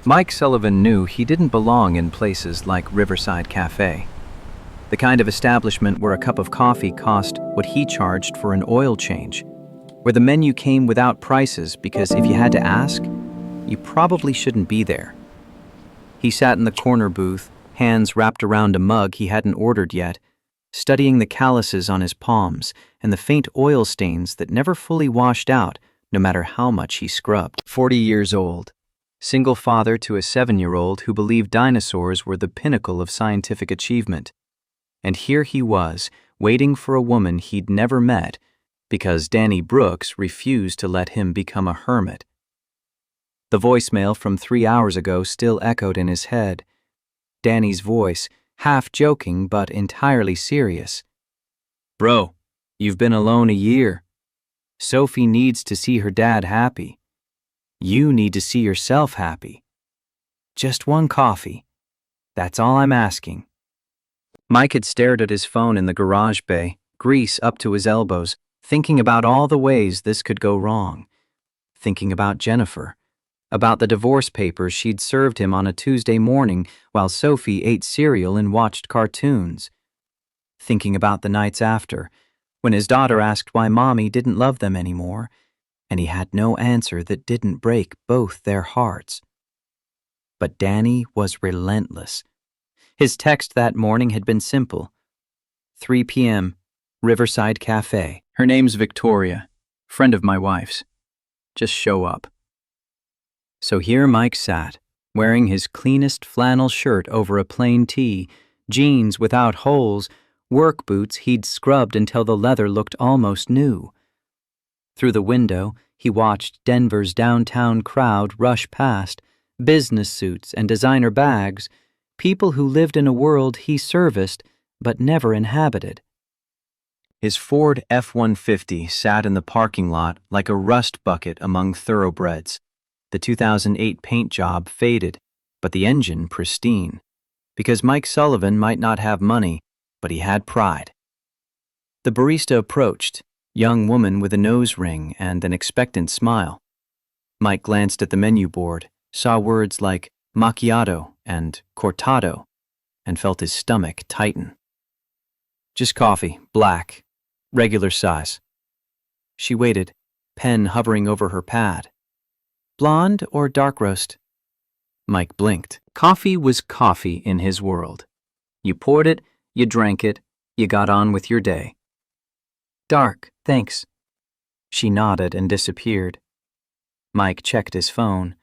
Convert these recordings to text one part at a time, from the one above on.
Mike Sullivan knew he didn't belong in places like Riverside Cafe, the kind of establishment where a cup of coffee cost what he charged for an oil change, where the menu came without prices because if you had to ask, you probably shouldn't be there. He sat in the corner booth, hands wrapped around a mug he hadn't ordered yet, studying the calluses on his palms and the faint oil stains that never fully washed out no matter how much he scrubbed. 40 years old, single father to a 7-year-old who believed dinosaurs were the pinnacle of scientific achievement. And here he was, waiting for a woman he'd never met because Danny Brooks refused to let him become a hermit. The voicemail from 3 hours ago still echoed in his head. Danny's voice, half joking but entirely serious. "Bro, you've been alone a year. Sophie needs to see her dad happy. You need to see yourself happy. Just one coffee. That's all I'm asking." Mike had stared at his phone in the garage bay, grease up to his elbows, thinking about all the ways this could go wrong. Thinking about Jennifer, about the divorce papers she'd served him on a Tuesday morning while Sophie ate cereal and watched cartoons. Thinking about the nights after, when his daughter asked why Mommy didn't love them anymore, and he had no answer that didn't break both their hearts. But Danny was relentless. His text that morning had been simple. 3 p.m., Riverside Cafe. Her name's Victoria, friend of my wife's. Just show up. So here Mike sat, wearing his cleanest flannel shirt over a plain tee, jeans without holes, work boots he'd scrubbed until the leather looked almost new. Through the window, he watched Denver's downtown crowd rush past, business suits and designer bags, people who lived in a world he serviced but never inhabited. His Ford F-150 sat in the parking lot like a rust bucket among thoroughbreds. The 2008 paint job faded, but the engine pristine. Because Mike Sullivan might not have money, but he had pride. The barista approached, young woman with a nose ring and an expectant smile. Mike glanced at the menu board, saw words like macchiato and cortado, and felt his stomach tighten. "Just coffee, black, regular size." She waited, pen hovering over her pad. "Blonde or dark roast?" Mike blinked. Coffee was coffee in his world. You poured it, you drank it, you got on with your day. "Dark, thanks." She nodded and disappeared. Mike checked his phone.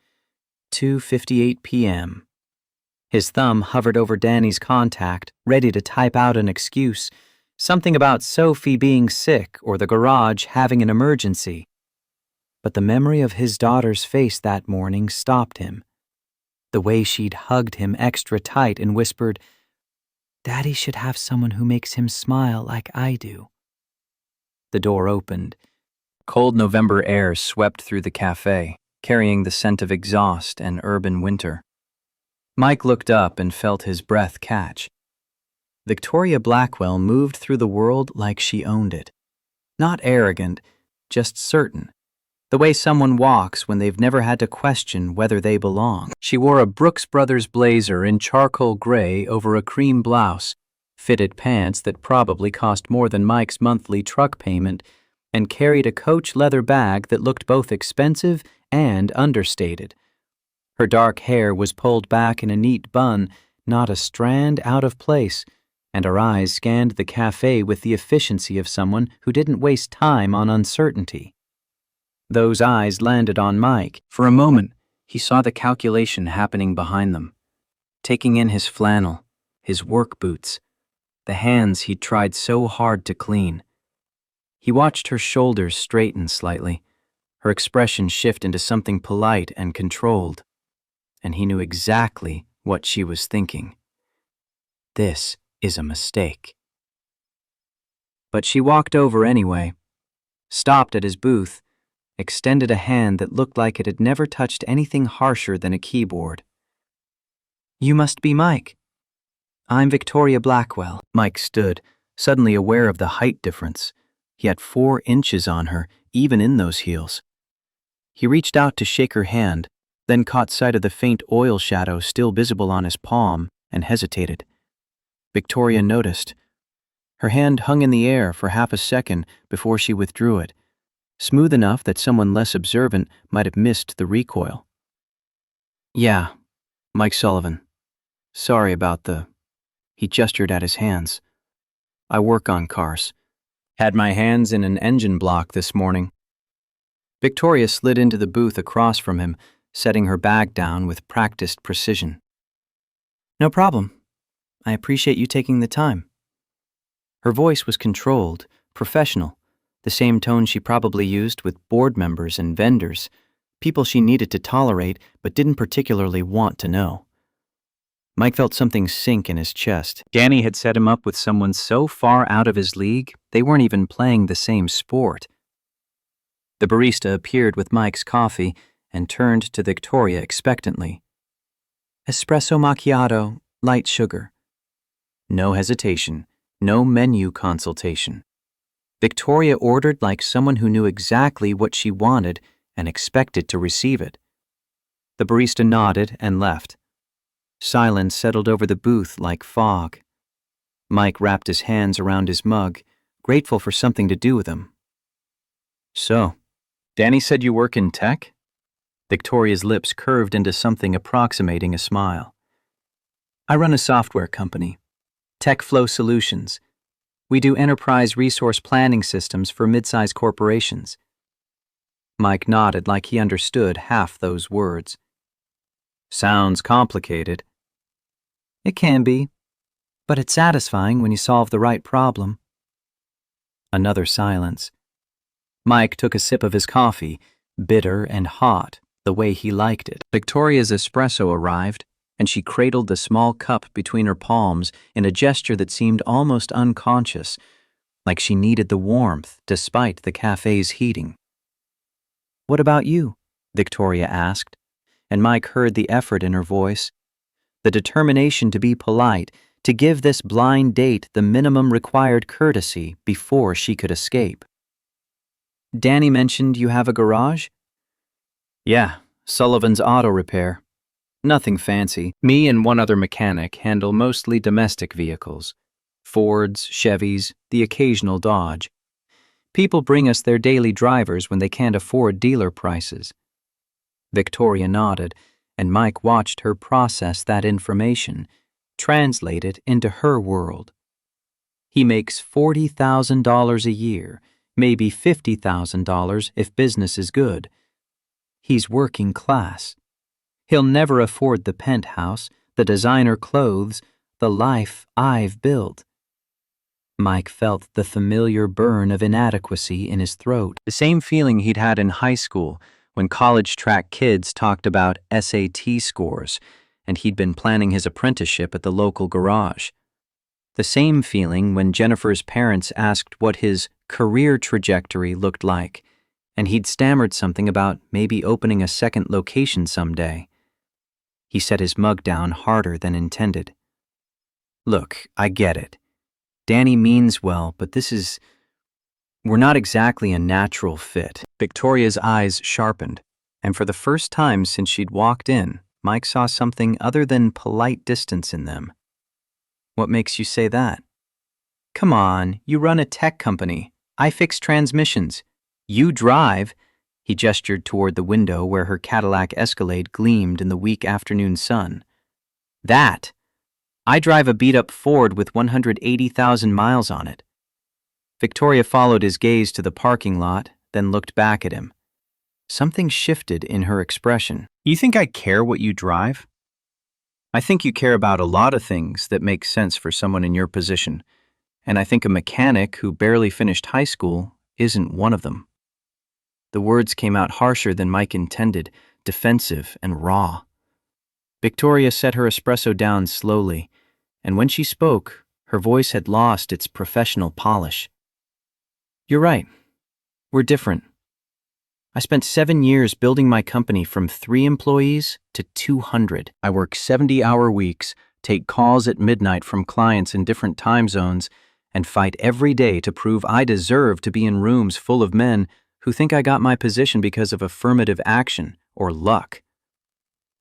2:58 p.m. His thumb hovered over Danny's contact, ready to type out an excuse, something about Sophie being sick or the garage having an emergency. But the memory of his daughter's face that morning stopped him. The way she'd hugged him extra tight and whispered, "Daddy should have someone who makes him smile like I do." The door opened. Cold November air swept through the cafe, carrying the scent of exhaust and urban winter. Mike looked up and felt his breath catch. Victoria Blackwell moved through the world like she owned it. Not arrogant, just certain. The way someone walks when they've never had to question whether they belong. She wore a Brooks Brothers blazer in charcoal gray over a cream blouse, fitted pants that probably cost more than Mike's monthly truck payment, and carried a Coach leather bag that looked both expensive and understated. Her dark hair was pulled back in a neat bun, not a strand out of place, and her eyes scanned the cafe with the efficiency of someone who didn't waste time on uncertainty. Those eyes landed on Mike. For a moment, he saw the calculation happening behind them, taking in his flannel, his work boots, the hands he'd tried so hard to clean. He watched her shoulders straighten slightly, her expression shift into something polite and controlled, and he knew exactly what she was thinking. This is a mistake. But she walked over anyway, stopped at his booth, extended a hand that looked like it had never touched anything harsher than a keyboard. "You must be Mike." "I'm Victoria Blackwell." Mike stood, suddenly aware of the height difference. He had 4 inches on her, even in those heels. He reached out to shake her hand, then caught sight of the faint oil shadow still visible on his palm and hesitated. Victoria noticed. Her hand hung in the air for half a second before she withdrew it, smooth enough that someone less observant might have missed the recoil. "Yeah, Mike Sullivan. Sorry about the..." He gestured at his hands. "I work on cars. Had my hands in an engine block this morning." Victoria slid into the booth across from him, setting her bag down with practiced precision. "No problem. I appreciate you taking the time." Her voice was controlled, professional, the same tone she probably used with board members and vendors, people she needed to tolerate but didn't particularly want to know. Mike felt something sink in his chest. Danny had set him up with someone so far out of his league, they weren't even playing the same sport. The barista appeared with Mike's coffee and turned to Victoria expectantly. "Espresso macchiato, light sugar." No hesitation, no menu consultation. Victoria ordered like someone who knew exactly what she wanted and expected to receive it. The barista nodded and left. Silence settled over the booth like fog. Mike wrapped his hands around his mug, grateful for something to do with him. "So, Danny said you work in tech?" Victoria's lips curved into something approximating a smile. "I run a software company, Tech Flow Solutions. We do enterprise resource planning systems for mid-sized corporations." Mike nodded like he understood half those words. "Sounds complicated." "It can be, but it's satisfying when you solve the right problem." Another silence. Mike took a sip of his coffee, bitter and hot, the way he liked it. Victoria's espresso arrived, and she cradled the small cup between her palms in a gesture that seemed almost unconscious, like she needed the warmth despite the cafe's heating. "What about you?" Victoria asked, and Mike heard the effort in her voice, the determination to be polite, to give this blind date the minimum required courtesy before she could escape. "Danny mentioned you have a garage?" "Yeah, Sullivan's Auto Repair. Nothing fancy. Me and one other mechanic handle mostly domestic vehicles. Fords, Chevys, the occasional Dodge. People bring us their daily drivers when they can't afford dealer prices." Victoria nodded, and Mike watched her process that information, translate it into her world. He makes $40,000 a year, maybe $50,000 if business is good. He's working class. He'll never afford the penthouse, the designer clothes, the life I've built. Mike felt the familiar burn of inadequacy in his throat, the same feeling he'd had in high school when college track kids talked about SAT scores and he'd been planning his apprenticeship at the local garage. The same feeling when Jennifer's parents asked what his career trajectory looked like, and he'd stammered something about maybe opening a second location someday. He set his mug down harder than intended. "Look, I get it. Danny means well, but we're not exactly a natural fit." Victoria's eyes sharpened, and for the first time since she'd walked in, Mike saw something other than polite distance in them. "What makes you say that?" "Come on, you run a tech company. I fix transmissions. You drive." He gestured toward the window where her Cadillac Escalade gleamed in the weak afternoon sun. "That. I drive a beat-up Ford with 180,000 miles on it." Victoria followed his gaze to the parking lot, then looked back at him. Something shifted in her expression. "You think I care what you drive?" "I think you care about a lot of things that make sense for someone in your position, and I think a mechanic who barely finished high school isn't one of them." The words came out harsher than Mike intended, defensive and raw. Victoria set her espresso down slowly, and when she spoke, her voice had lost its professional polish. "You're right. We're different. I spent 7 years building my company from 3 employees to 200. I work 70-hour weeks, take calls at midnight from clients in different time zones, and fight every day to prove I deserve to be in rooms full of men who think I got my position because of affirmative action or luck.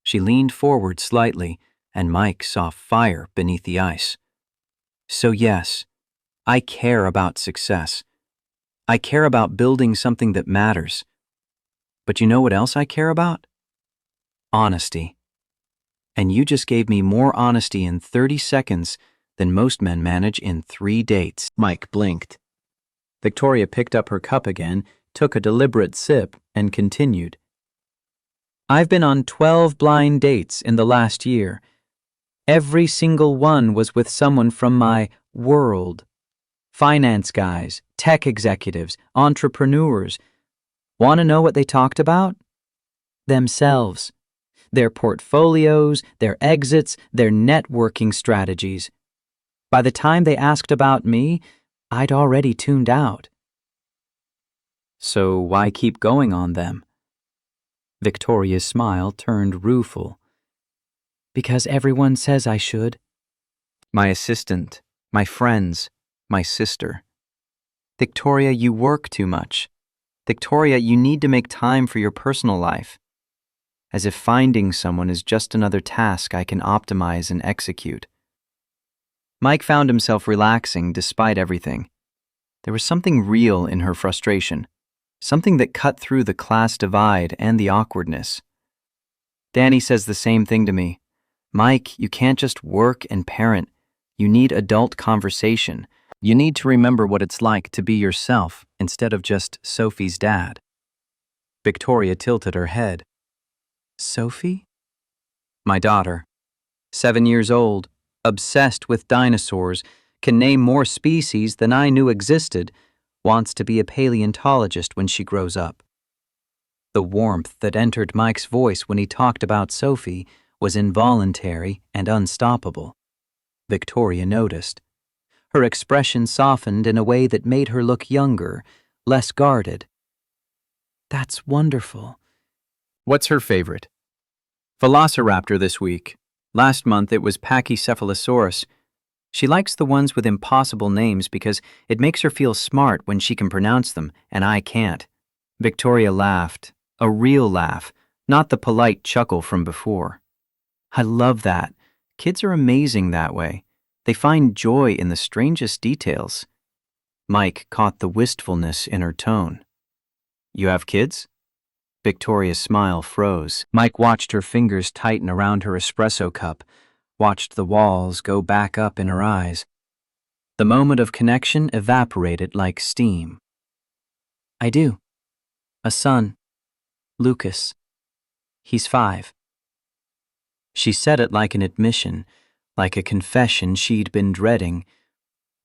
She leaned forward slightly, and Mike saw fire beneath the ice. So yes, I care about success. I care about building something that matters. But you know what else I care about? Honesty. And you just gave me more honesty in 30 seconds than most men manage in 3 dates. Mike blinked. Victoria picked up her cup again, took a deliberate sip, and continued. I've been on 12 blind dates in the last year. Every single one was with someone from my world. Finance guys, tech executives, entrepreneurs. Want to know what they talked about? Themselves. Their portfolios, their exits, their networking strategies. By the time they asked about me, I'd already tuned out. So why keep going on them? Victoria's smile turned rueful. Because everyone says I should. My assistant, my friends, my sister. Victoria, you work too much. Victoria, you need to make time for your personal life. As if finding someone is just another task I can optimize and execute. Mike found himself relaxing despite everything. There was something real in her frustration, something that cut through the class divide and the awkwardness. Danny says the same thing to me. Mike, you can't just work and parent. You need adult conversation. You need to remember what it's like to be yourself instead of just Sophie's dad. Victoria tilted her head. Sophie? My daughter. 7 years old, obsessed with dinosaurs, can name more species than I knew existed, wants to be a paleontologist when she grows up. The warmth that entered Mike's voice when he talked about Sophie was involuntary and unstoppable. Victoria noticed. Her expression softened in a way that made her look younger, less guarded. That's wonderful. What's her favorite? Velociraptor this week. Last month it was Pachycephalosaurus. She likes the ones with impossible names because it makes her feel smart when she can pronounce them, and I can't. Victoria laughed, a real laugh, not the polite chuckle from before. I love that. Kids are amazing that way. They find joy in the strangest details. Mike caught the wistfulness in her tone. You have kids? Victoria's smile froze. Mike watched her fingers tighten around her espresso cup, watched the walls go back up in her eyes. The moment of connection evaporated like steam. I do. A son. Lucas. He's 5. She said it like an admission, like a confession she'd been dreading,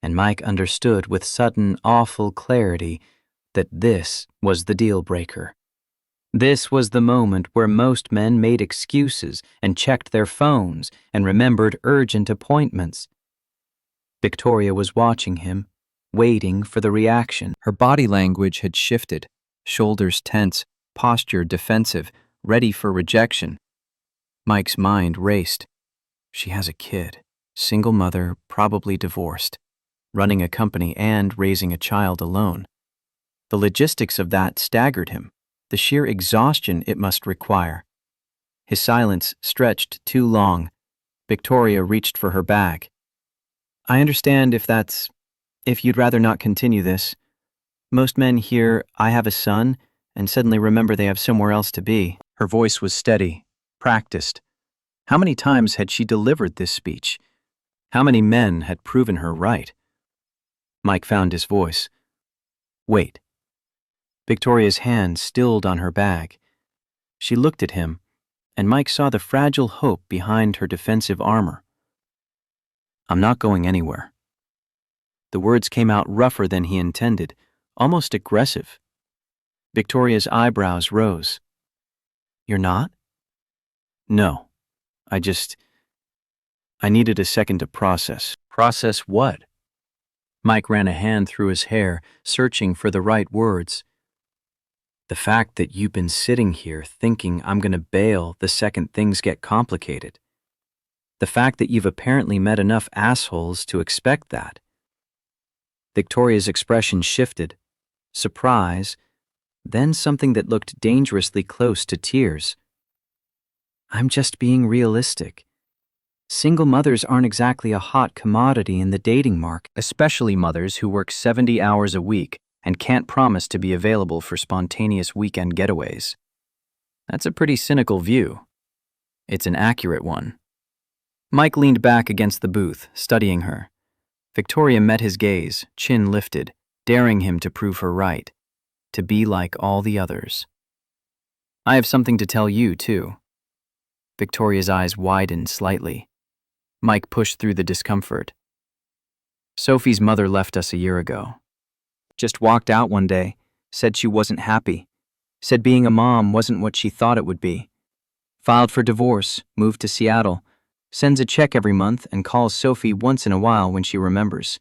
and Mike understood with sudden, awful clarity that this was the deal breaker. This was the moment where most men made excuses and checked their phones and remembered urgent appointments. Victoria was watching him, waiting for the reaction. Her body language had shifted, shoulders tense, posture defensive, ready for rejection. Mike's mind raced. She has a kid, single mother, probably divorced, running a company and raising a child alone. The logistics of that staggered him, the sheer exhaustion it must require. His silence stretched too long. Victoria reached for her bag. I understand if you'd rather not continue this. Most men hear, I have a son, and suddenly remember they have somewhere else to be. Her voice was steady, practiced. How many times had she delivered this speech? How many men had proven her right? Mike found his voice. Wait. Victoria's hand stilled on her bag. She looked at him, and Mike saw the fragile hope behind her defensive armor. I'm not going anywhere. The words came out rougher than he intended, almost aggressive. Victoria's eyebrows rose. You're not? No. I needed a second to process. Process what? Mike ran a hand through his hair, searching for the right words. The fact that you've been sitting here thinking I'm going to bail the second things get complicated. The fact that you've apparently met enough assholes to expect that. Victoria's expression shifted. Surprise, then something that looked dangerously close to tears. I'm just being realistic. Single mothers aren't exactly a hot commodity in the dating market, especially mothers who work 70 hours a week and can't promise to be available for spontaneous weekend getaways. That's a pretty cynical view. It's an accurate one. Mike leaned back against the booth, studying her. Victoria met his gaze, chin lifted, daring him to prove her right, to be like all the others. I have something to tell you, too. Victoria's eyes widened slightly. Mike pushed through the discomfort. Sophie's mother left us a year ago. Just walked out one day, said she wasn't happy, said being a mom wasn't what she thought it would be. Filed for divorce, moved to Seattle, sends a check every month and calls Sophie once in a while when she remembers.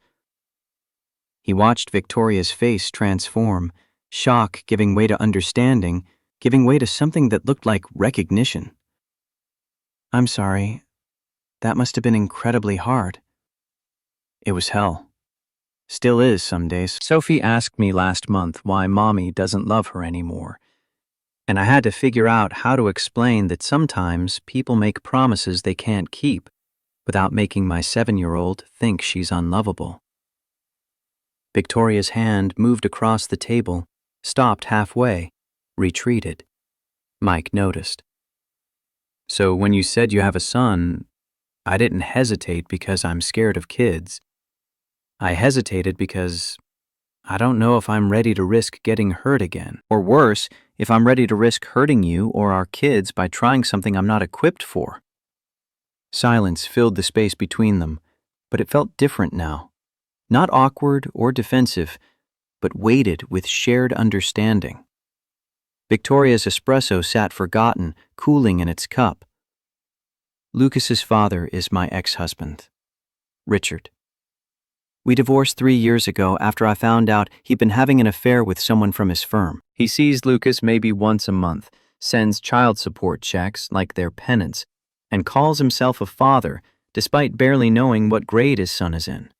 He watched Victoria's face transform, shock giving way to understanding, giving way to something that looked like recognition. I'm sorry. That must have been incredibly hard. It was hell. Still is some days. Sophie asked me last month why Mommy doesn't love her anymore, and I had to figure out how to explain that sometimes people make promises they can't keep without making my 7-year-old think she's unlovable. Victoria's hand moved across the table, stopped halfway, retreated. Mike noticed. So when you said you have a son, I didn't hesitate because I'm scared of kids. I hesitated because I don't know if I'm ready to risk getting hurt again. Or worse, if I'm ready to risk hurting you or our kids by trying something I'm not equipped for. Silence filled the space between them, but it felt different now. Not awkward or defensive, but weighted with shared understanding. Victoria's espresso sat forgotten, cooling in its cup. Lucas's father is my ex-husband, Richard. We divorced 3 years ago after I found out he'd been having an affair with someone from his firm. He sees Lucas maybe once a month, sends child support checks like they're penance, and calls himself a father despite barely knowing what grade his son is in.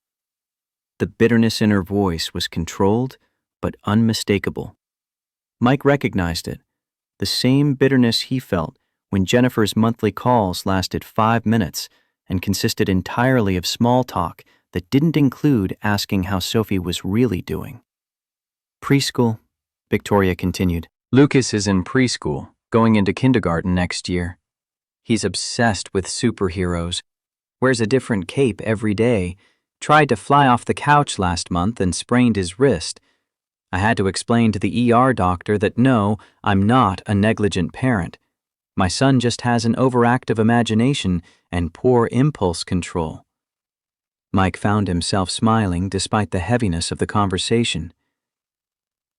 The bitterness in her voice was controlled but unmistakable. Mike recognized it, the same bitterness he felt when Jennifer's monthly calls lasted 5 minutes and consisted entirely of small talk that didn't include asking how Sophie was really doing. Preschool, Victoria continued. Lucas is in preschool, going into kindergarten next year. He's obsessed with superheroes, wears a different cape every day, tried to fly off the couch last month and sprained his wrist. I had to explain to the ER doctor that no, I'm not a negligent parent. My son just has an overactive imagination and poor impulse control. Mike found himself smiling despite the heaviness of the conversation.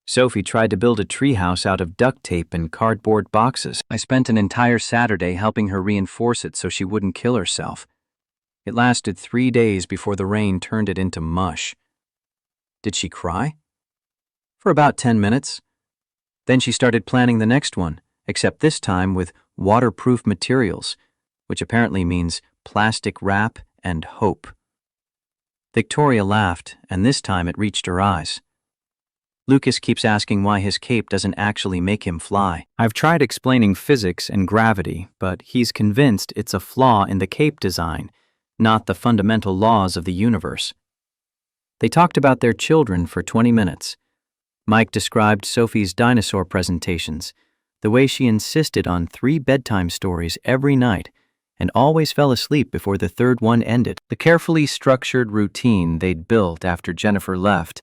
Sophie tried to build a treehouse out of duct tape and cardboard boxes. I spent an entire Saturday helping her reinforce it so she wouldn't kill herself. It lasted 3 days before the rain turned it into mush. Did she cry? For about 10 minutes. Then she started planning the next one, except this time with waterproof materials, which apparently means plastic wrap and hope. Victoria laughed, and this time it reached her eyes. Lucas keeps asking why his cape doesn't actually make him fly. I've tried explaining physics and gravity, but he's convinced it's a flaw in the cape design, not the fundamental laws of the universe. They talked about their children for 20 minutes. Mike described Sophie's dinosaur presentations, the way she insisted on 3 bedtime stories every night and always fell asleep before the 3rd one ended. The carefully structured routine they'd built after Jennifer left,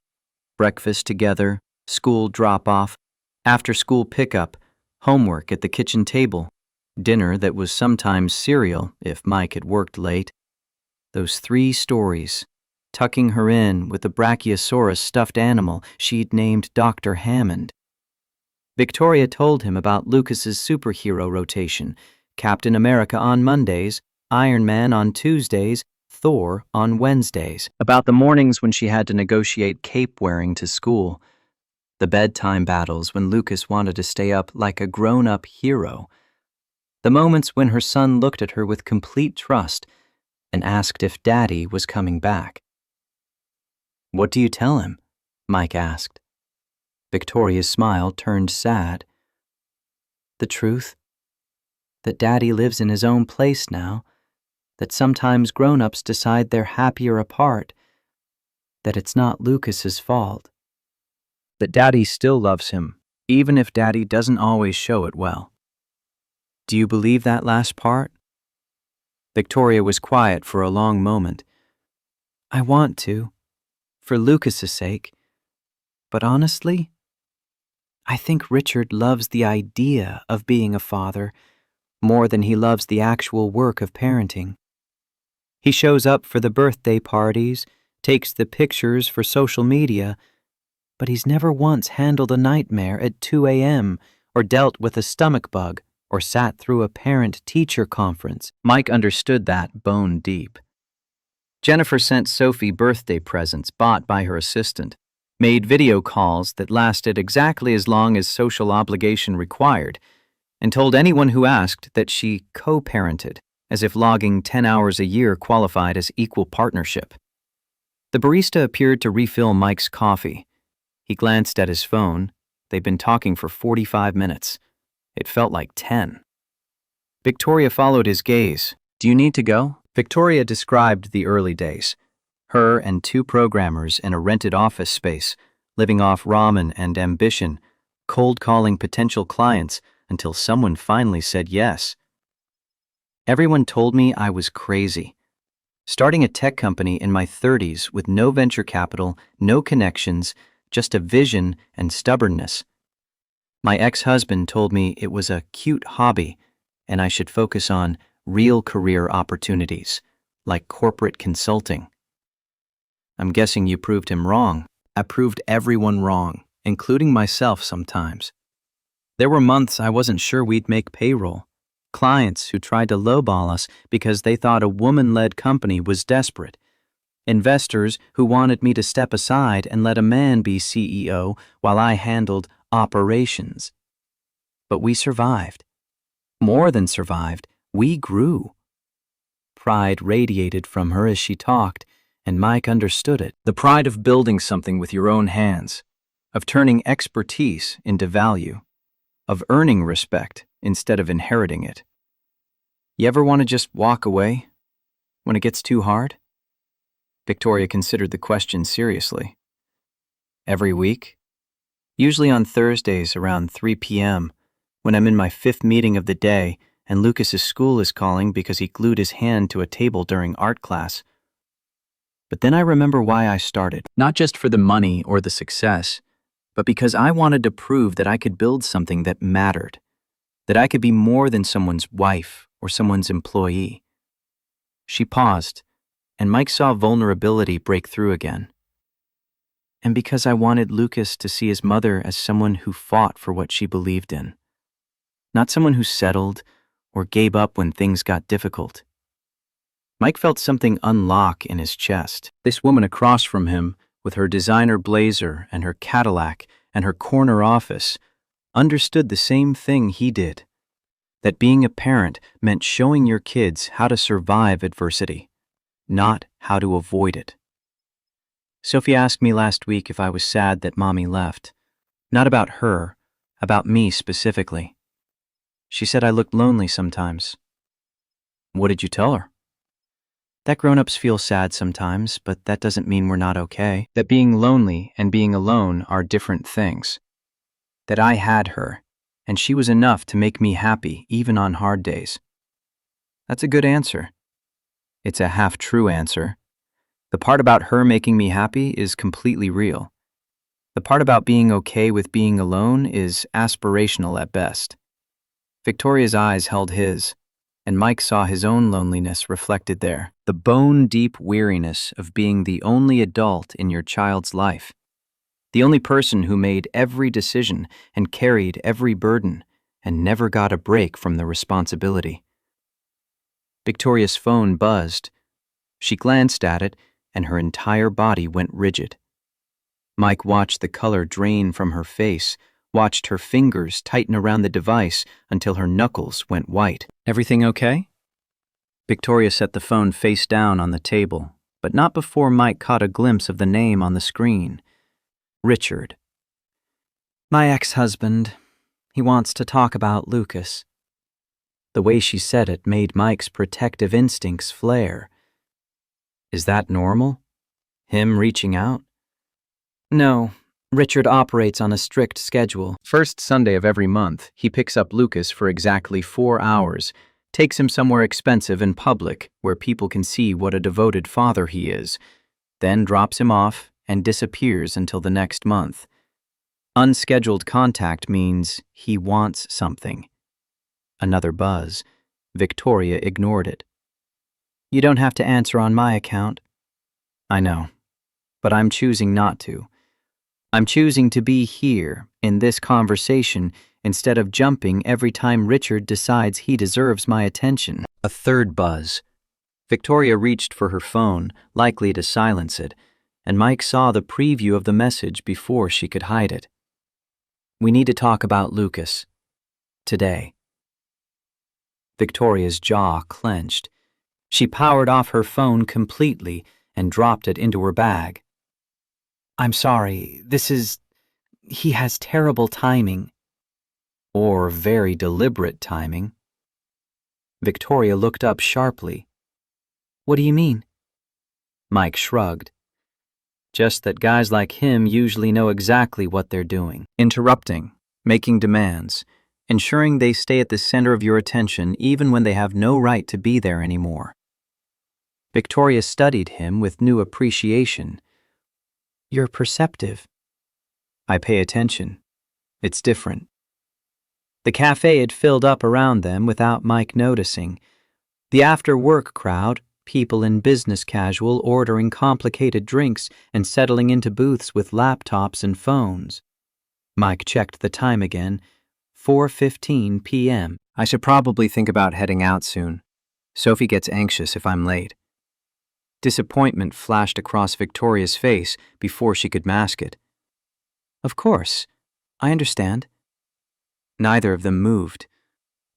breakfast together, school drop-off, after-school pickup, homework at the kitchen table, dinner that was sometimes cereal if Mike had worked late. Those 3 stories, tucking her in with the Brachiosaurus stuffed animal she'd named Dr. Hammond. Victoria told him about Lucas's superhero rotation, Captain America on Mondays, Iron Man on Tuesdays, Thor on Wednesdays. About the mornings when she had to negotiate cape wearing to school. The bedtime battles when Lucas wanted to stay up like a grown-up hero. The moments when her son looked at her with complete trust and asked if Daddy was coming back. What do you tell him? Mike asked. Victoria's smile turned sad. The truth. that Daddy lives in his own place now, that sometimes grown-ups decide they're happier apart, that it's not Lucas's fault. That Daddy still loves him, even if Daddy doesn't always show it well. Do you believe that last part? Victoria was quiet for a long moment. I want to, for Lucas's sake. But honestly, I think Richard loves the idea of being a father more than he loves the actual work of parenting. He shows up for the birthday parties, takes the pictures for social media, but he's never once handled a nightmare at 2 a.m. or dealt with a stomach bug or sat through a parent-teacher conference. Mike understood that bone deep. Jennifer sent Sophie birthday presents bought by her assistant, made video calls that lasted exactly as long as social obligation required, and told anyone who asked that she co-parented, as if logging 10 hours a year qualified as equal partnership. The barista appeared to refill Mike's coffee. He glanced at his phone. They'd been talking for 45 minutes. It felt like 10. Victoria followed his gaze. Do you need to go? Victoria described the early days. Her and 2 programmers in a rented office space, living off ramen and ambition, cold-calling potential clients until someone finally said yes. Everyone told me I was crazy. Starting a tech company in my 30s with no venture capital, no connections, just a vision and stubbornness. My ex-husband told me it was a cute hobby and I should focus on real career opportunities, like corporate consulting. I'm guessing you proved him wrong. I proved everyone wrong, including myself sometimes. There were months I wasn't sure we'd make payroll. Clients who tried to lowball us because they thought a woman-led company was desperate. Investors who wanted me to step aside and let a man be CEO while I handled operations. But we survived. More than survived, we grew. Pride radiated from her as she talked, and Mike understood it. The pride of building something with your own hands, of turning expertise into value, of earning respect instead of inheriting it. You ever want to just walk away when it gets too hard? Victoria considered the question seriously. Every week? Usually on Thursdays around 3 p.m., when I'm in my 5th meeting of the day and Lucas's school is calling because he glued his hand to a table during art class. But then I remember why I started. Not just for the money or the success, but because I wanted to prove that I could build something that mattered, that I could be more than someone's wife or someone's employee. She paused, and Mike saw vulnerability break through again. And because I wanted Lucas to see his mother as someone who fought for what she believed in, not someone who settled or gave up when things got difficult. Mike felt something unlock in his chest. This woman across from him, with her designer blazer and her Cadillac and her corner office, understood the same thing he did, that being a parent meant showing your kids how to survive adversity, not how to avoid it. Sophie asked me last week if I was sad that Mommy left. Not about her, about me specifically. She said I looked lonely sometimes. What did you tell her? That grown-ups feel sad sometimes, but that doesn't mean we're not okay. That being lonely and being alone are different things. That I had her, and she was enough to make me happy even on hard days. That's a good answer. It's a half-true answer. The part about her making me happy is completely real. The part about being okay with being alone is aspirational at best. Victoria's eyes held his, and Mike saw his own loneliness reflected there. The bone-deep weariness of being the only adult in your child's life. The only person who made every decision and carried every burden and never got a break from the responsibility. Victoria's phone buzzed. She glanced at it, and her entire body went rigid. Mike watched the color drain from her face, watched her fingers tighten around the device until her knuckles went white. Everything okay? Victoria set the phone face down on the table, but not before Mike caught a glimpse of the name on the screen. Richard. My ex-husband. He wants to talk about Lucas. The way she said it made Mike's protective instincts flare. Is that normal? Him reaching out? No, Richard operates on a strict schedule. First Sunday of every month, he picks up Lucas for exactly 4 hours, takes him somewhere expensive and public where people can see what a devoted father he is, then drops him off and disappears until the next month. Unscheduled contact means he wants something. Another buzz. Victoria ignored it. You don't have to answer on my account. I know, but I'm choosing not to. I'm choosing to be here in this conversation instead of jumping every time Richard decides he deserves my attention. A third buzz. Victoria reached for her phone, likely to silence it, and Mike saw the preview of the message before she could hide it. We need to talk about Lucas. Today. Victoria's jaw clenched. She powered off her phone completely and dropped it into her bag. I'm sorry, he has terrible timing. Or very deliberate timing. Victoria looked up sharply. What do you mean? Mike shrugged. Just that guys like him usually know exactly what they're doing. Interrupting, making demands, ensuring they stay at the center of your attention even when they have no right to be there anymore. Victoria studied him with new appreciation. You're perceptive. I pay attention. It's different. The cafe had filled up around them without Mike noticing. The after-work crowd, people in business casual ordering complicated drinks and settling into booths with laptops and phones. Mike checked the time again. 4:15 p.m. I should probably think about heading out soon. Sophie gets anxious if I'm late. Disappointment flashed across Victoria's face before she could mask it. Of course. I understand. Neither of them moved.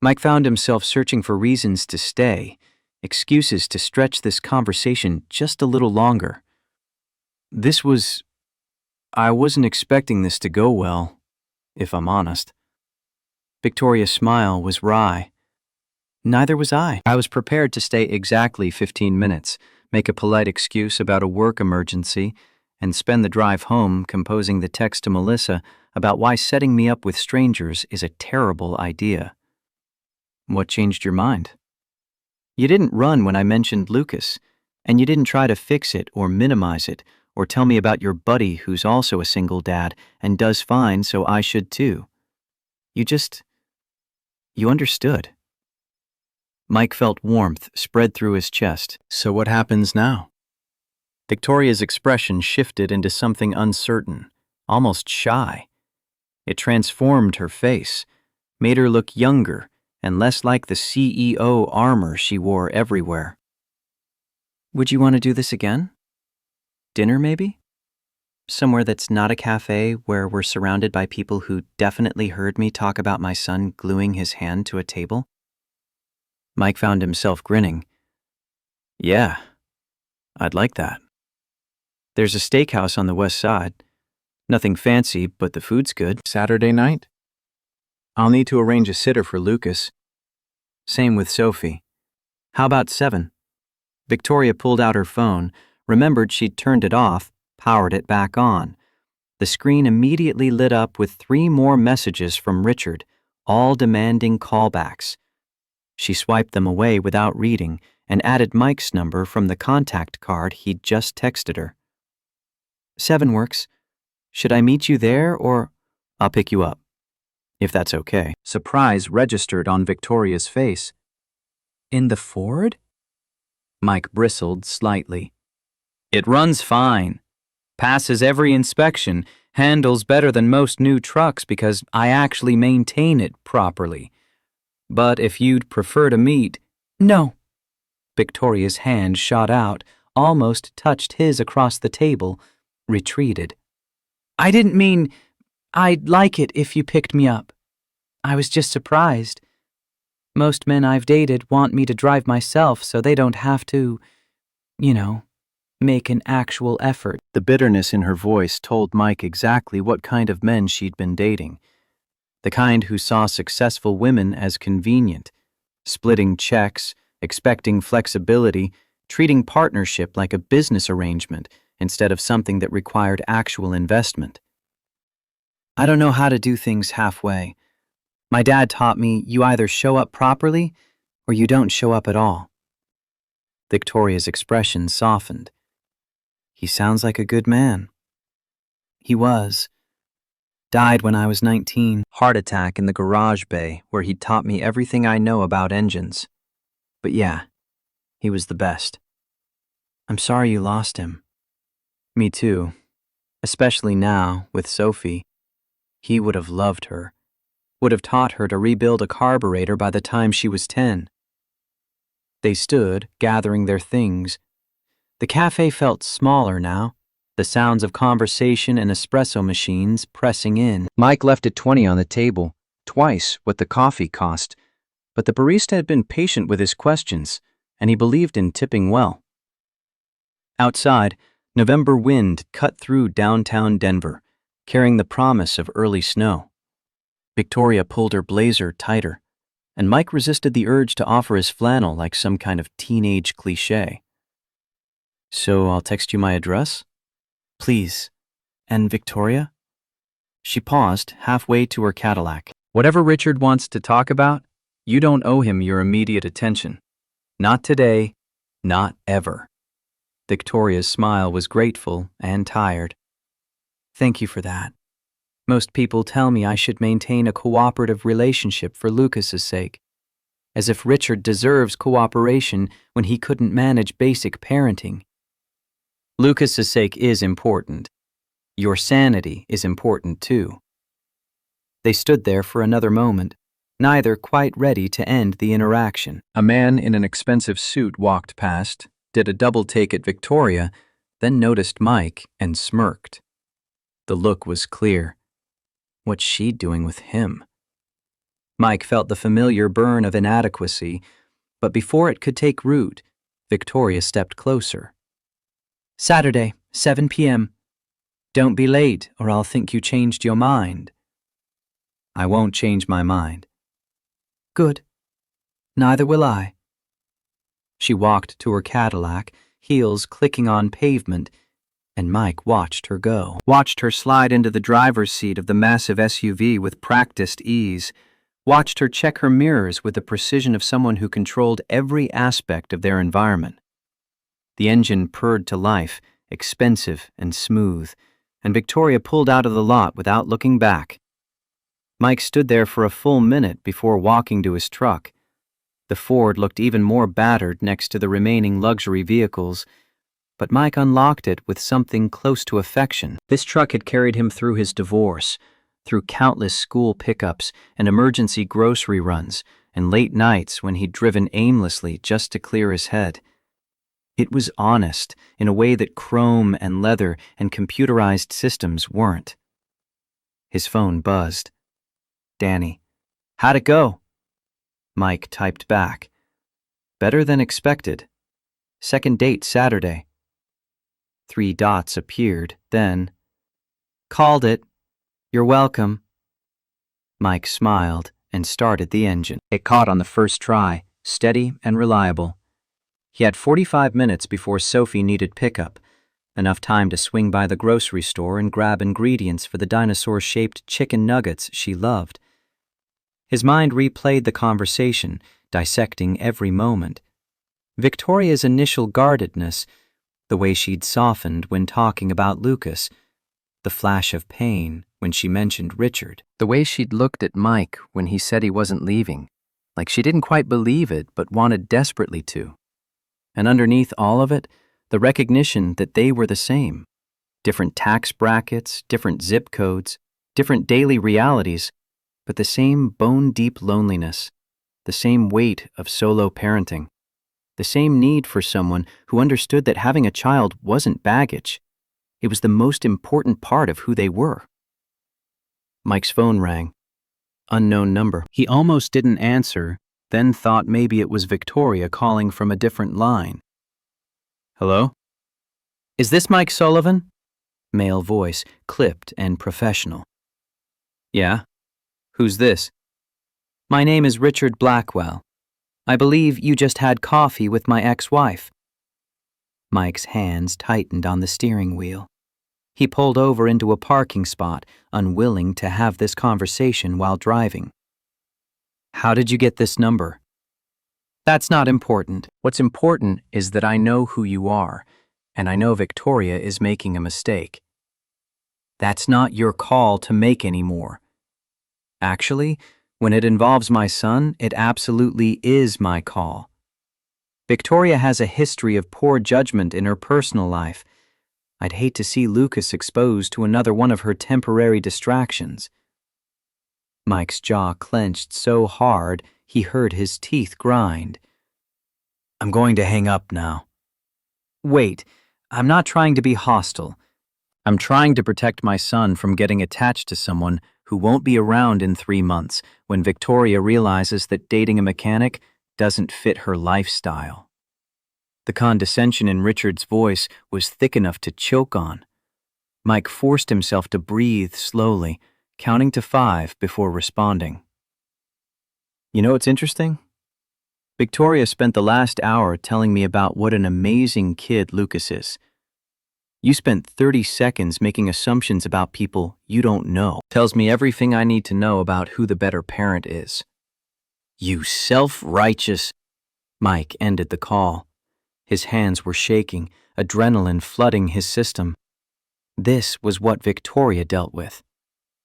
Mike found himself searching for reasons to stay, excuses to stretch this conversation just a little longer. I wasn't expecting this to go well, if I'm honest. Victoria's smile was wry. Neither was I. I was prepared to stay exactly 15 minutes, make a polite excuse about a work emergency, and spend the drive home composing the text to Melissa about why setting me up with strangers is a terrible idea. What changed your mind? You didn't run when I mentioned Lucas, and you didn't try to fix it or minimize it or tell me about your buddy who's also a single dad and does fine, so I should too. You understood. Mike felt warmth spread through his chest. So what happens now? Victoria's expression shifted into something uncertain, almost shy. It transformed her face, made her look younger and less like the CEO armor she wore everywhere. Would you want to do this again? Dinner, maybe? Somewhere that's not a cafe where we're surrounded by people who definitely heard me talk about my son gluing his hand to a table? Mike found himself grinning. Yeah, I'd like that. There's a steakhouse on the west side. Nothing fancy, but the food's good. Saturday night? I'll need to arrange a sitter for Lucas. Same with Sophie. How about 7? Victoria pulled out her phone, remembered she'd turned it off, powered it back on. The screen immediately lit up with 3 more messages from Richard, all demanding callbacks. She swiped them away without reading and added Mike's number from the contact card he'd just texted her. 7 works. Should I meet you there or I'll pick you up? If that's okay. Surprise registered on Victoria's face. In the Ford? Mike bristled slightly. It runs fine. Passes every inspection, handles better than most new trucks because I actually maintain it properly. But if you'd prefer to meet... No. Victoria's hand shot out, almost touched his across the table, retreated. I didn't mean... I'd like it if you picked me up. I was just surprised. Most men I've dated want me to drive myself so they don't have to, make an actual effort. The bitterness in her voice told Mike exactly what kind of men she'd been dating. The kind who saw successful women as convenient, splitting checks, expecting flexibility, treating partnership like a business arrangement instead of something that required actual investment. I don't know how to do things halfway. My dad taught me you either show up properly or you don't show up at all. Victoria's expression softened. He sounds like a good man. He was. Died when I was 19. Heart attack in the garage bay where he'd taught me everything I know about engines. But yeah, he was the best. I'm sorry you lost him. Me too. Especially now, with Sophie. He would have loved her. Would have taught her to rebuild a carburetor by the time she was 10. They stood, gathering their things. The cafe felt smaller now, the sounds of conversation and espresso machines pressing in. Mike left at 20 on the table, twice what the coffee cost, but the barista had been patient with his questions, and he believed in tipping well. Outside, November wind cut through downtown Denver, carrying the promise of early snow. Victoria pulled her blazer tighter, and Mike resisted the urge to offer his flannel like some kind of teenage cliché. So I'll text you my address? Please. And Victoria? She paused halfway to her Cadillac. Whatever Richard wants to talk about, you don't owe him your immediate attention. Not today, not ever. Victoria's smile was grateful and tired. Thank you for that. Most people tell me I should maintain a cooperative relationship for Lucas's sake, as if Richard deserves cooperation when he couldn't manage basic parenting. Lucas's sake is important. Your sanity is important too. They stood there for another moment, neither quite ready to end the interaction. A man in an expensive suit walked past, did a double take at Victoria, then noticed Mike and smirked. The look was clear. What's she doing with him? Mike felt the familiar burn of inadequacy, but before it could take root, Victoria stepped closer. Saturday, 7 p.m. Don't be late, or I'll think you changed your mind. I won't change my mind. Good. Neither will I. She walked to her Cadillac, heels clicking on pavement, and Mike watched her go. Watched her slide into the driver's seat of the massive SUV with practiced ease. Watched her check her mirrors with the precision of someone who controlled every aspect of their environment. The engine purred to life, expensive and smooth, and Victoria pulled out of the lot without looking back. Mike stood there for a full minute before walking to his truck. The Ford looked even more battered next to the remaining luxury vehicles, but Mike unlocked it with something close to affection. This truck had carried him through his divorce, through countless school pickups and emergency grocery runs, and late nights when he'd driven aimlessly just to clear his head. It was honest in a way that chrome and leather and computerized systems weren't. His phone buzzed. Danny. How'd it go? Mike typed back. Better than expected. Second date Saturday. 3 dots appeared, then. Called it. You're welcome. Mike smiled and started the engine. It caught on the first try, steady and reliable. He had 45 minutes before Sophie needed pickup, enough time to swing by the grocery store and grab ingredients for the dinosaur-shaped chicken nuggets she loved. His mind replayed the conversation, dissecting every moment. Victoria's initial guardedness, the way she'd softened when talking about Lucas, the flash of pain when she mentioned Richard, the way she'd looked at Mike when he said he wasn't leaving, like she didn't quite believe it but wanted desperately to. And underneath all of it, the recognition that they were the same. Different tax brackets, different zip codes, different daily realities, but the same bone-deep loneliness, the same weight of solo parenting, the same need for someone who understood that having a child wasn't baggage. It was the most important part of who they were. Mike's phone rang. Unknown number. He almost didn't answer, then thought maybe it was Victoria calling from a different line. Hello? Is this Mike Sullivan? Male voice, clipped and professional. Yeah? Who's this? My name is Richard Blackwell. I believe you just had coffee with my ex-wife. Mike's hands tightened on the steering wheel. He pulled over into a parking spot, unwilling to have this conversation while driving. How did you get this number? That's not important. What's important is that I know who you are, and I know Victoria is making a mistake. That's not your call to make anymore. Actually, when it involves my son, it absolutely is my call. Victoria has a history of poor judgment in her personal life. I'd hate to see Lucas exposed to another one of her temporary distractions. Mike's jaw clenched so hard he heard his teeth grind. I'm going to hang up now. Wait, I'm not trying to be hostile. I'm trying to protect my son from getting attached to someone who won't be around in 3 months when Victoria realizes that dating a mechanic doesn't fit her lifestyle. The condescension in Richard's voice was thick enough to choke on. Mike forced himself to breathe slowly, counting to 5 before responding. You know what's interesting? Victoria spent the last hour telling me about what an amazing kid Lucas is. You spent 30 seconds making assumptions about people you don't know. Tells me everything I need to know about who the better parent is. You self-righteous... Mike ended the call. His hands were shaking, adrenaline flooding his system. This was what Victoria dealt with.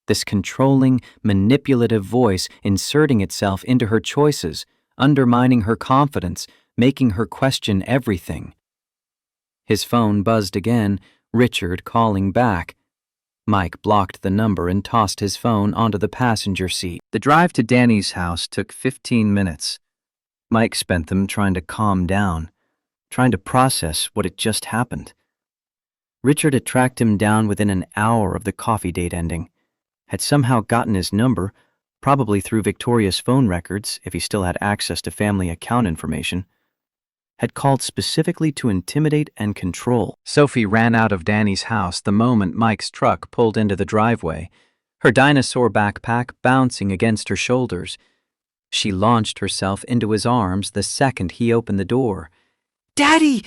This controlling, manipulative voice inserting itself into her choices, undermining her confidence, making her question everything. His phone buzzed again, Richard calling back. Mike blocked the number and tossed his phone onto the passenger seat. The drive to Danny's house took 15 minutes. Mike spent them trying to calm down, trying to process what had just happened. Richard had tracked him down within an hour of the coffee date ending, had somehow gotten his number, probably through Victoria's phone records if he still had access to family account information, had called specifically to intimidate and control. Sophie ran out of Danny's house the moment Mike's truck pulled into the driveway, her dinosaur backpack bouncing against her shoulders. She launched herself into his arms the second he opened the door. Daddy,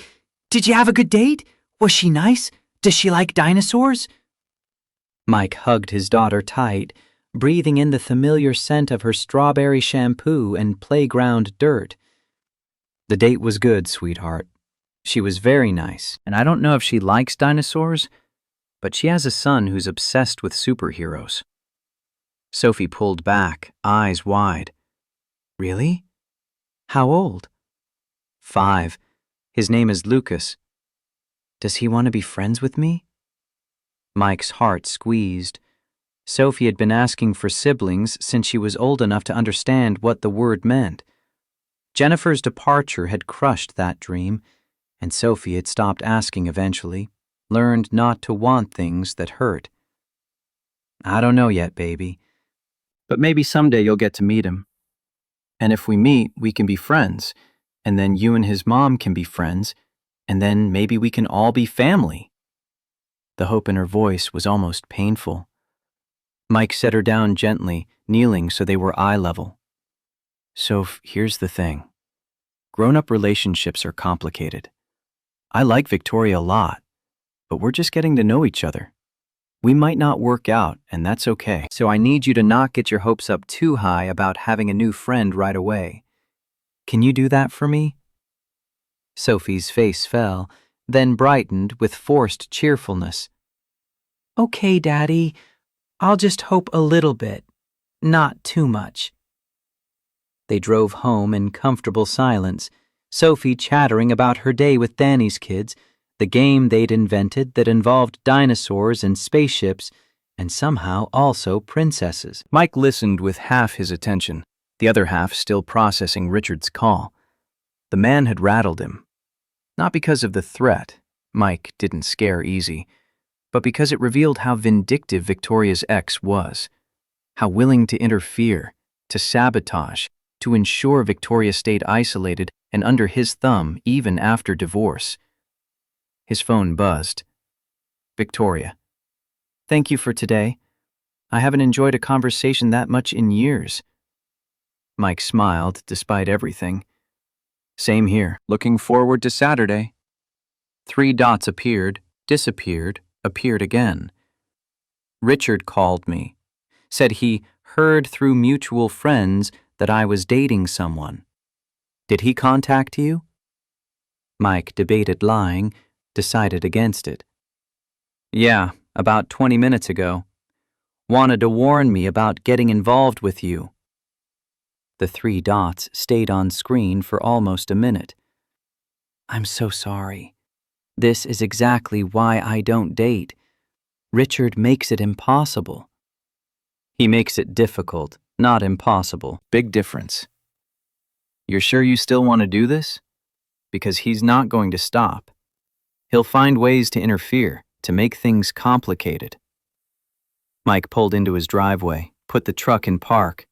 did you have a good date? Was she nice? Does she like dinosaurs? Mike hugged his daughter tight, breathing in the familiar scent of her strawberry shampoo and playground dirt. The date was good, sweetheart. She was very nice, and I don't know if she likes dinosaurs, but she has a son who's obsessed with superheroes. Sophie pulled back, eyes wide. Really? How old? 5. His name is Lucas. Does he want to be friends with me? Mike's heart squeezed. Sophie had been asking for siblings since she was old enough to understand what the word meant. Jennifer's departure had crushed that dream, and Sophie had stopped asking eventually, learned not to want things that hurt. I don't know yet, baby. But maybe someday you'll get to meet him. And if we meet, we can be friends, and then you and his mom can be friends, and then maybe we can all be family. The hope in her voice was almost painful. Mike set her down gently, kneeling so they were eye level. Soph, here's the thing. Grown-up relationships are complicated. I like Victoria a lot, but we're just getting to know each other. We might not work out, and that's okay. So I need you to not get your hopes up too high about having a new friend right away. Can you do that for me? Sophie's face fell, then brightened with forced cheerfulness. Okay, Daddy. I'll just hope a little bit, not too much. They drove home in comfortable silence, Sophie chattering about her day with Danny's kids, the game they'd invented that involved dinosaurs and spaceships, and somehow also princesses. Mike listened with half his attention, the other half still processing Richard's call. The man had rattled him. Not because of the threat, Mike didn't scare easy, but because it revealed how vindictive Victoria's ex was, how willing to interfere, to sabotage, to ensure Victoria stayed isolated and under his thumb even after divorce. His phone buzzed. Victoria. Thank you for today. I haven't enjoyed a conversation that much in years. Mike smiled despite everything. Same here. Looking forward to Saturday. 3 dots appeared, disappeared, appeared again. Richard called me. Said he heard through mutual friends that I was dating someone. Did he contact you? Mike debated lying, decided against it. Yeah, about 20 minutes ago. Wanted to warn me about getting involved with you. The 3 dots stayed on screen for almost a minute. I'm so sorry. This is exactly why I don't date. Richard makes it impossible. He makes it difficult, not impossible. Big difference. You're sure you still want to do this? Because he's not going to stop. He'll find ways to interfere, to make things complicated. Mike pulled into his driveway, put the truck in park.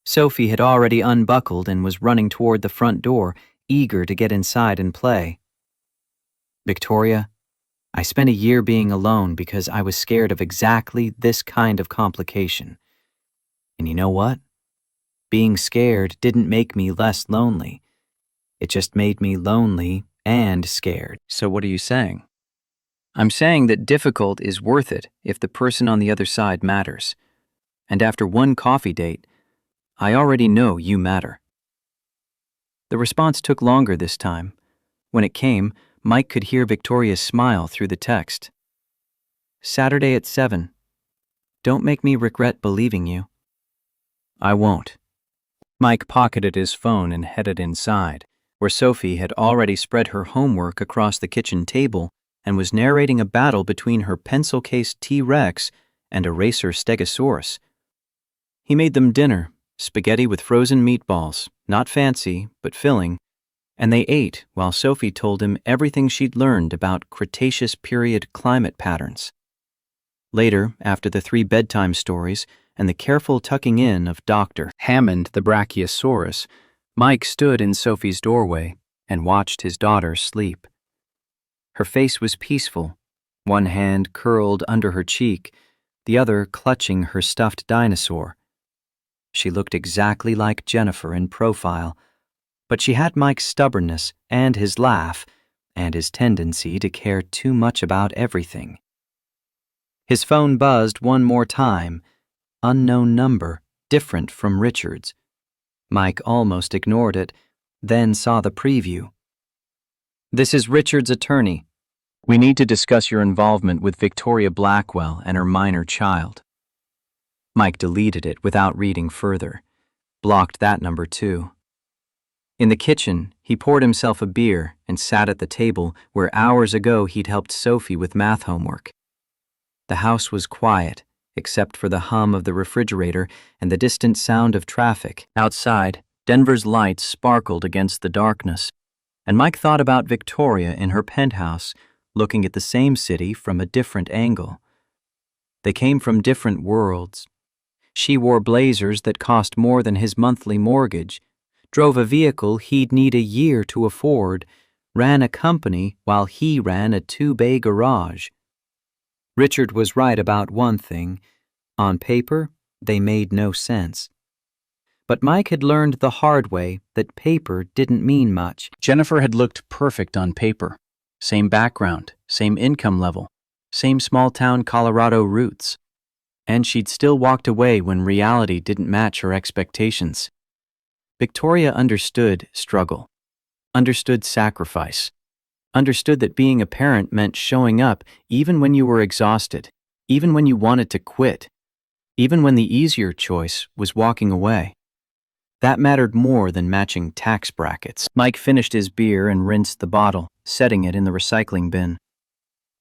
Sophie had already unbuckled and was running toward the front door, eager to get inside and play. Victoria, I spent a year being alone because I was scared of exactly this kind of complication. And you know what? Being scared didn't make me less lonely. It just made me lonely and scared. So what are you saying? I'm saying that difficult is worth it if the person on the other side matters. And after one coffee date, I already know you matter. The response took longer this time. When it came, Mike could hear Victoria's smile through the text. Saturday at 7. Don't make me regret believing you. I won't. Mike pocketed his phone and headed inside, where Sophie had already spread her homework across the kitchen table and was narrating a battle between her pencil-cased T-Rex and a racer Stegosaurus. He made them dinner, spaghetti with frozen meatballs, not fancy, but filling, and they ate while Sophie told him everything she'd learned about Cretaceous period climate patterns. Later, after the 3 bedtime stories and the careful tucking in of Dr. Hammond the Brachiosaurus, Mike stood in Sophie's doorway and watched his daughter sleep. Her face was peaceful, one hand curled under her cheek, the other clutching her stuffed dinosaur. She looked exactly like Jennifer in profile, but she had Mike's stubbornness and his laugh and his tendency to care too much about everything. His phone buzzed one more time. Unknown number, different from Richard's. Mike almost ignored it, then saw the preview. This is Richard's attorney. We need to discuss your involvement with Victoria Blackwell and her minor child. Mike deleted it without reading further, blocked that number too. In the kitchen, he poured himself a beer and sat at the table where hours ago he'd helped Sophie with math homework. The house was quiet, except for the hum of the refrigerator and the distant sound of traffic. Outside, Denver's lights sparkled against the darkness, and Mike thought about Victoria in her penthouse, looking at the same city from a different angle. They came from different worlds. She wore blazers that cost more than his monthly mortgage, drove a vehicle he'd need a year to afford, ran a company while he ran a 2-bay garage. Richard was right about one thing. On paper, they made no sense. But Mike had learned the hard way that paper didn't mean much. Jennifer had looked perfect on paper. Same background, same income level, same small-town Colorado roots. And she'd still walked away when reality didn't match her expectations. Victoria understood struggle, understood sacrifice, understood that being a parent meant showing up even when you were exhausted, even when you wanted to quit, even when the easier choice was walking away. That mattered more than matching tax brackets. Mike finished his beer and rinsed the bottle, setting it in the recycling bin.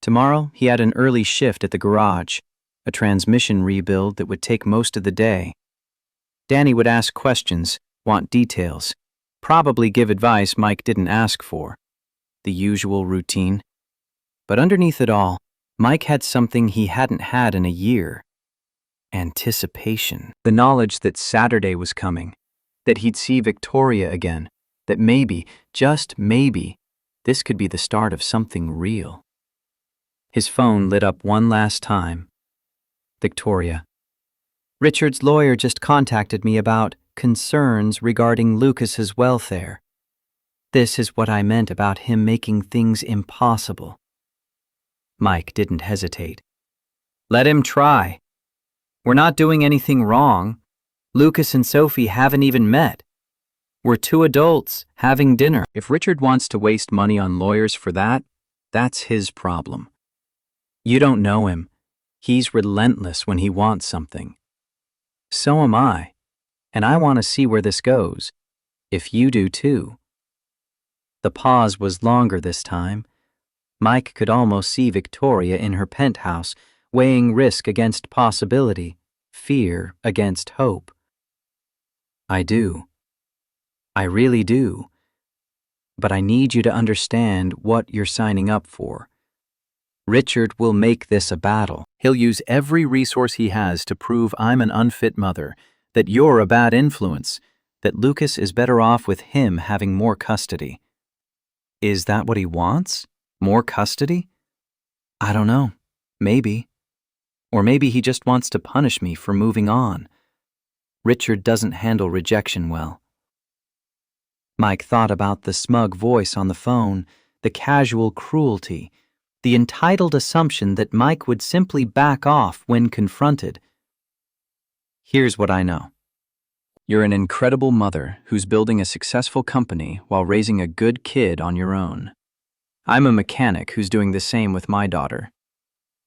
Tomorrow, he had an early shift at the garage, a transmission rebuild that would take most of the day. Danny would ask questions, want details, probably give advice Mike didn't ask for. The usual routine. But underneath it all, Mike had something he hadn't had in a year. Anticipation. The knowledge that Saturday was coming, that he'd see Victoria again, that maybe, just maybe, this could be the start of something real. His phone lit up one last time. Victoria. Richard's lawyer just contacted me about concerns regarding Lucas's welfare. This is what I meant about him making things impossible. Mike didn't hesitate. Let him try. We're not doing anything wrong. Lucas and Sophie haven't even met. We're two adults having dinner. If Richard wants to waste money on lawyers for that, that's his problem. You don't know him. He's relentless when he wants something. So am I, and I want to see where this goes, if you do too. The pause was longer this time. Mike could almost see Victoria in her penthouse, weighing risk against possibility, fear against hope. I do. I really do. But I need you to understand what you're signing up for. Richard will make this a battle. He'll use every resource he has to prove I'm an unfit mother, that you're a bad influence, that Lucas is better off with him having more custody. Is that what he wants? More custody? I don't know. Maybe. Or maybe he just wants to punish me for moving on. Richard doesn't handle rejection well. Mike thought about the smug voice on the phone, the casual cruelty, the entitled assumption that Mike would simply back off when confronted. Here's what I know. You're an incredible mother who's building a successful company while raising a good kid on your own. I'm a mechanic who's doing the same with my daughter.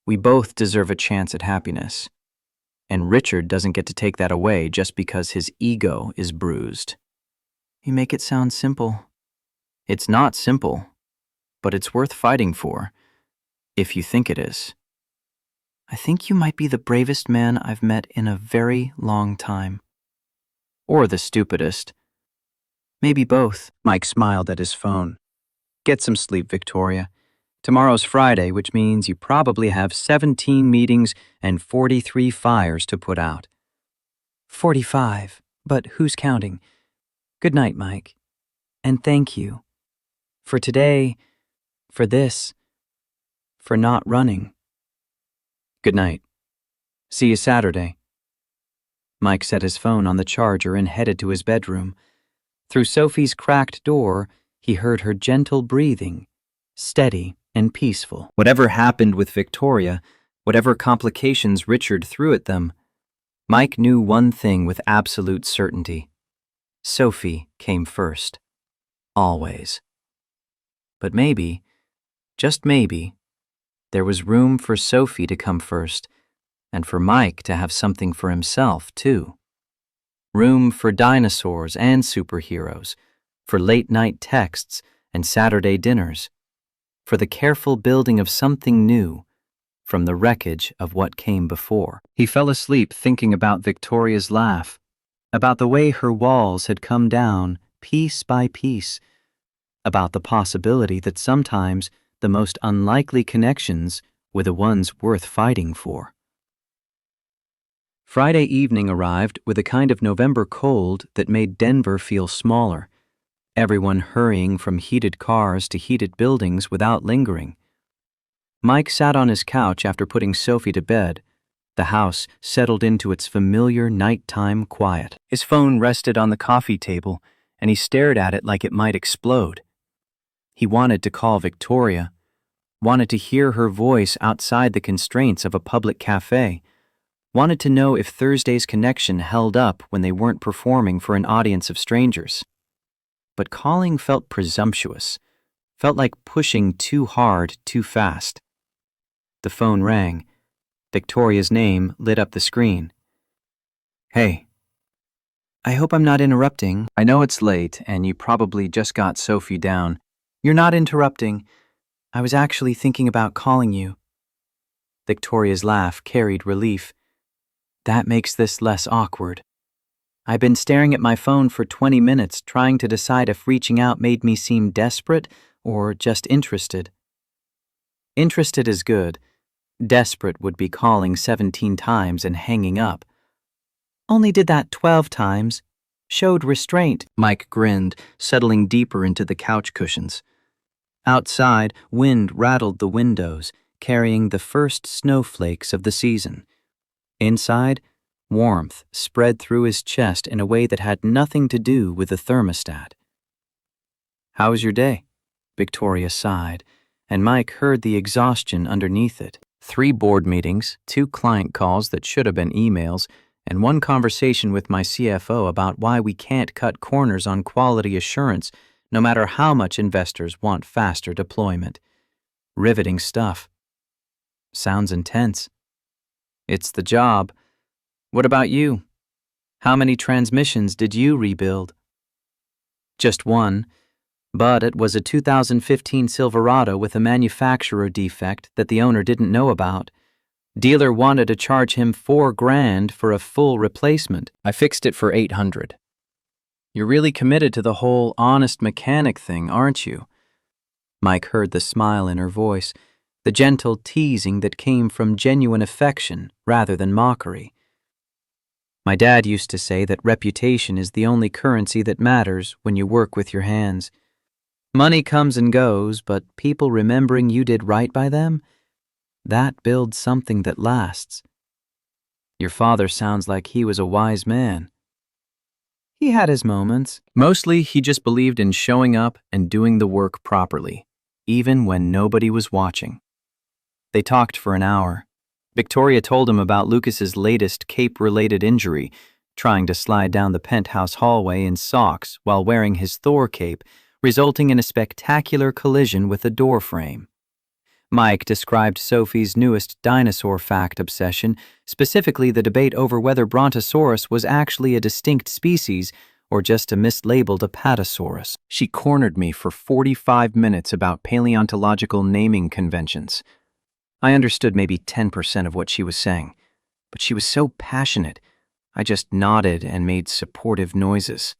We both deserve a chance at happiness. And Richard doesn't get to take that away just because his ego is bruised. You make it sound simple. It's not simple, but it's worth fighting for, if you think it is. I think you might be the bravest man I've met in a very long time. Or the stupidest. Maybe both. Mike smiled at his phone. Get some sleep, Victoria. Tomorrow's Friday, which means you probably have 17 meetings and 43 fires to put out. 45, but who's counting? Good night, Mike. And thank you. For today, for this, for not running. Good night. See you Saturday. Mike set his phone on the charger and headed to his bedroom. Through Sophie's cracked door, he heard her gentle breathing, steady and peaceful. Whatever happened with Victoria, whatever complications Richard threw at them, Mike knew one thing with absolute certainty. Sophie came first. Always. But maybe, just maybe, there was room for Sophie to come first, and for Mike to have something for himself, too. Room for dinosaurs and superheroes, for late-night texts and Saturday dinners, for the careful building of something new from the wreckage of what came before. He fell asleep thinking about Victoria's laugh, about the way her walls had come down piece by piece, about the possibility that sometimes the most unlikely connections were the ones worth fighting for. Friday evening arrived with a kind of November cold that made Denver feel smaller, everyone hurrying from heated cars to heated buildings without lingering. Mike sat on his couch after putting Sophie to bed. The house settled into its familiar nighttime quiet. His phone rested on the coffee table, and he stared at it like it might explode. He wanted to call Victoria, wanted to hear her voice outside the constraints of a public cafe, wanted to know if Thursday's connection held up when they weren't performing for an audience of strangers. But calling felt presumptuous, felt like pushing too hard, too fast. The phone rang. Victoria's name lit up the screen. Hey. I hope I'm not interrupting. I know it's late and you probably just got Sophie down. You're not interrupting. I was actually thinking about calling you. Victoria's laugh carried relief. That makes this less awkward. I've been staring at my phone for 20 minutes trying to decide if reaching out made me seem desperate or just interested. Interested is good. Desperate would be calling 17 times and hanging up. Only did that 12 times. Showed restraint. Mike grinned, settling deeper into the couch cushions. Outside, wind rattled the windows, carrying the first snowflakes of the season. Inside, warmth spread through his chest in a way that had nothing to do with the thermostat. How was your day? Victoria sighed, and Mike heard the exhaustion underneath it. 3 board meetings, 2 client calls that should have been emails, and 1 conversation with my CFO about why we can't cut corners on quality assurance no matter how much investors want faster deployment. Riveting stuff. Sounds intense. It's the job. What about you? How many transmissions did you rebuild? Just 1, but it was a 2015 Silverado with a manufacturer defect that the owner didn't know about. Dealer wanted to charge him $4,000 for a full replacement. I fixed it for $800. You're really committed to the whole honest mechanic thing, aren't you? Mike heard the smile in her voice, the gentle teasing that came from genuine affection rather than mockery. My dad used to say that reputation is the only currency that matters when you work with your hands. Money comes and goes, but people remembering you did right by them, that builds something that lasts. Your father sounds like he was a wise man. He had his moments. Mostly, he just believed in showing up and doing the work properly, even when nobody was watching. They talked for an hour. Victoria told him about Lucas's latest cape-related injury, trying to slide down the penthouse hallway in socks while wearing his Thor cape, resulting in a spectacular collision with a door frame. Mike described Sophie's newest dinosaur fact obsession, specifically the debate over whether Brontosaurus was actually a distinct species or just a mislabeled Apatosaurus. She cornered me for 45 minutes about paleontological naming conventions. I understood maybe 10% of what she was saying, but she was so passionate, I just nodded and made supportive noises.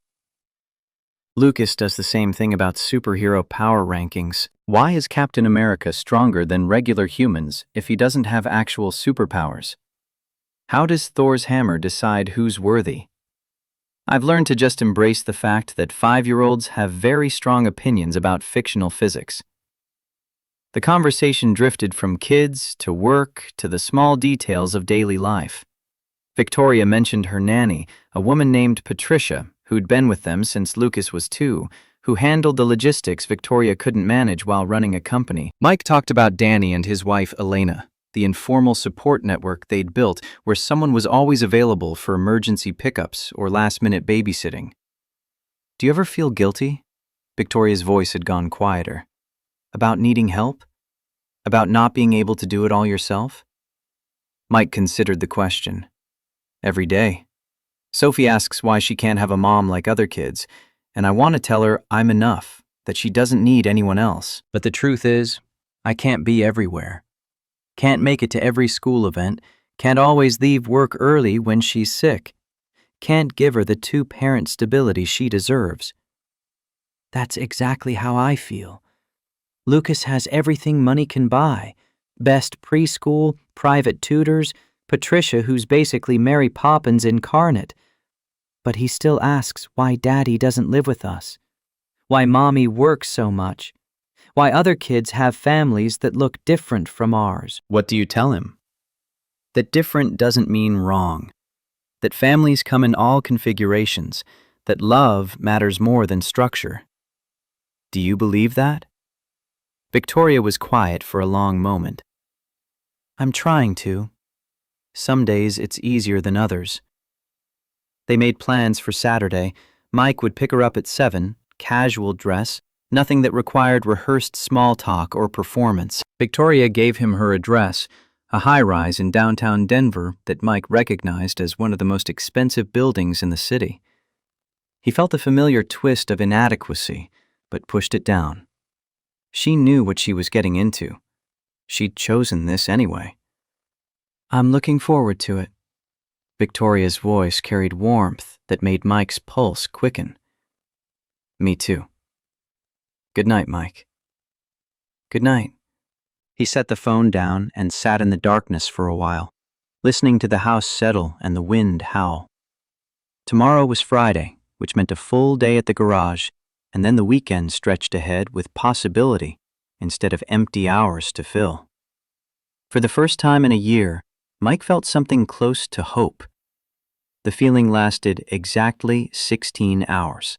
Lucas does the same thing about superhero power rankings. Why is Captain America stronger than regular humans if he doesn't have actual superpowers? How does Thor's hammer decide who's worthy? I've learned to just embrace the fact that 5-year-olds have very strong opinions about fictional physics. The conversation drifted from kids to work to the small details of daily life. Victoria mentioned her nanny, a woman named Patricia, who'd been with them since Lucas was 2, who handled the logistics Victoria couldn't manage while running a company. Mike talked about Danny and his wife Elena, the informal support network they'd built where someone was always available for emergency pickups or last-minute babysitting. Do you ever feel guilty? Victoria's voice had gone quieter. About needing help? About not being able to do it all yourself? Mike considered the question. Every day. Sophie asks why she can't have a mom like other kids, and I want to tell her I'm enough, that she doesn't need anyone else. But the truth is, I can't be everywhere. Can't make it to every school event, can't always leave work early when she's sick. Can't give her the 2-parent stability she deserves. That's exactly how I feel. Lucas has everything money can buy. Best preschool, private tutors, Patricia who's basically Mary Poppins incarnate. But he still asks why Daddy doesn't live with us. Why Mommy works so much. Why other kids have families that look different from ours. What do you tell him? That different doesn't mean wrong. That families come in all configurations. That love matters more than structure. Do you believe that? Victoria was quiet for a long moment. I'm trying to. Some days it's easier than others. They made plans for Saturday. Mike would pick her up at 7, casual dress, nothing that required rehearsed small talk or performance. Victoria gave him her address, a high-rise in downtown Denver that Mike recognized as one of the most expensive buildings in the city. He felt a familiar twist of inadequacy, but pushed it down. She knew what she was getting into. She'd chosen this anyway. I'm looking forward to it. Victoria's voice carried warmth that made Mike's pulse quicken. Me too. Good night, Mike. Good night. He set the phone down and sat in the darkness for a while, listening to the house settle and the wind howl. Tomorrow was Friday, which meant a full day at the garage, and then the weekend stretched ahead with possibility instead of empty hours to fill. For the first time in a year, Mike felt something close to hope. The feeling lasted exactly 16 hours.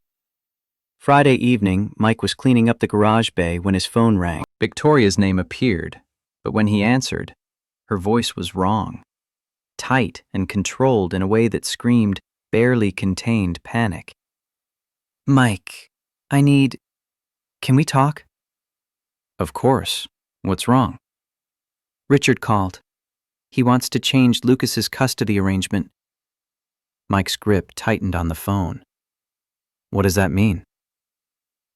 Friday evening, Mike was cleaning up the garage bay when his phone rang. Victoria's name appeared, but when he answered, her voice was wrong, tight and controlled in a way that screamed barely contained panic. Mike, can we talk? Of course. What's wrong? Richard called. He wants to change Lucas's custody arrangement. Mike's grip tightened on the phone. What does that mean?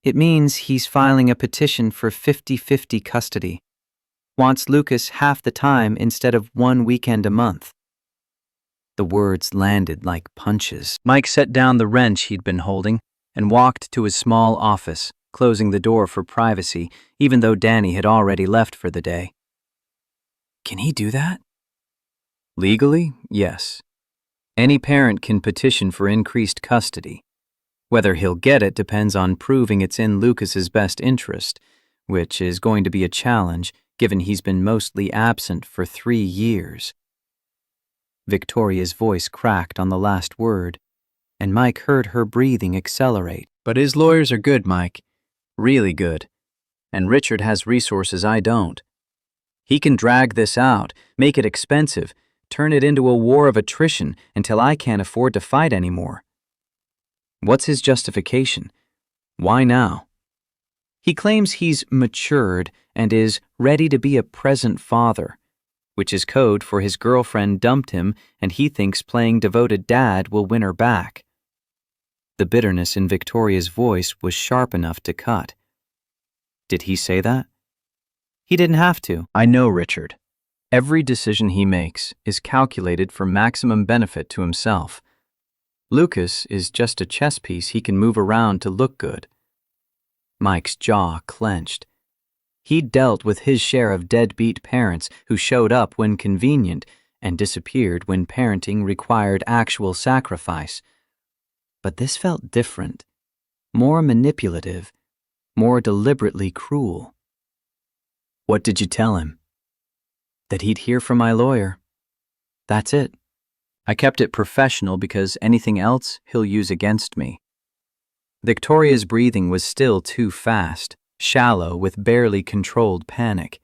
It means he's filing a petition for 50-50 custody. Wants Lucas half the time instead of 1 weekend a month. The words landed like punches. Mike set down the wrench he'd been holding and walked to his small office, closing the door for privacy, even though Danny had already left for the day. Can he do that? Legally, yes. Any parent can petition for increased custody. Whether he'll get it depends on proving it's in Lucas's best interest, which is going to be a challenge given he's been mostly absent for 3 years. Victoria's voice cracked on the last word, and Mike heard her breathing accelerate. But his lawyers are good, Mike. Really good. And Richard has resources I don't. He can drag this out, make it expensive, turn it into a war of attrition until I can't afford to fight anymore. What's his justification? Why now? He claims he's matured and is ready to be a present father, which is code for his girlfriend dumped him and he thinks playing devoted dad will win her back. The bitterness in Victoria's voice was sharp enough to cut. Did he say that? He didn't have to. I know Richard. Every decision he makes is calculated for maximum benefit to himself. Lucas is just a chess piece he can move around to look good. Mike's jaw clenched. He'd dealt with his share of deadbeat parents who showed up when convenient and disappeared when parenting required actual sacrifice. But this felt different, more manipulative, more deliberately cruel. What did you tell him? That he'd hear from my lawyer. That's it. I kept it professional because anything else he'll use against me. Victoria's breathing was still too fast, shallow with barely controlled panic.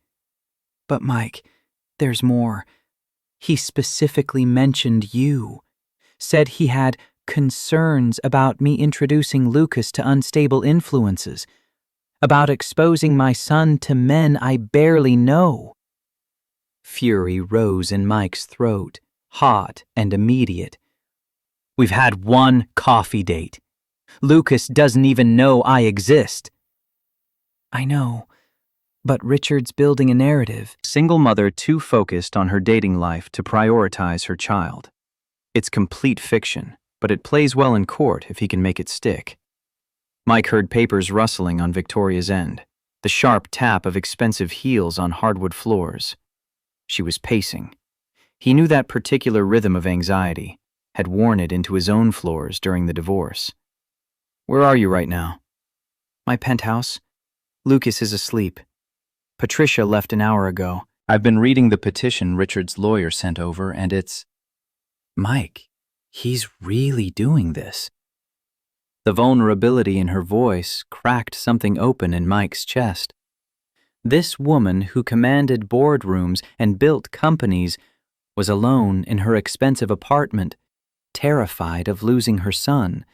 But Mike, there's more. He specifically mentioned you. Said he had concerns about me introducing Lucas to unstable influences. About exposing my son to men I barely know. Fury rose in Mike's throat, hot and immediate. We've had 1 coffee date. Lucas doesn't even know I exist. I know, but Richard's building a narrative. Single mother too focused on her dating life to prioritize her child. It's complete fiction, but it plays well in court if he can make it stick. Mike heard papers rustling on Victoria's end, the sharp tap of expensive heels on hardwood floors. She was pacing. He knew that particular rhythm of anxiety, had worn it into his own floors during the divorce. Where are you right now? My penthouse. Lucas is asleep. Patricia left an hour ago. I've been reading the petition Richard's lawyer sent over, and it's... Mike, he's really doing this. The vulnerability in her voice cracked something open in Mike's chest. This woman who commanded boardrooms and built companies was alone in her expensive apartment, terrified of losing her son.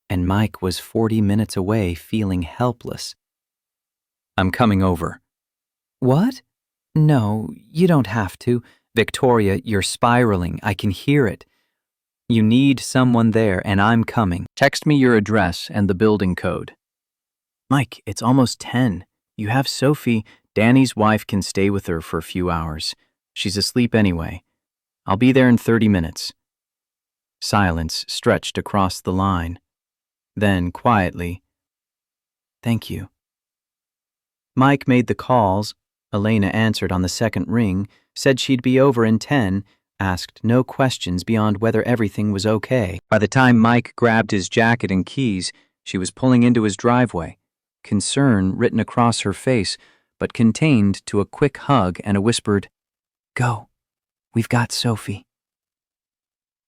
And Mike was 40 minutes away feeling helpless. I'm coming over. What? No, you don't have to. Victoria, you're spiraling. I can hear it. You need someone there, and I'm coming. Text me your address and the building code. Mike, it's almost 10. You have Sophie. Danny's wife can stay with her for a few hours. She's asleep anyway. I'll be there in 30 minutes. Silence stretched across the line. Then, quietly, thank you. Mike made the calls. Elena answered on the second ring, said she'd be over in 10, asked no questions beyond whether everything was okay. By the time Mike grabbed his jacket and keys, she was pulling into his driveway, concern written across her face, but contained to a quick hug and a whispered, "Go. We've got Sophie."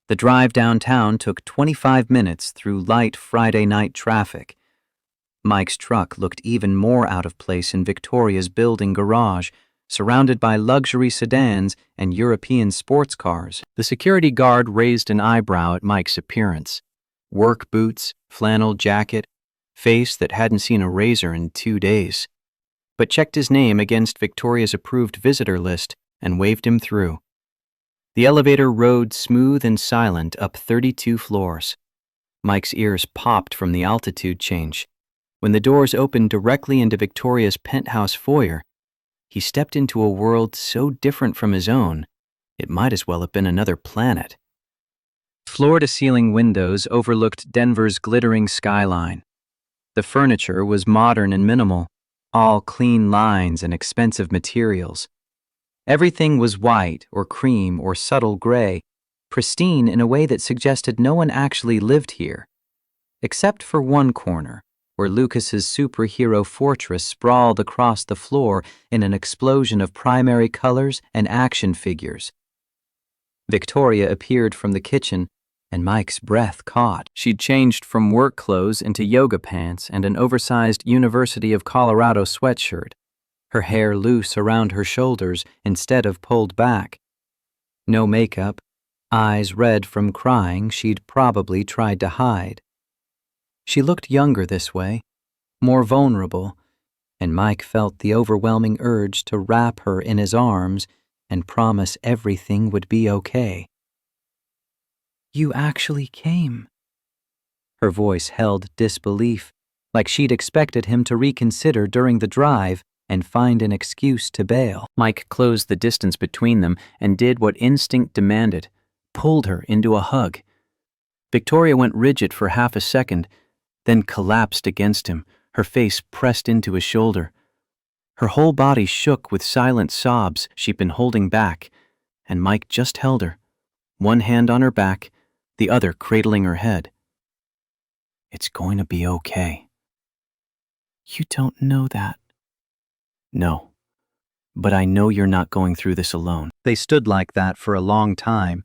The drive downtown took 25 minutes through light Friday night traffic. Mike's truck looked even more out of place in Victoria's building garage, surrounded by luxury sedans and European sports cars. The security guard raised an eyebrow at Mike's appearance. Work boots, flannel jacket, face that hadn't seen a razor in 2 days, but checked his name against Victoria's approved visitor list and waved him through. The elevator rode smooth and silent up 32 floors. Mike's ears popped from the altitude change. When the doors opened directly into Victoria's penthouse foyer, he stepped into a world so different from his own, it might as well have been another planet. Floor-to-ceiling windows overlooked Denver's glittering skyline. The furniture was modern and minimal, all clean lines and expensive materials. Everything was white or cream or subtle gray, pristine in a way that suggested no one actually lived here. Except for one corner, where Lucas's superhero fortress sprawled across the floor in an explosion of primary colors and action figures. Victoria appeared from the kitchen, and Mike's breath caught. She'd changed from work clothes into yoga pants and an oversized University of Colorado sweatshirt, her hair loose around her shoulders instead of pulled back. No makeup, eyes red from crying she'd probably tried to hide. She looked younger this way, more vulnerable, and Mike felt the overwhelming urge to wrap her in his arms and promise everything would be okay. "You actually came." Her voice held disbelief, like she'd expected him to reconsider during the drive and find an excuse to bail. Mike closed the distance between them and did what instinct demanded, pulled her into a hug. Victoria went rigid for half a second, then collapsed against him, her face pressed into his shoulder. Her whole body shook with silent sobs she'd been holding back, and Mike just held her, one hand on her back, the other cradling her head. "It's going to be okay." "You don't know that." "No, but I know you're not going through this alone." They stood like that for a long time,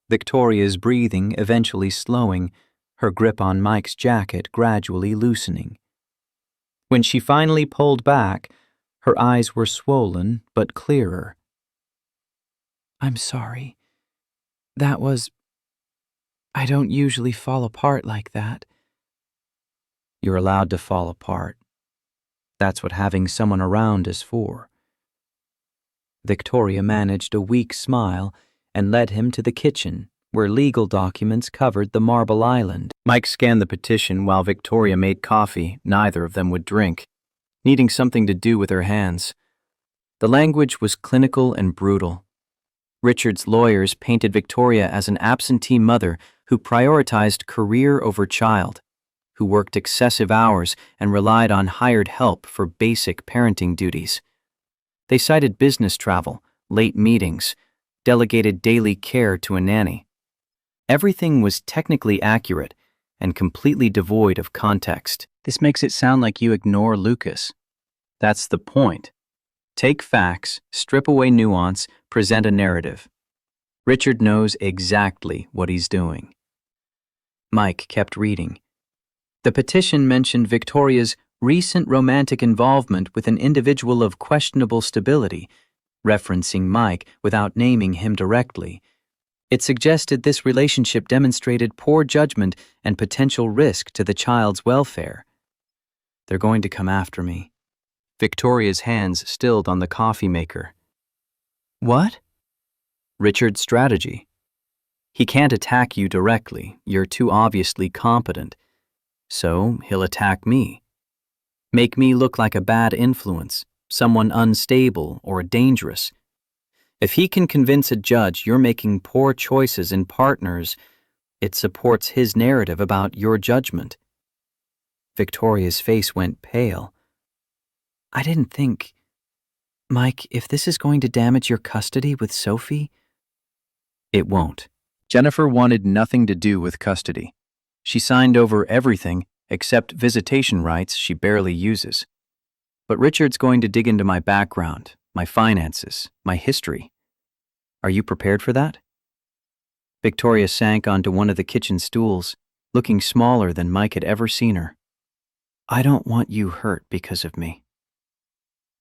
Victoria's breathing eventually slowing, her grip on Mike's jacket gradually loosening. When she finally pulled back, her eyes were swollen but clearer. "I'm sorry. I don't usually fall apart like that." "You're allowed to fall apart. That's what having someone around is for." Victoria managed a weak smile and led him to the kitchen, where legal documents covered the marble island. Mike scanned the petition while Victoria made coffee neither of them would drink, needing something to do with her hands. The language was clinical and brutal. Richard's lawyers painted Victoria as an absentee mother who prioritized career over child, who worked excessive hours and relied on hired help for basic parenting duties. They cited business travel, late meetings, delegated daily care to a nanny. Everything was technically accurate and completely devoid of context. "This makes it sound like you ignore Lucas. That's the point. Take facts, strip away nuance, present a narrative. Richard knows exactly what he's doing." Mike kept reading. The petition mentioned Victoria's recent romantic involvement with an individual of questionable stability, referencing Mike without naming him directly. It suggested this relationship demonstrated poor judgment and potential risk to the child's welfare. "They're going to come after me." Victoria's hands stilled on the coffee maker. "What?" "Richard's strategy. He can't attack you directly, you're too obviously competent. So he'll attack me. Make me look like a bad influence, someone unstable or dangerous. If he can convince a judge you're making poor choices in partners, it supports his narrative about your judgment." Victoria's face went pale. "I didn't think... Mike, if this is going to damage your custody with Sophie..." "It won't. Jennifer wanted nothing to do with custody. She signed over everything except visitation rights she barely uses. But Richard's going to dig into my background, my finances, my history. Are you prepared for that?" Victoria sank onto one of the kitchen stools, looking smaller than Mike had ever seen her. I don't want you hurt because of me.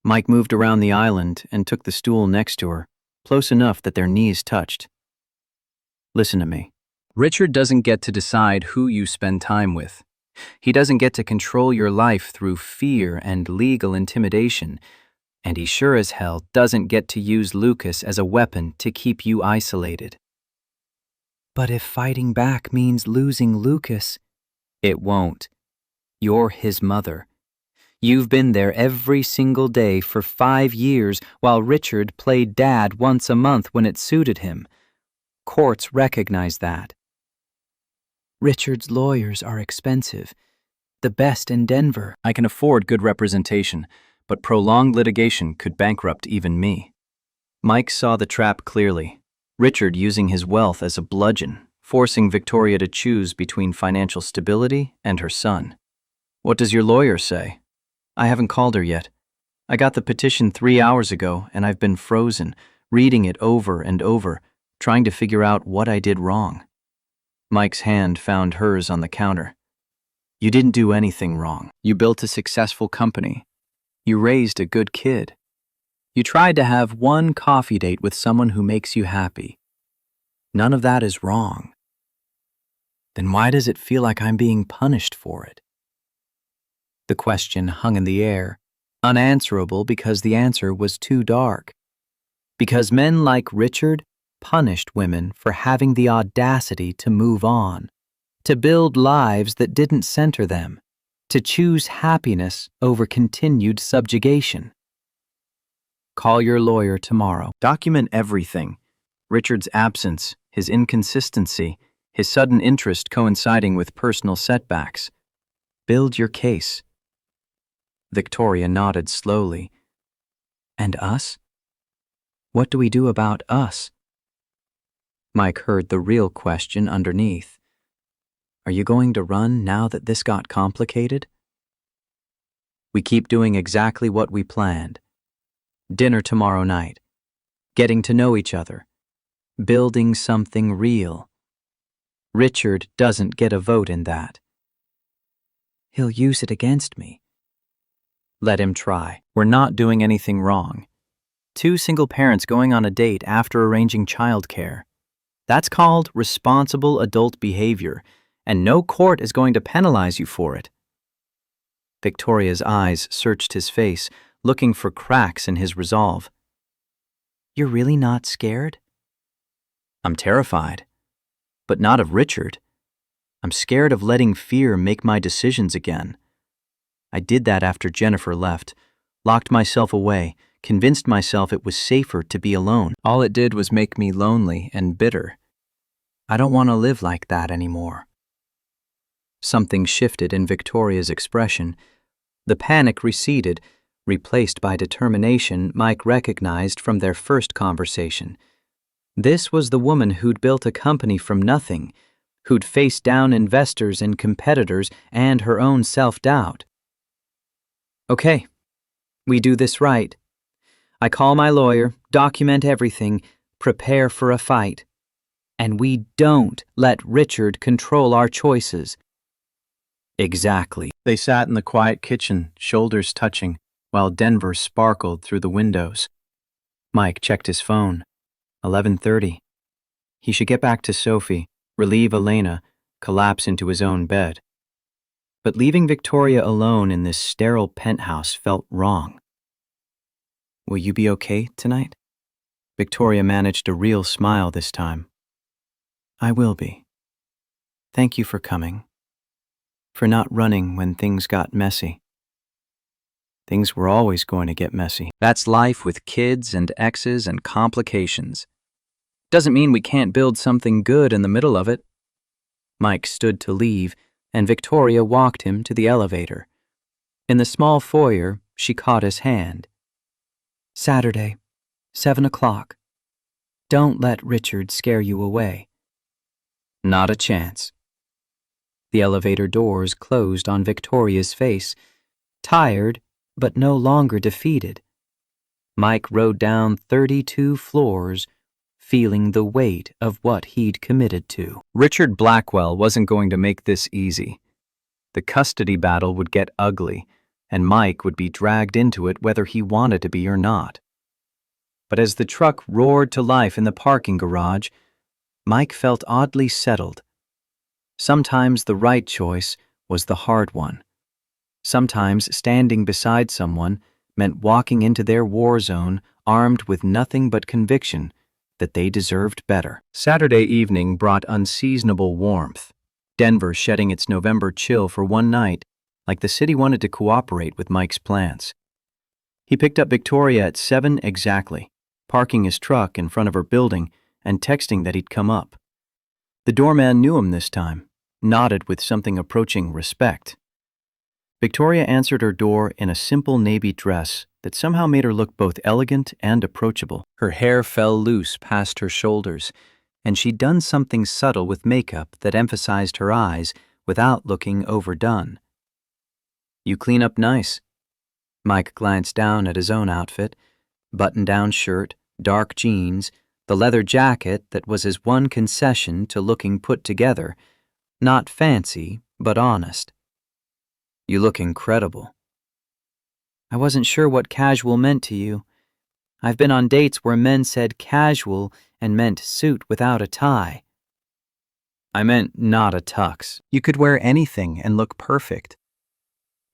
Mike moved around the island and took the stool next to her, close enough that their knees touched. Listen to me. Richard doesn't get to decide who you spend time with. He doesn't get to control your life through fear and legal intimidation, and he sure as hell doesn't get to use Lucas as a weapon to keep you isolated. But if fighting back means losing Lucas, it won't. You're his mother. You've been there every single day for 5 years while Richard played dad once a month when it suited him. Courts recognize that. Richard's lawyers are expensive. The best in Denver. I can afford good representation, but prolonged litigation could bankrupt even me. Mike saw the trap clearly. Richard using his wealth as a bludgeon, forcing Victoria to choose between financial stability and her son. What does your lawyer say? I haven't called her yet. I got the petition 3 hours ago, and I've been frozen, reading it over and over, trying to figure out what I did wrong. Mike's hand found hers on the counter. You didn't do anything wrong. You built a successful company. You raised a good kid. You tried to have one coffee date with someone who makes you happy. None of that is wrong. Then why does it feel like I'm being punished for it? The question hung in the air, unanswerable because the answer was too dark. Because men like Richard punished women for having the audacity to move on, to build lives that didn't center them, to choose happiness over continued subjugation. Call your lawyer tomorrow. Document everything. Richard's absence, his inconsistency, his sudden interest coinciding with personal setbacks. Build your case. Victoria nodded slowly. And us? What do we do about us? Mike heard the real question underneath. Are you going to run now that this got complicated? We keep doing exactly what we planned. Dinner tomorrow night. Getting to know each other. Building something real. Richard doesn't get a vote in that. He'll use it against me. Let him try. We're not doing anything wrong. 2 single parents going on a date after arranging childcare. That's called responsible adult behavior, and no court is going to penalize you for it. Victoria's eyes searched his face, looking for cracks in his resolve. You're really not scared? I'm terrified, but not of Richard. I'm scared of letting fear make my decisions again. I did that after Jennifer left, locked myself away, convinced myself it was safer to be alone. All it did was make me lonely and bitter. I don't want to live like that anymore. Something shifted in Victoria's expression. The panic receded, replaced by determination Mike recognized from their first conversation. This was the woman who'd built a company from nothing, who'd faced down investors and competitors and her own self-doubt. Okay, we do this right. I call my lawyer, document everything, prepare for a fight. And we don't let Richard control our choices. Exactly. They sat in the quiet kitchen, shoulders touching, while Denver sparkled through the windows. Mike checked his phone. 11:30. He should get back to Sophie, relieve Elena, collapse into his own bed. But leaving Victoria alone in this sterile penthouse felt wrong. Will you be okay tonight? Victoria managed a real smile this time. I will be. Thank you for coming. For not running when things got messy. Things were always going to get messy. That's life with kids and exes and complications. Doesn't mean we can't build something good in the middle of it. Mike stood to leave, and Victoria walked him to the elevator. In the small foyer, she caught his hand. Saturday, 7 o'clock. Don't let Richard scare you away. Not a chance. The elevator doors closed on Victoria's face, tired but no longer defeated. Mike rode down 32 floors, feeling the weight of what he'd committed to. Richard Blackwell wasn't going to make this easy. The custody battle would get ugly, and Mike would be dragged into it whether he wanted to be or not. But as the truck roared to life in the parking garage, Mike felt oddly settled. Sometimes the right choice was the hard one. Sometimes standing beside someone meant walking into their war zone armed with nothing but conviction that they deserved better. Saturday evening brought unseasonable warmth, Denver shedding its November chill for one night, like the city wanted to cooperate with Mike's plans. He picked up Victoria at 7 exactly, parking his truck in front of her building and texting that he'd come up. The doorman knew him this time, nodded with something approaching respect. Victoria answered her door in a simple navy dress that somehow made her look both elegant and approachable. Her hair fell loose past her shoulders, and she'd done something subtle with makeup that emphasized her eyes without looking overdone. "You clean up nice." Mike glanced down at his own outfit, button-down shirt, dark jeans, the leather jacket that was his one concession to looking put together, not fancy, but honest. "You look incredible." "I wasn't sure what casual meant to you. I've been on dates where men said casual and meant suit without a tie." "I meant not a tux. You could wear anything and look perfect."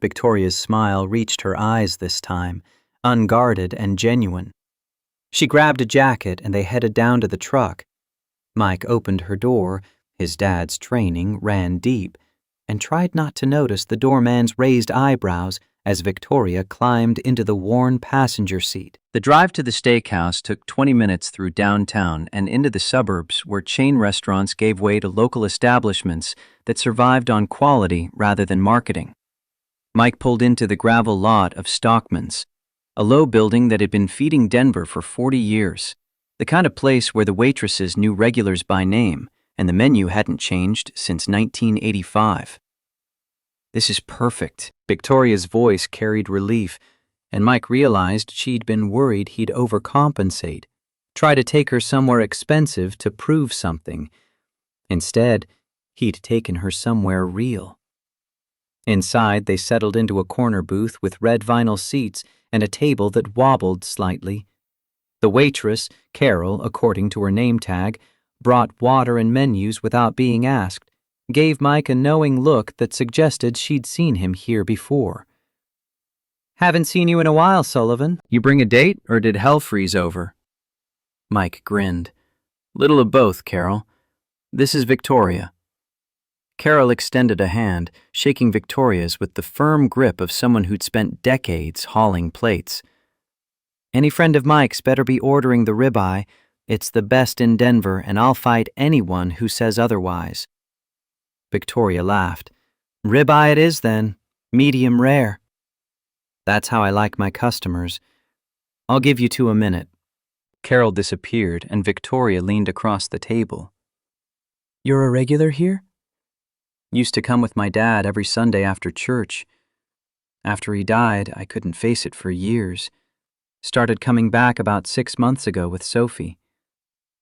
Victoria's smile reached her eyes this time, unguarded and genuine. She grabbed a jacket and they headed down to the truck. Mike opened her door, his dad's training ran deep, and tried not to notice the doorman's raised eyebrows as Victoria climbed into the worn passenger seat. The drive to the steakhouse took 20 minutes through downtown and into the suburbs where chain restaurants gave way to local establishments that survived on quality rather than marketing. Mike pulled into the gravel lot of Stockman's, a low building that had been feeding Denver for 40 years, the kind of place where the waitresses knew regulars by name and the menu hadn't changed since 1985. "This is perfect." Victoria's voice carried relief, and Mike realized she'd been worried he'd overcompensate, try to take her somewhere expensive to prove something. Instead, he'd taken her somewhere real. Inside, they settled into a corner booth with red vinyl seats and a table that wobbled slightly. The waitress, Carol, according to her name tag, brought water and menus without being asked, gave Mike a knowing look that suggested she'd seen him here before. "Haven't seen you in a while, Sullivan. You bring a date, or did hell freeze over?" Mike grinned. "Little of both, Carol. This is Victoria." Carol extended a hand, shaking Victoria's with the firm grip of someone who'd spent decades hauling plates. "Any friend of Mike's better be ordering the ribeye. It's the best in Denver, and I'll fight anyone who says otherwise." Victoria laughed. "Ribeye it is then, medium rare." "That's how I like my customers. I'll give you 2 a minute." Carol disappeared, and Victoria leaned across the table. "You're a regular here?" "Used to come with my dad every Sunday after church. After he died, I couldn't face it for years. Started coming back about 6 months ago with Sophie.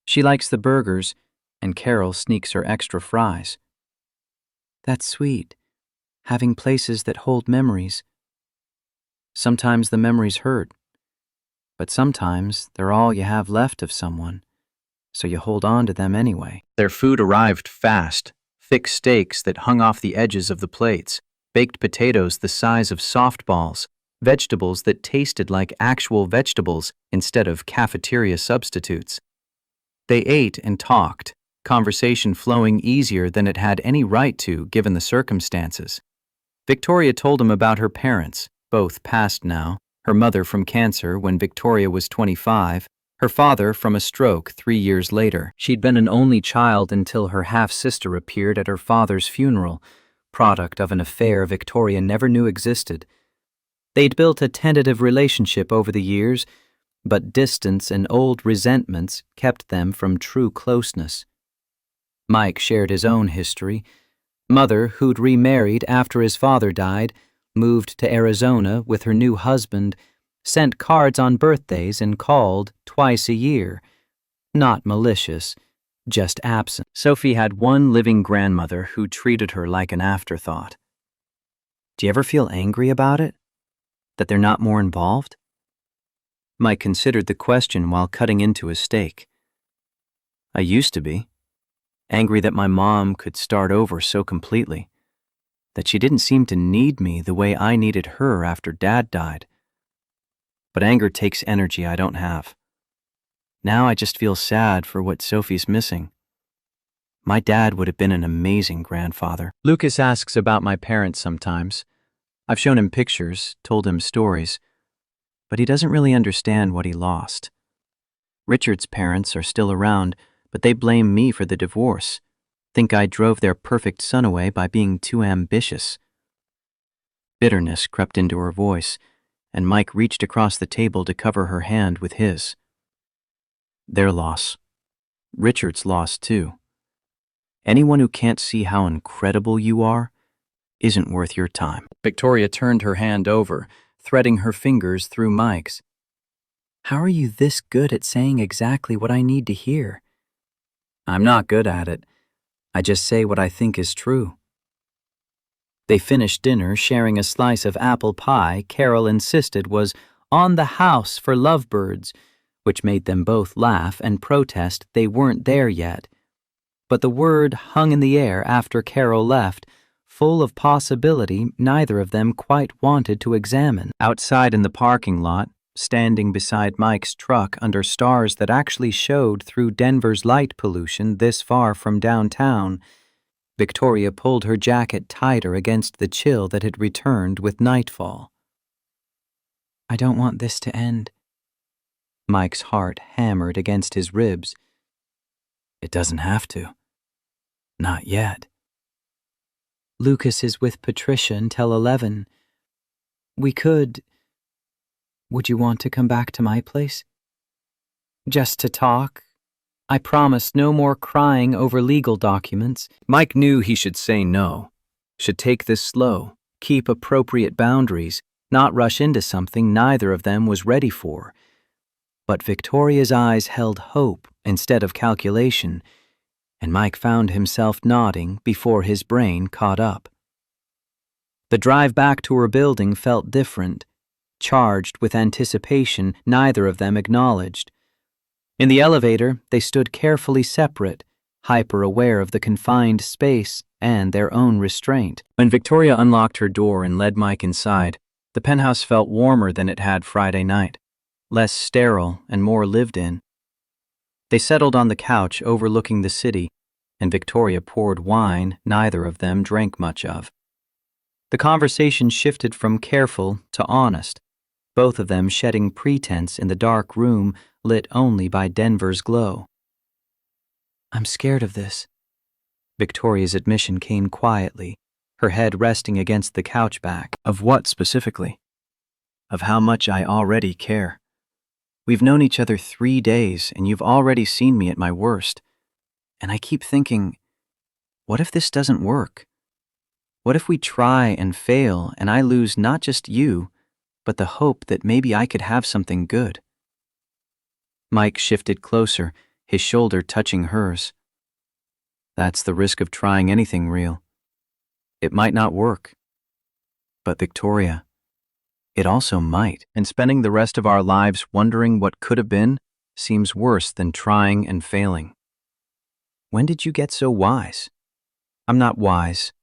She likes the burgers, and Carol sneaks her extra fries." "That's sweet, having places that hold memories." "Sometimes the memories hurt, but sometimes they're all you have left of someone, so you hold on to them anyway." Their food arrived fast, thick steaks that hung off the edges of the plates, baked potatoes the size of softballs, vegetables that tasted like actual vegetables instead of cafeteria substitutes. They ate and talked, conversation flowing easier than it had any right to given the circumstances. Victoria told him about her parents, both passed now, her mother from cancer when Victoria was 25, her father from a stroke 3 years later. She'd been an only child until her half-sister appeared at her father's funeral, product of an affair Victoria never knew existed. They'd built a tentative relationship over the years, but distance and old resentments kept them from true closeness. Mike shared his own history. Mother, who'd remarried after his father died, moved to Arizona with her new husband, sent cards on birthdays and called twice a year. Not malicious, just absent. Sophie had one living grandmother who treated her like an afterthought. Do you ever feel angry about it? That they're not more involved? Mike considered the question while cutting into his steak. I used to be. Angry that my mom could start over so completely. That she didn't seem to need me the way I needed her after Dad died. But anger takes energy I don't have. Now I just feel sad for what Sophie's missing. My dad would have been an amazing grandfather. Lucas asks about my parents sometimes. I've shown him pictures, told him stories, but he doesn't really understand what he lost. Richard's parents are still around, but they blame me for the divorce. Think I drove their perfect son away by being too ambitious. Bitterness crept into her voice, and Mike reached across the table to cover her hand with his. Their loss. Richard's loss, too. Anyone who can't see how incredible you are isn't worth your time. Victoria turned her hand over, threading her fingers through Mike's. How are you this good at saying exactly what I need to hear? I'm not good at it. I just say what I think is true. They finished dinner sharing a slice of apple pie Carol insisted was on the house for lovebirds, which made them both laugh and protest they weren't there yet. But the word hung in the air after Carol left, full of possibility neither of them quite wanted to examine. Outside in the parking lot, standing beside Mike's truck under stars that actually showed through Denver's light pollution this far from downtown, Victoria pulled her jacket tighter against the chill that had returned with nightfall. I don't want this to end. Mike's heart hammered against his ribs. It doesn't have to. Not yet. Lucas is with Patricia until 11. We could... Would you want to come back to my place? Just to talk? I promise no more crying over legal documents. Mike knew he should say no, should take this slow, keep appropriate boundaries, not rush into something neither of them was ready for. But Victoria's eyes held hope instead of calculation, and Mike found himself nodding before his brain caught up. The drive back to her building felt different, charged with anticipation neither of them acknowledged. In the elevator, they stood carefully separate, hyper-aware of the confined space and their own restraint. When Victoria unlocked her door and led Mike inside, the penthouse felt warmer than it had Friday night, less sterile and more lived in. They settled on the couch overlooking the city, and Victoria poured wine neither of them drank much of. The conversation shifted from careful to honest, both of them shedding pretense in the dark room lit only by Denver's glow. I'm scared of this. Victoria's admission came quietly, her head resting against the couch back. Of what specifically? Of how much I already care. We've known each other 3 days, and you've already seen me at my worst. And I keep thinking, what if this doesn't work? What if we try and fail and I lose not just you, but the hope that maybe I could have something good? Mike shifted closer, his shoulder touching hers. That's the risk of trying anything real. It might not work. But Victoria, it also might. And spending the rest of our lives wondering what could have been seems worse than trying and failing. When did you get so wise? I'm not wise.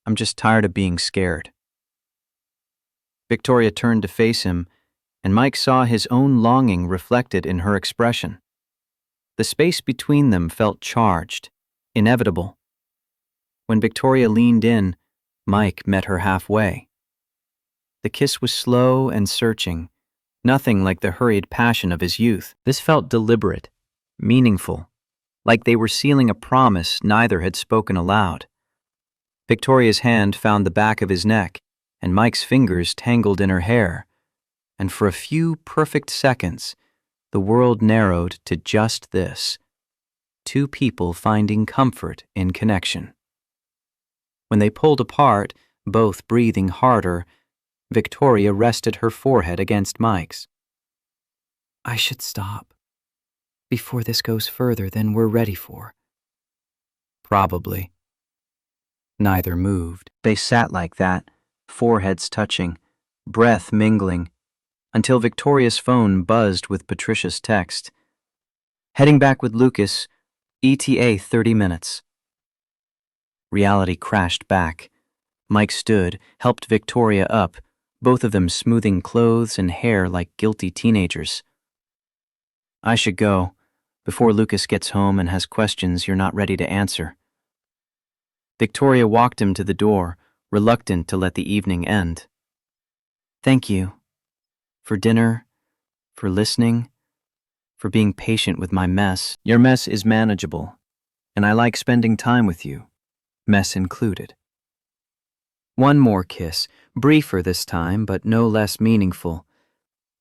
I'm just tired of being scared. Victoria turned to face him, and Mike saw his own longing reflected in her expression. The space between them felt charged, inevitable. When Victoria leaned in, Mike met her halfway. The kiss was slow and searching, nothing like the hurried passion of his youth. This felt deliberate, meaningful, like they were sealing a promise neither had spoken aloud. Victoria's hand found the back of his neck, and Mike's fingers tangled in her hair, and for a few perfect seconds, the world narrowed to just this: two people finding comfort in connection. When they pulled apart, both breathing harder, Victoria rested her forehead against Mike's. I should stop before this goes further than we're ready for. Probably. Neither moved. They sat like that, foreheads touching, breath mingling, until Victoria's phone buzzed with Patricia's text. Heading back with Lucas, ETA 30 minutes. Reality crashed back. Mike stood, helped Victoria up, both of them smoothing clothes and hair like guilty teenagers. I should go, before Lucas gets home and has questions you're not ready to answer. Victoria walked him to the door, reluctant to let the evening end. Thank you. For dinner, for listening, for being patient with my mess. Your mess is manageable, and I like spending time with you, mess included. One more kiss, briefer this time, but no less meaningful.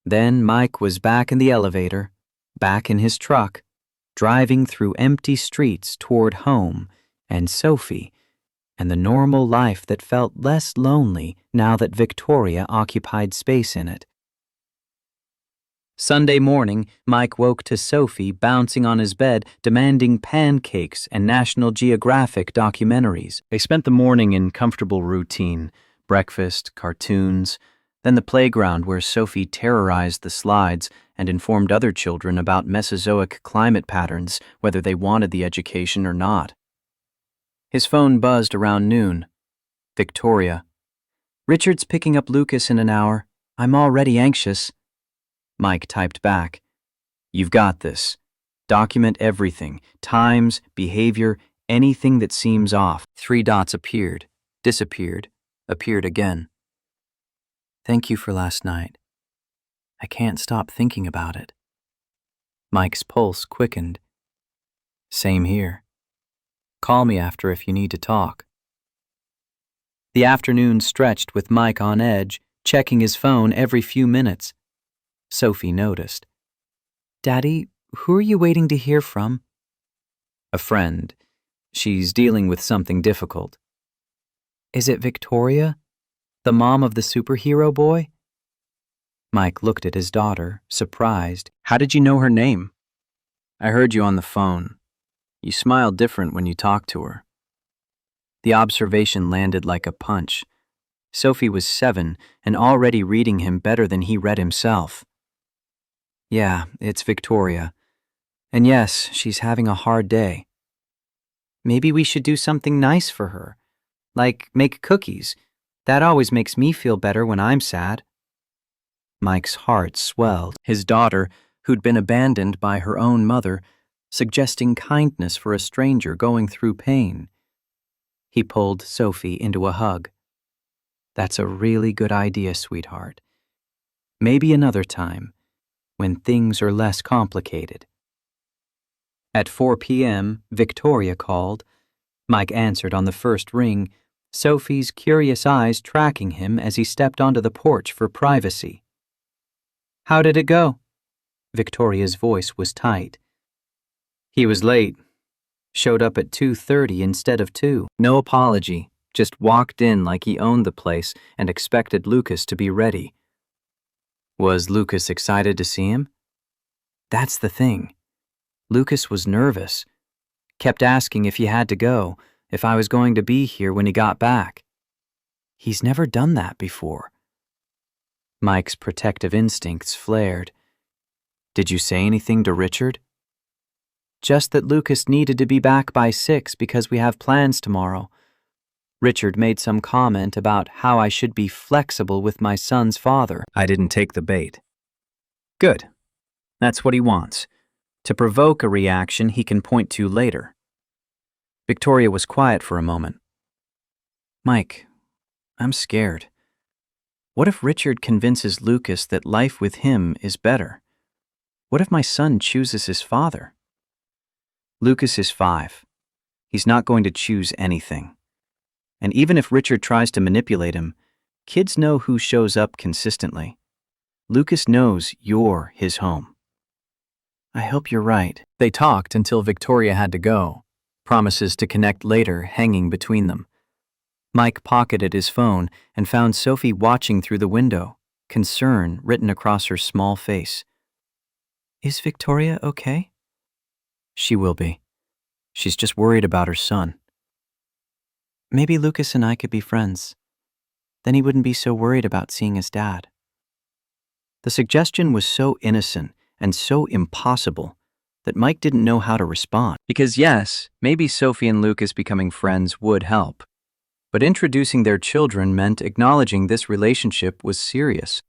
Then Mike was back in the elevator, back in his truck, driving through empty streets toward home and Sophie, and the normal life that felt less lonely now that Victoria occupied space in it. Sunday morning, Mike woke to Sophie bouncing on his bed, demanding pancakes and National Geographic documentaries. They spent the morning in comfortable routine, breakfast, cartoons, then the playground where Sophie terrorized the slides and informed other children about Mesozoic climate patterns, whether they wanted the education or not. His phone buzzed around noon. Victoria. Richard's picking up Lucas in an hour. I'm already anxious. Mike typed back. You've got this. Document everything, times, behavior, anything that seems off. 3 dots appeared, disappeared, appeared again. Thank you for last night. I can't stop thinking about it. Mike's pulse quickened. Same here. Call me after if you need to talk. The afternoon stretched with Mike on edge, checking his phone every few minutes. Sophie noticed. Daddy, who are you waiting to hear from? A friend. She's dealing with something difficult. Is it Victoria? The mom of the superhero boy? Mike looked at his daughter, surprised. How did you know her name? I heard you on the phone. You smiled different when you talked to her. The observation landed like a punch. Sophie was 7 and already reading him better than he read himself. Yeah, it's Victoria. And yes, she's having a hard day. Maybe we should do something nice for her, like make cookies. That always makes me feel better when I'm sad. Mike's heart swelled. His daughter, who'd been abandoned by her own mother, suggesting kindness for a stranger going through pain. He pulled Sophie into a hug. That's a really good idea, sweetheart. Maybe another time, when things are less complicated. At 4 p.m., Victoria called. Mike answered on the first ring, Sophie's curious eyes tracking him as he stepped onto the porch for privacy. How did it go? Victoria's voice was tight. He was late. Showed up at 2:30 instead of 2. No apology, just walked in like he owned the place and expected Lucas to be ready. Was Lucas excited to see him? That's the thing. Lucas was nervous. Kept asking if he had to go, if I was going to be here when he got back. He's never done that before. Mike's protective instincts flared. Did you say anything to Richard? Just that Lucas needed to be back by 6 because we have plans tomorrow. Richard made some comment about how I should be flexible with my son's father. I didn't take the bait. Good. That's what he wants. To provoke a reaction he can point to later. Victoria was quiet for a moment. Mike, I'm scared. What if Richard convinces Lucas that life with him is better? What if my son chooses his father? Lucas is 5. He's not going to choose anything. And even if Richard tries to manipulate him, kids know who shows up consistently. Lucas knows you're his home. I hope you're right. They talked until Victoria had to go, promises to connect later hanging between them. Mike pocketed his phone and found Sophie watching through the window, concern written across her small face. Is Victoria okay? She will be. She's just worried about her son. Maybe Lucas and I could be friends. Then he wouldn't be so worried about seeing his dad. The suggestion was so innocent and so impossible that Mike didn't know how to respond. Because yes, maybe Sophie and Lucas becoming friends would help. But introducing their children meant acknowledging this relationship was serious,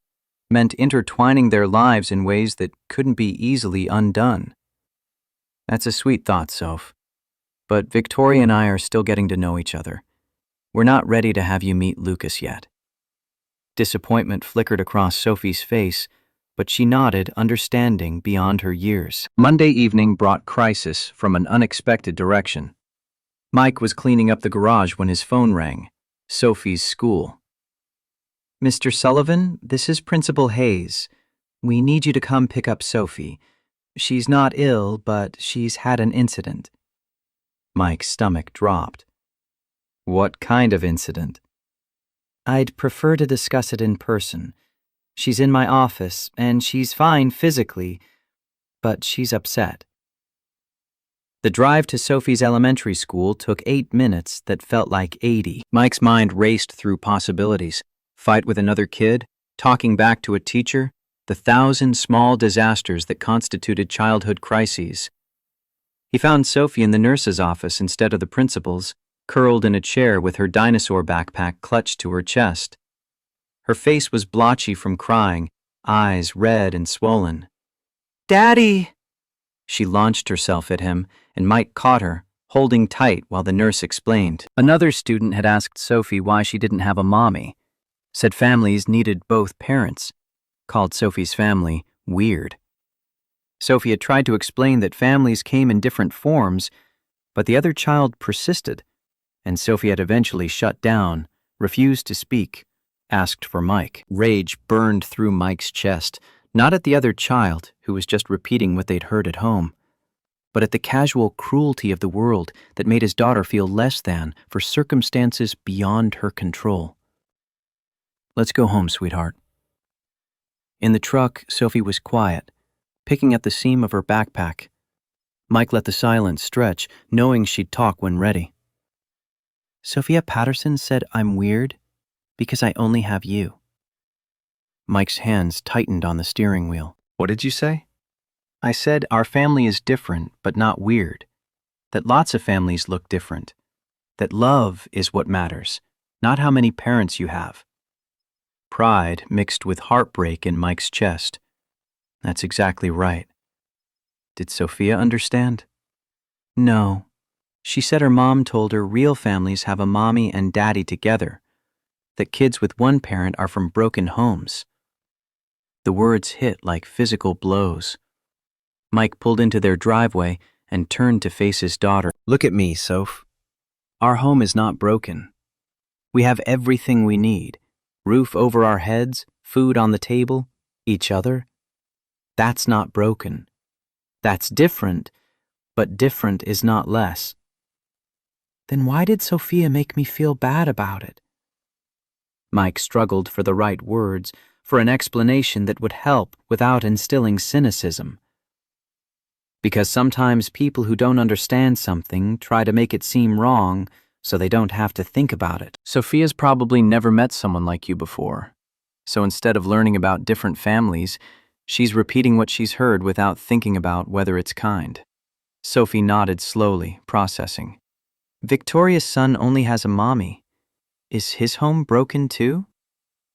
meant intertwining their lives in ways that couldn't be easily undone. That's a sweet thought, Soph. But Victoria and I are still getting to know each other. We're not ready to have you meet Lucas yet. Disappointment flickered across Sophie's face, but she nodded, understanding beyond her years. Monday evening brought crisis from an unexpected direction. Mike was cleaning up the garage when his phone rang. Sophie's school. Mr. Sullivan, this is Principal Hayes. We need you to come pick up Sophie. She's not ill, but she's had an incident. Mike's stomach dropped. What kind of incident? I'd prefer to discuss it in person. She's in my office, and she's fine physically, but she's upset. The drive to Sophie's elementary school took 8 minutes that felt like 80. Mike's mind raced through possibilities. Fight with another kid, talking back to a teacher, the 1,000 small disasters that constituted childhood crises. He found Sophie in the nurse's office instead of the principal's, curled in a chair with her dinosaur backpack clutched to her chest. Her face was blotchy from crying, eyes red and swollen. Daddy! She launched herself at him, and Mike caught her, holding tight while the nurse explained. Another student had asked Sophie why she didn't have a mommy, said families needed both parents, called Sophie's family weird. Sophie had tried to explain that families came in different forms, but the other child persisted, and Sophie had eventually shut down, refused to speak, asked for Mike. Rage burned through Mike's chest, not at the other child, who was just repeating what they'd heard at home, but at the casual cruelty of the world that made his daughter feel less than for circumstances beyond her control. Let's go home, sweetheart. In the truck, Sophie was quiet, picking at the seam of her backpack. Mike let the silence stretch, knowing she'd talk when ready. Sophia Patterson said I'm weird because I only have you. Mike's hands tightened on the steering wheel. What did you say? I said our family is different, but not weird. That lots of families look different. That love is what matters, not how many parents you have. Pride mixed with heartbreak in Mike's chest. That's exactly right. Did Sophia understand? No. She said her mom told her real families have a mommy and daddy together, that kids with one parent are from broken homes. The words hit like physical blows. Mike pulled into their driveway and turned to face his daughter. Look at me, Soph. Our home is not broken. We have everything we need. Roof over our heads, food on the table, each other. That's not broken. That's different, but different is not less. Then why did Sophia make me feel bad about it? Mike struggled for the right words, for an explanation that would help without instilling cynicism. Because sometimes people who don't understand something try to make it seem wrong so they don't have to think about it. Sophia's probably never met someone like you before. So instead of learning about different families, she's repeating what she's heard without thinking about whether it's kind. Sophie nodded slowly, processing. Victoria's son only has a mommy. Is his home broken too?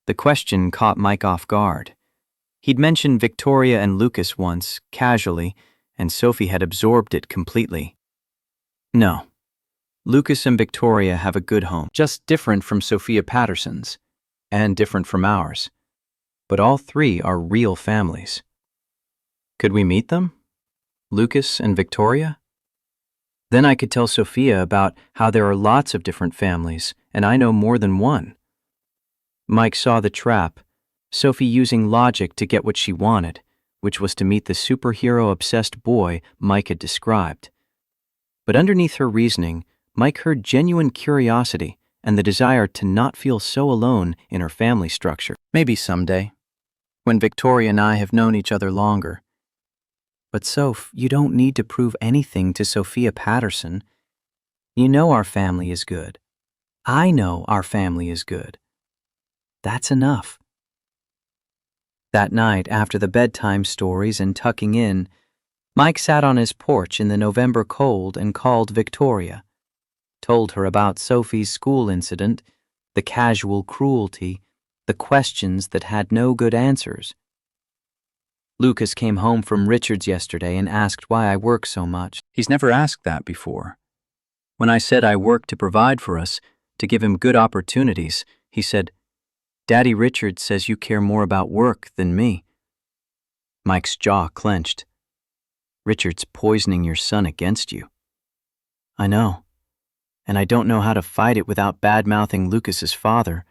The question caught Mike off guard. He'd mentioned Victoria and Lucas once, casually, and Sophie had absorbed it completely. No. Lucas and Victoria have a good home, just different from Sophia Patterson's, and different from ours. But all three are real families. Could we meet them? Lucas and Victoria? Then I could tell Sophia about how there are lots of different families, and I know more than one. Mike saw the trap, Sophie using logic to get what she wanted, which was to meet the superhero-obsessed boy Mike had described. But underneath her reasoning, Mike heard genuine curiosity and the desire to not feel so alone in her family structure. Maybe someday, when Victoria and I have known each other longer. But Soph, you don't need to prove anything to Sophia Patterson. You know our family is good. I know our family is good. That's enough. That night, after the bedtime stories and tucking in, Mike sat on his porch in the November cold and called Victoria, told her about Sophie's school incident, the casual cruelty, the questions that had no good answers. Lucas came home from Richard's yesterday and asked why I work so much. He's never asked that before. When I said I work to provide for us, to give him good opportunities, he said, "Daddy Richard says you care more about work than me." Mike's jaw clenched. "Richard's poisoning your son against you." "I know, and I don't know how to fight it without bad-mouthing Lucas's father,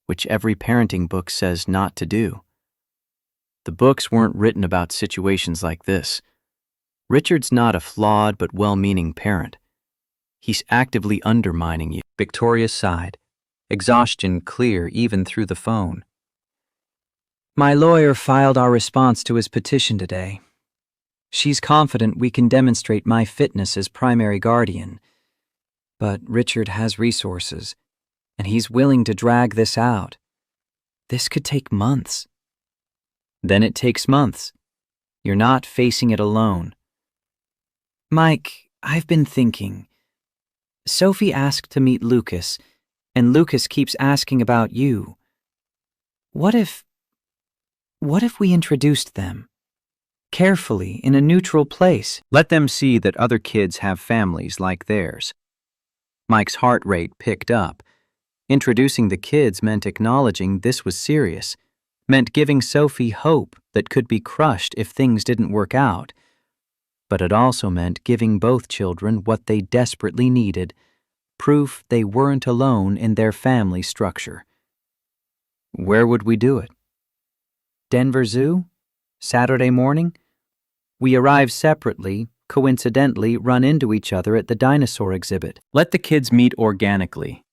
which every parenting book says not to do. The books weren't written about situations like this. Richard's not a flawed but well-meaning parent. He's actively undermining you." Victoria sighed, exhaustion clear even through the phone. "My lawyer filed our response to his petition today. She's confident we can demonstrate my fitness as primary guardian. But Richard has resources, and he's willing to drag this out. This could take months." "Then it takes months. You're not facing it alone." "Mike, I've been thinking. Sophie asked to meet Lucas, and Lucas keeps asking about you. What if we introduced them? Carefully, in a neutral place. Let them see that other kids have families like theirs." Mike's heart rate picked up. Introducing the kids meant acknowledging this was serious, meant giving Sophie hope that could be crushed if things didn't work out. But it also meant giving both children what they desperately needed, proof they weren't alone in their family structure. Where would we do it? Denver Zoo? Saturday morning? We arrive separately, coincidentally run into each other at the dinosaur exhibit. Let the kids meet organically.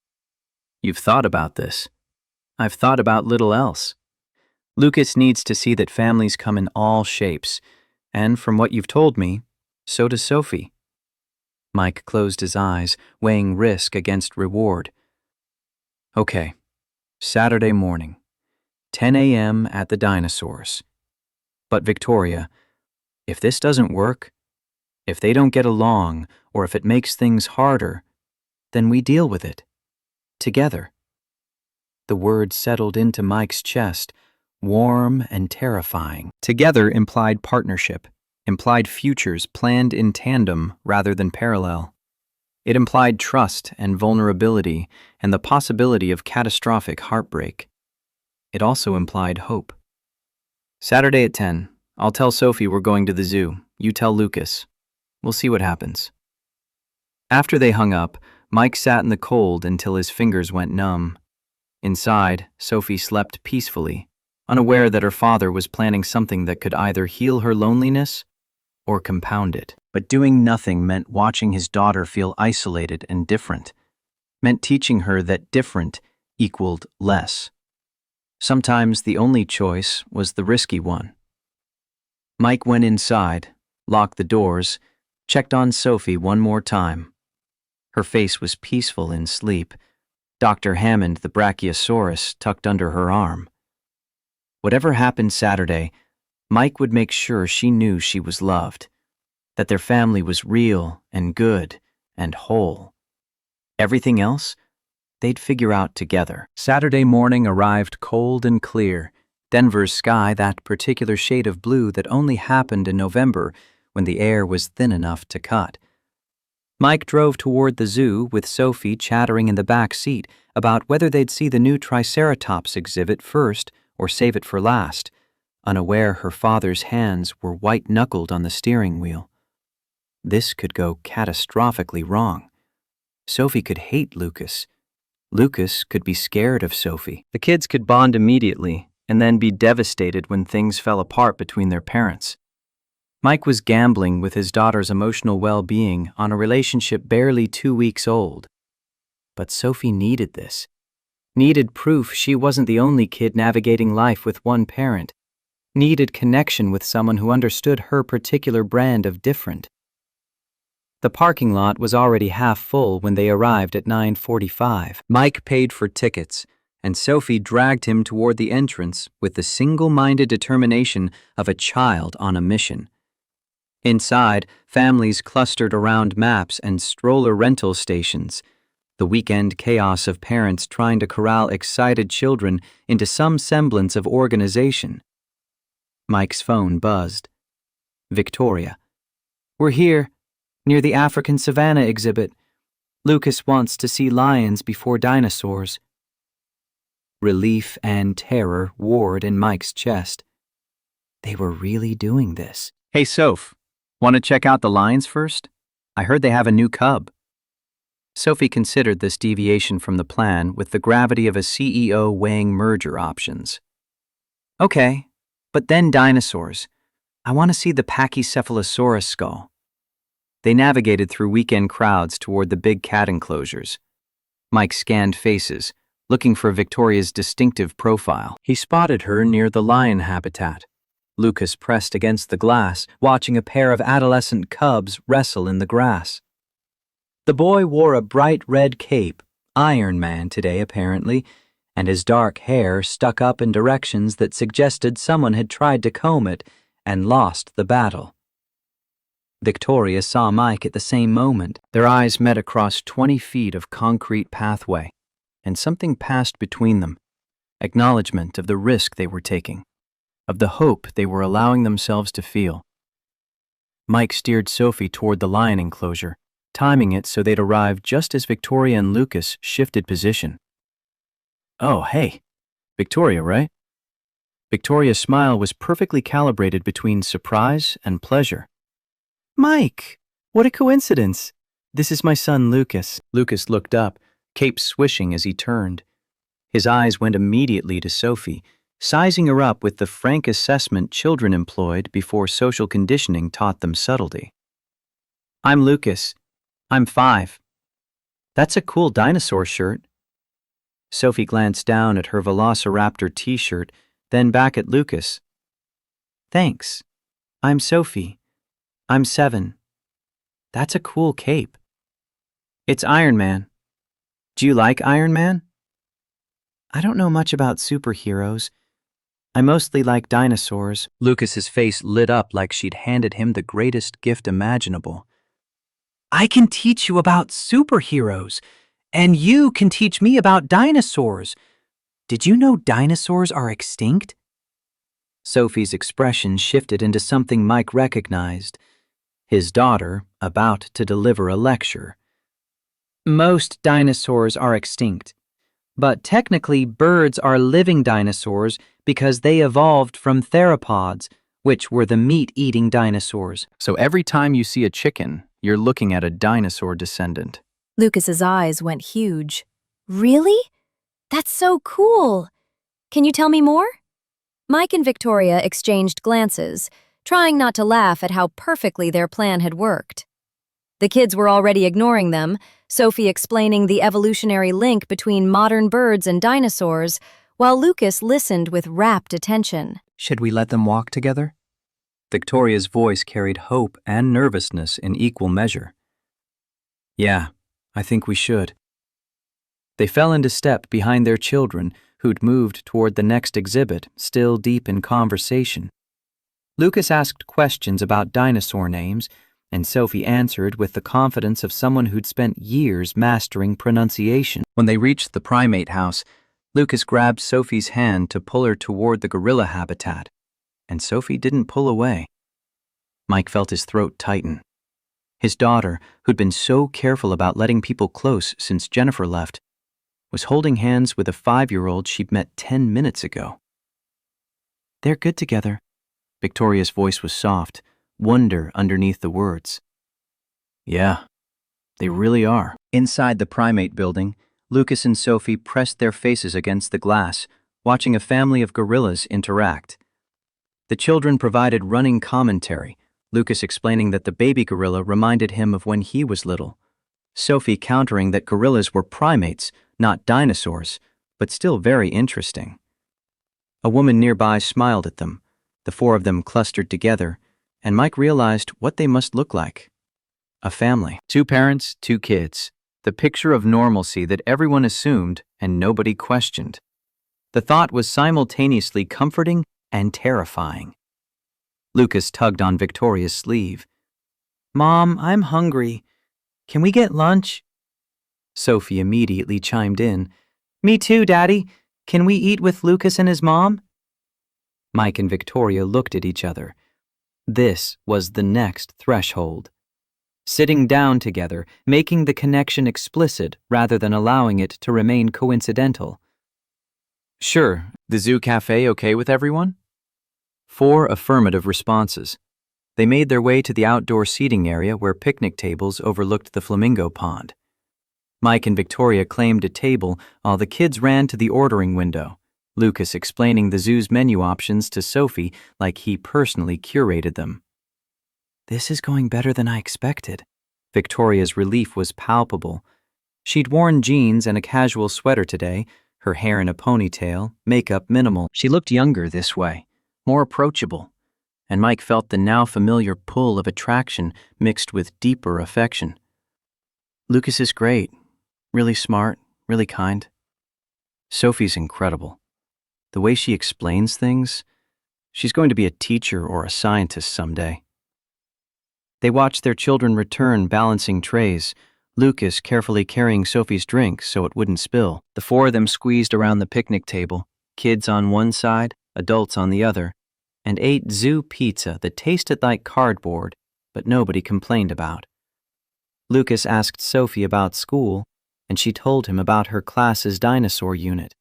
You've thought about this. I've thought about little else. Lucas needs to see that families come in all shapes, and from what you've told me, so does Sophie. Mike closed his eyes, weighing risk against reward. Okay, Saturday morning, 10 a.m. at the dinosaurs. But Victoria, if this doesn't work, if they don't get along, or if it makes things harder, then we deal with it. Together. The word settled into Mike's chest, warm and terrifying. Together implied partnership, implied futures planned in tandem rather than parallel. It implied trust and vulnerability and the possibility of catastrophic heartbreak. It also implied hope. Saturday at 10. I'll tell Sophie we're going to the zoo. You tell Lucas. We'll see what happens. After they hung up, Mike sat in the cold until his fingers went numb. Inside, Sophie slept peacefully, unaware that her father was planning something that could either heal her loneliness or compound it. But doing nothing meant watching his daughter feel isolated and different, meant teaching her that different equaled less. Sometimes the only choice was the risky one. Mike went inside, locked the doors, checked on Sophie one more time. Her face was peaceful in sleep, Dr. Hammond the Brachiosaurus tucked under her arm. Whatever happened Saturday, Mike would make sure she knew she was loved, that their family was real and good and whole. Everything else, they'd figure out together. Saturday morning arrived cold and clear, Denver's sky that particular shade of blue that only happened in November when the air was thin enough to cut. Mike drove toward the zoo with Sophie chattering in the back seat about whether they'd see the new Triceratops exhibit first or save it for last, unaware her father's hands were white-knuckled on the steering wheel. This could go catastrophically wrong. Sophie could hate Lucas. Lucas could be scared of Sophie. The kids could bond immediately and then be devastated when things fell apart between their parents. Mike was gambling with his daughter's emotional well-being on a relationship barely 2 weeks old. But Sophie needed this. Needed proof she wasn't the only kid navigating life with one parent. Needed connection with someone who understood her particular brand of different. The parking lot was already half full when they arrived at 9:45. Mike paid for tickets, and Sophie dragged him toward the entrance with the single-minded determination of a child on a mission. Inside, families clustered around maps and stroller rental stations, the weekend chaos of parents trying to corral excited children into some semblance of organization. Mike's phone buzzed. Victoria. "We're here, near the African Savannah exhibit. Lucas wants to see lions before dinosaurs." Relief and terror warred in Mike's chest. They were really doing this. "Hey, Soph, want to check out the lions first? I heard they have a new cub." Sophie considered this deviation from the plan with the gravity of a CEO weighing merger options. "Okay, but then dinosaurs. I want to see the Pachycephalosaurus skull." They navigated through weekend crowds toward the big cat enclosures. Mike scanned faces, looking for Victoria's distinctive profile. He spotted her near the lion habitat. Lucas pressed against the glass, watching a pair of adolescent cubs wrestle in the grass. The boy wore a bright red cape, Iron Man today apparently, and his dark hair stuck up in directions that suggested someone had tried to comb it and lost the battle. Victoria saw Mike at the same moment. Their eyes met across 20 feet of concrete pathway, and something passed between them, acknowledgement of the risk they were taking, of the hope they were allowing themselves to feel. Mike steered Sophie toward the lion enclosure, timing it so they'd arrive just as Victoria and Lucas shifted position. "Oh, hey, Victoria, right?" Victoria's smile was perfectly calibrated between surprise and pleasure. "Mike, what a coincidence. This is my son, Lucas." Lucas looked up, cape swishing as he turned. His eyes went immediately to Sophie, sizing her up with the frank assessment children employed before social conditioning taught them subtlety. "I'm Lucas. I'm 5. That's a cool dinosaur shirt." Sophie glanced down at her Velociraptor t-shirt, then back at Lucas. "Thanks. I'm Sophie. I'm 7. That's a cool cape." "It's Iron Man. Do you like Iron Man?" "I don't know much about superheroes. I mostly like dinosaurs." Lucas's face lit up like she'd handed him the greatest gift imaginable. "I can teach you about superheroes, and you can teach me about dinosaurs. Did you know dinosaurs are extinct?" Sophie's expression shifted into something Mike recognized. His daughter about to deliver a lecture. "Most dinosaurs are extinct, but technically birds are living dinosaurs because they evolved from theropods, which were the meat-eating dinosaurs." "So every time you see a chicken, you're looking at a dinosaur descendant." Lucas's eyes went huge. "Really? That's so cool. Can you tell me more?" Mike and Victoria exchanged glances, trying not to laugh at how perfectly their plan had worked. The kids were already ignoring them, Sophie explaining the evolutionary link between modern birds and dinosaurs, while Lucas listened with rapt attention. "Should we let them walk together?" Victoria's voice carried hope and nervousness in equal measure. "Yeah, I think we should." They fell into step behind their children, who'd moved toward the next exhibit, still deep in conversation. Lucas asked questions about dinosaur names, and Sophie answered with the confidence of someone who'd spent years mastering pronunciation. When they reached the primate house, Lucas grabbed Sophie's hand to pull her toward the gorilla habitat, and Sophie didn't pull away. Mike felt his throat tighten. His daughter, who'd been so careful about letting people close since Jennifer left, was holding hands with a 5-year-old she'd met 10 minutes ago. "They're good together." Victoria's voice was soft, wonder underneath the words. "Yeah, they really are." Inside the primate building, Lucas and Sophie pressed their faces against the glass, watching a family of gorillas interact. The children provided running commentary, Lucas explaining that the baby gorilla reminded him of when he was little, Sophie countering that gorillas were primates, not dinosaurs, but still very interesting. A woman nearby smiled at them. The 4 of them clustered together, and Mike realized what they must look like. A family. 2 parents, 2 kids. The picture of normalcy that everyone assumed and nobody questioned. The thought was simultaneously comforting and terrifying. Lucas tugged on Victoria's sleeve. "Mom, I'm hungry. Can we get lunch?" Sophie immediately chimed in. "Me too, Daddy. Can we eat with Lucas and his mom?" Mike and Victoria looked at each other. This was the next threshold. Sitting down together, making the connection explicit rather than allowing it to remain coincidental. "Sure, the zoo cafe okay with everyone?" 4 affirmative responses. They made their way to the outdoor seating area where picnic tables overlooked the flamingo pond. Mike and Victoria claimed a table while the kids ran to the ordering window, Lucas explaining the zoo's menu options to Sophie like he personally curated them. "This is going better than I expected." Victoria's relief was palpable. She'd worn jeans and a casual sweater today, her hair in a ponytail, makeup minimal. She looked younger this way, more approachable, and Mike felt the now familiar pull of attraction mixed with deeper affection. "Lucas is great. Really smart, really kind. Sophie's incredible. The way she explains things, she's going to be a teacher or a scientist someday." They watched their children return balancing trays, Lucas carefully carrying Sophie's drink so it wouldn't spill. The 4 of them squeezed around the picnic table, kids on one side, adults on the other, and ate zoo pizza that tasted like cardboard, but nobody complained about. Lucas asked Sophie about school, and she told him about her class's dinosaur unit.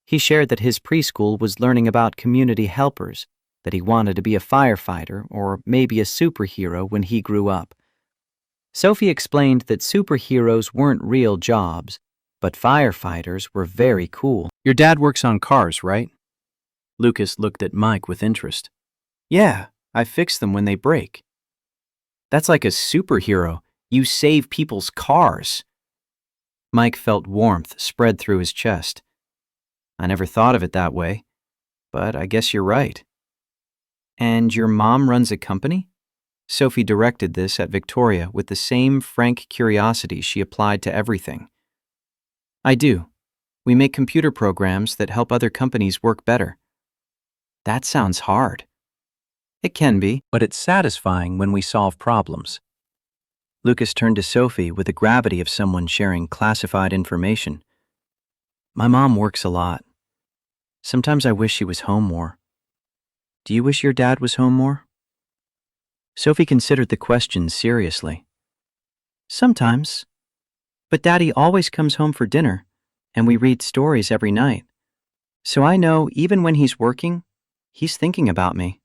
He shared that his preschool was learning about community helpers, that he wanted to be a firefighter or maybe a superhero when he grew up. Sophie explained that superheroes weren't real jobs, but firefighters were very cool. "Your dad works on cars, right?" Lucas looked at Mike with interest. "Yeah, I fix them when they break." "That's like a superhero. You save people's cars." Mike felt warmth spread through his chest. "I never thought of it that way, but I guess you're right." "And your mom runs a company?" Sophie directed this at Victoria with the same frank curiosity she applied to everything. "I do. We make computer programs that help other companies work better." "That sounds hard." "It can be, but it's satisfying when we solve problems." Lucas turned to Sophie with the gravity of someone sharing classified information. "My mom works a lot. Sometimes I wish she was home more. Do you wish your dad was home more?" Sophie considered the question seriously. "Sometimes. But Daddy always comes home for dinner, and we read stories every night. So I know even when he's working, he's thinking about me."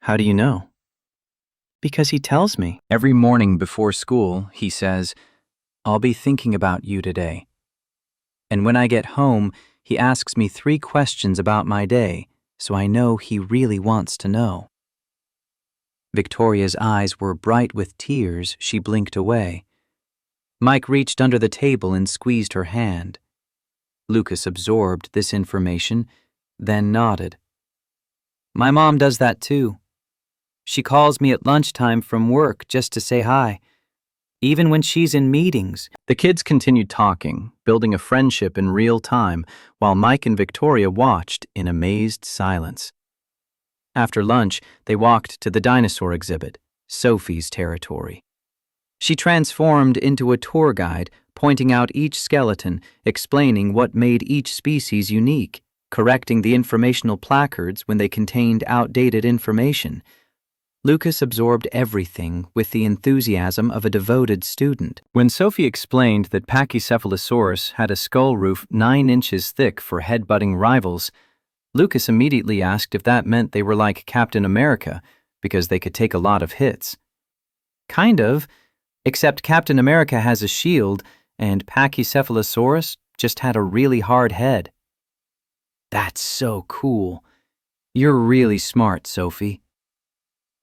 "How do you know?" "Because he tells me. Every morning before school, he says, 'I'll be thinking about you today.' And when I get home, he asks me 3 questions about my day, so I know he really wants to know." Victoria's eyes were bright with tears. She blinked away. Mike reached under the table and squeezed her hand. Lucas absorbed this information, then nodded. "My mom does that too. She calls me at lunchtime from work just to say hi, even when she's in meetings." The kids continued talking, building a friendship in real time, while Mike and Victoria watched in amazed silence. After lunch, they walked to the dinosaur exhibit, Sophie's territory. She transformed into a tour guide, pointing out each skeleton, explaining what made each species unique, correcting the informational placards when they contained outdated information. Lucas absorbed everything with the enthusiasm of a devoted student. When Sophie explained that Pachycephalosaurus had a skull roof 9 inches thick for head-butting rivals, Lucas immediately asked if that meant they were like Captain America because they could take a lot of hits. "Kind of, except Captain America has a shield and Pachycephalosaurus just had a really hard head." "That's so cool. You're really smart, Sophie."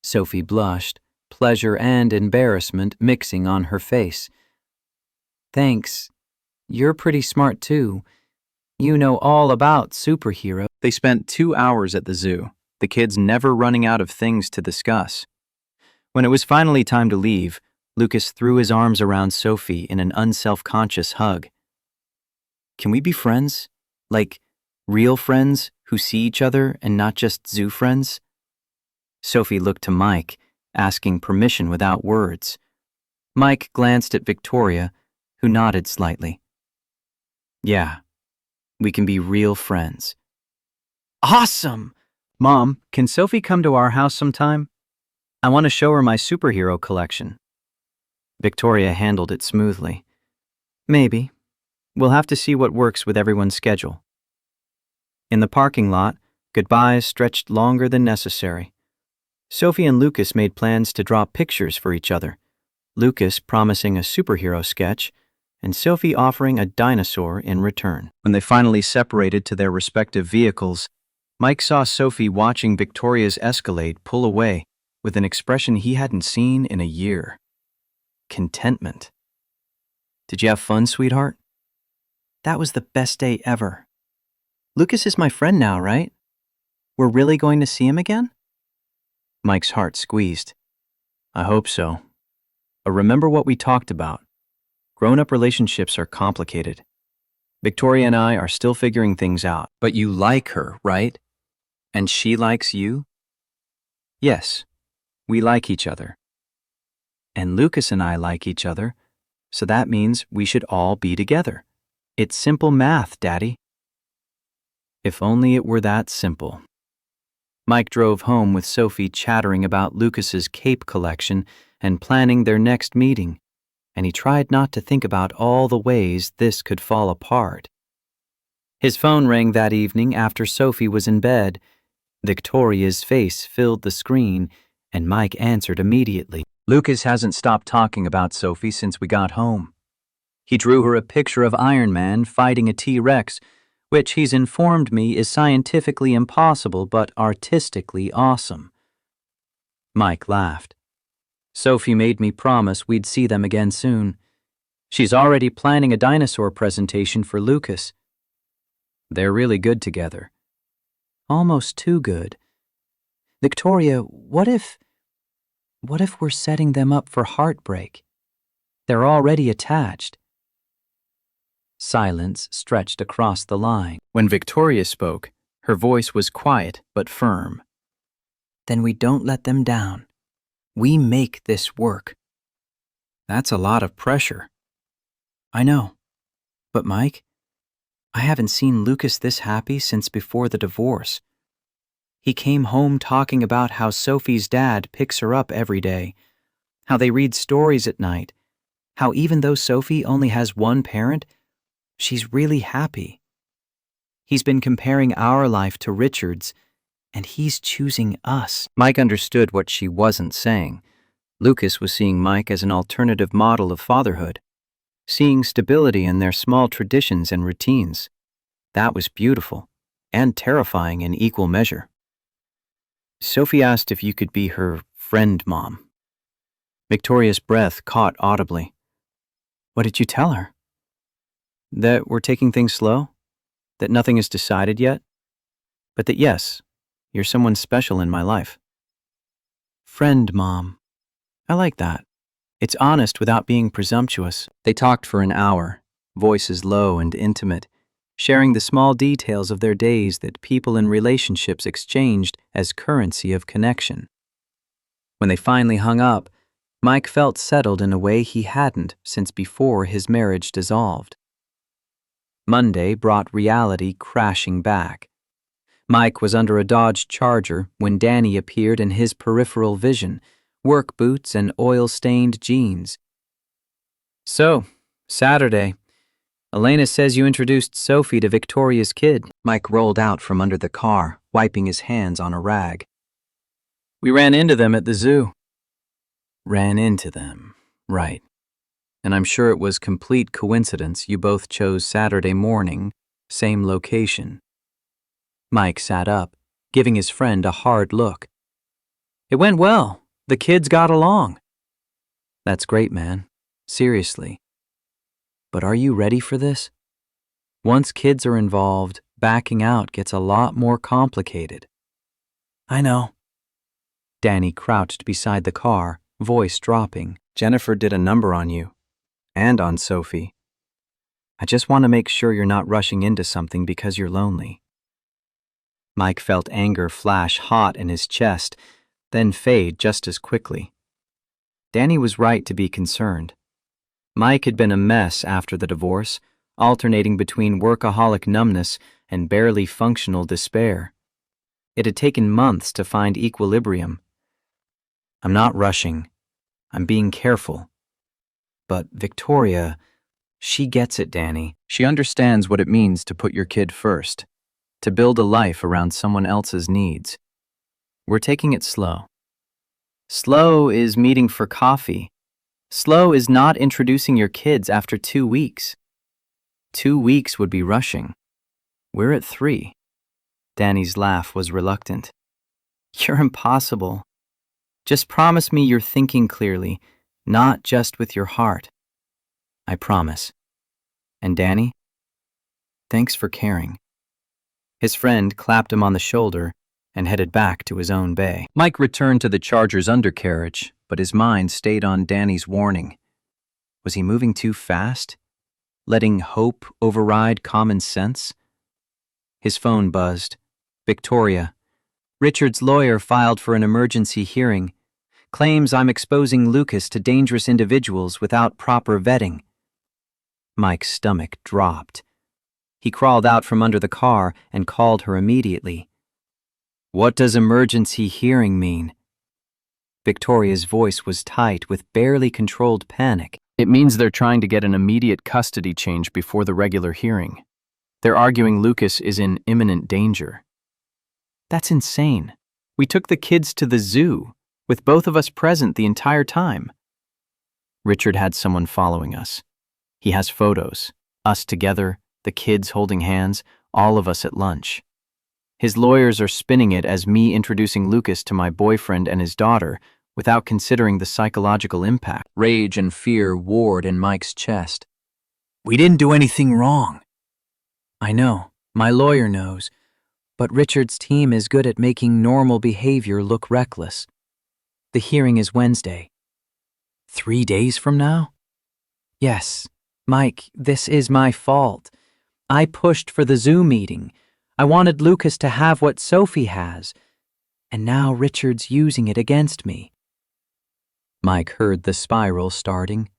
Sophie blushed, pleasure and embarrassment mixing on her face. "Thanks. You're pretty smart too. You know all about superheroes." They spent 2 hours at the zoo, the kids never running out of things to discuss. When it was finally time to leave, Lucas threw his arms around Sophie in an unself-conscious hug. "Can we be friends? Like, Real friends who see each other and not just zoo friends? Sophie looked to Mike, asking permission without words. Mike glanced at Victoria, who nodded slightly. Yeah, we can be real friends. Awesome! Mom, can Sophie come to our house sometime? I want to show her my superhero collection. Victoria handled it smoothly. Maybe. We'll have to see what works with everyone's schedule. In the parking lot, goodbyes stretched longer than necessary. Sophie and Lucas made plans to draw pictures for each other, Lucas promising a superhero sketch, and Sophie offering a dinosaur in return. When they finally separated to their respective vehicles, Mike saw Sophie watching Victoria's Escalade pull away with an expression he hadn't seen in a year. Contentment. Did you have fun, sweetheart? That was the best day ever. Lucas is my friend now, right? We're really going to see him again? Mike's heart squeezed. I hope so. But remember what we talked about. Grown-up relationships are complicated. Victoria and I are still figuring things out. But you like her, right? And she likes you? Yes, we like each other. And Lucas and I like each other, so that means we should all be together. It's simple math, Daddy. If only it were that simple. Mike drove home with Sophie chattering about Lucas's cape collection and planning their next meeting, and he tried not to think about all the ways this could fall apart. His phone rang that evening after Sophie was in bed. Victoria's face filled the screen, and Mike answered immediately. Lucas hasn't stopped talking about Sophie since we got home. He drew her a picture of Iron Man fighting a T-Rex, which he's informed me is scientifically impossible but artistically awesome. Mike laughed. Sophie made me promise we'd see them again soon. She's already planning a dinosaur presentation for Lucas. They're really good together. Almost too good. Victoria, what if we're setting them up for heartbreak? They're already attached. Silence stretched across the line. When Victoria spoke, her voice was quiet but firm. Then we don't let them down. We make this work. That's a lot of pressure. I know. But Mike, I haven't seen Lucas this happy since before the divorce. He came home talking about how Sophie's dad picks her up every day, how they read stories at night, how even though Sophie only has one parent, she's really happy. He's been comparing our life to Richard's, and he's choosing us. Mike understood what she wasn't saying. Lucas was seeing Mike as an alternative model of fatherhood, seeing stability in their small traditions and routines. That was beautiful and terrifying in equal measure. Sophie asked if you could be her friend, Mom. Victoria's breath caught audibly. What did you tell her? That we're taking things slow? That nothing is decided yet? But that yes, you're someone special in my life. Friend, Mom. I like that. It's honest without being presumptuous. They talked for an hour, voices low and intimate, sharing the small details of their days that people in relationships exchanged as currency of connection. When they finally hung up, Mike felt settled in a way he hadn't since before his marriage dissolved. Monday brought reality crashing back. Mike was under a Dodge Charger when Danny appeared in his peripheral vision, work boots and oil-stained jeans. So, Saturday. Elena says you introduced Sophie to Victoria's kid. Mike rolled out from under the car, wiping his hands on a rag. We ran into them at the zoo. Ran into them, right. And I'm sure it was complete coincidence you both chose Saturday morning, same location. Mike sat up, giving his friend a hard look. It went well. The kids got along. That's great, man. Seriously. But are you ready for this? Once kids are involved, backing out gets a lot more complicated. I know. Danny crouched beside the car, voice dropping. Jennifer did a number on you. And on Sophie. I just want to make sure you're not rushing into something because you're lonely. Mike felt anger flash hot in his chest, then fade just as quickly. Danny was right to be concerned. Mike had been a mess after the divorce, alternating between workaholic numbness and barely functional despair. It had taken months to find equilibrium. I'm not rushing. I'm being careful. But Victoria, she gets it, Danny. She understands what it means to put your kid first, to build a life around someone else's needs. We're taking it slow. Slow is meeting for coffee. Slow is not introducing your kids after 2 weeks. 2 weeks would be rushing. We're at 3. Danny's laugh was reluctant. You're impossible. Just promise me you're thinking clearly, not just with your heart. I promise. And Danny? Thanks for caring. His friend clapped him on the shoulder and headed back to his own bay. Mike returned to the Charger's undercarriage, but his mind stayed on Danny's warning. Was he moving too fast? Letting hope override common sense? His phone buzzed. Victoria. Richard's lawyer filed for an emergency hearing. Claims I'm exposing Lucas to dangerous individuals without proper vetting. Mike's stomach dropped. He crawled out from under the car and called her immediately. What does emergency hearing mean? Victoria's voice was tight with barely controlled panic. It means they're trying to get an immediate custody change before the regular hearing. They're arguing Lucas is in imminent danger. That's insane. We took the kids to the zoo, with both of us present the entire time. Richard had someone following us. He has photos, us together, the kids holding hands, all of us at lunch. His lawyers are spinning it as me introducing Lucas to my boyfriend and his daughter without considering the psychological impact. Rage and fear warred in Mike's chest. We didn't do anything wrong. I know, my lawyer knows, but Richard's team is good at making normal behavior look reckless. The hearing is Wednesday. 3 days from now? Yes, Mike, this is my fault. I pushed for the Zoom meeting. I wanted Lucas to have what Sophie has, and now Richard's using it against me. Mike heard the spiral starting,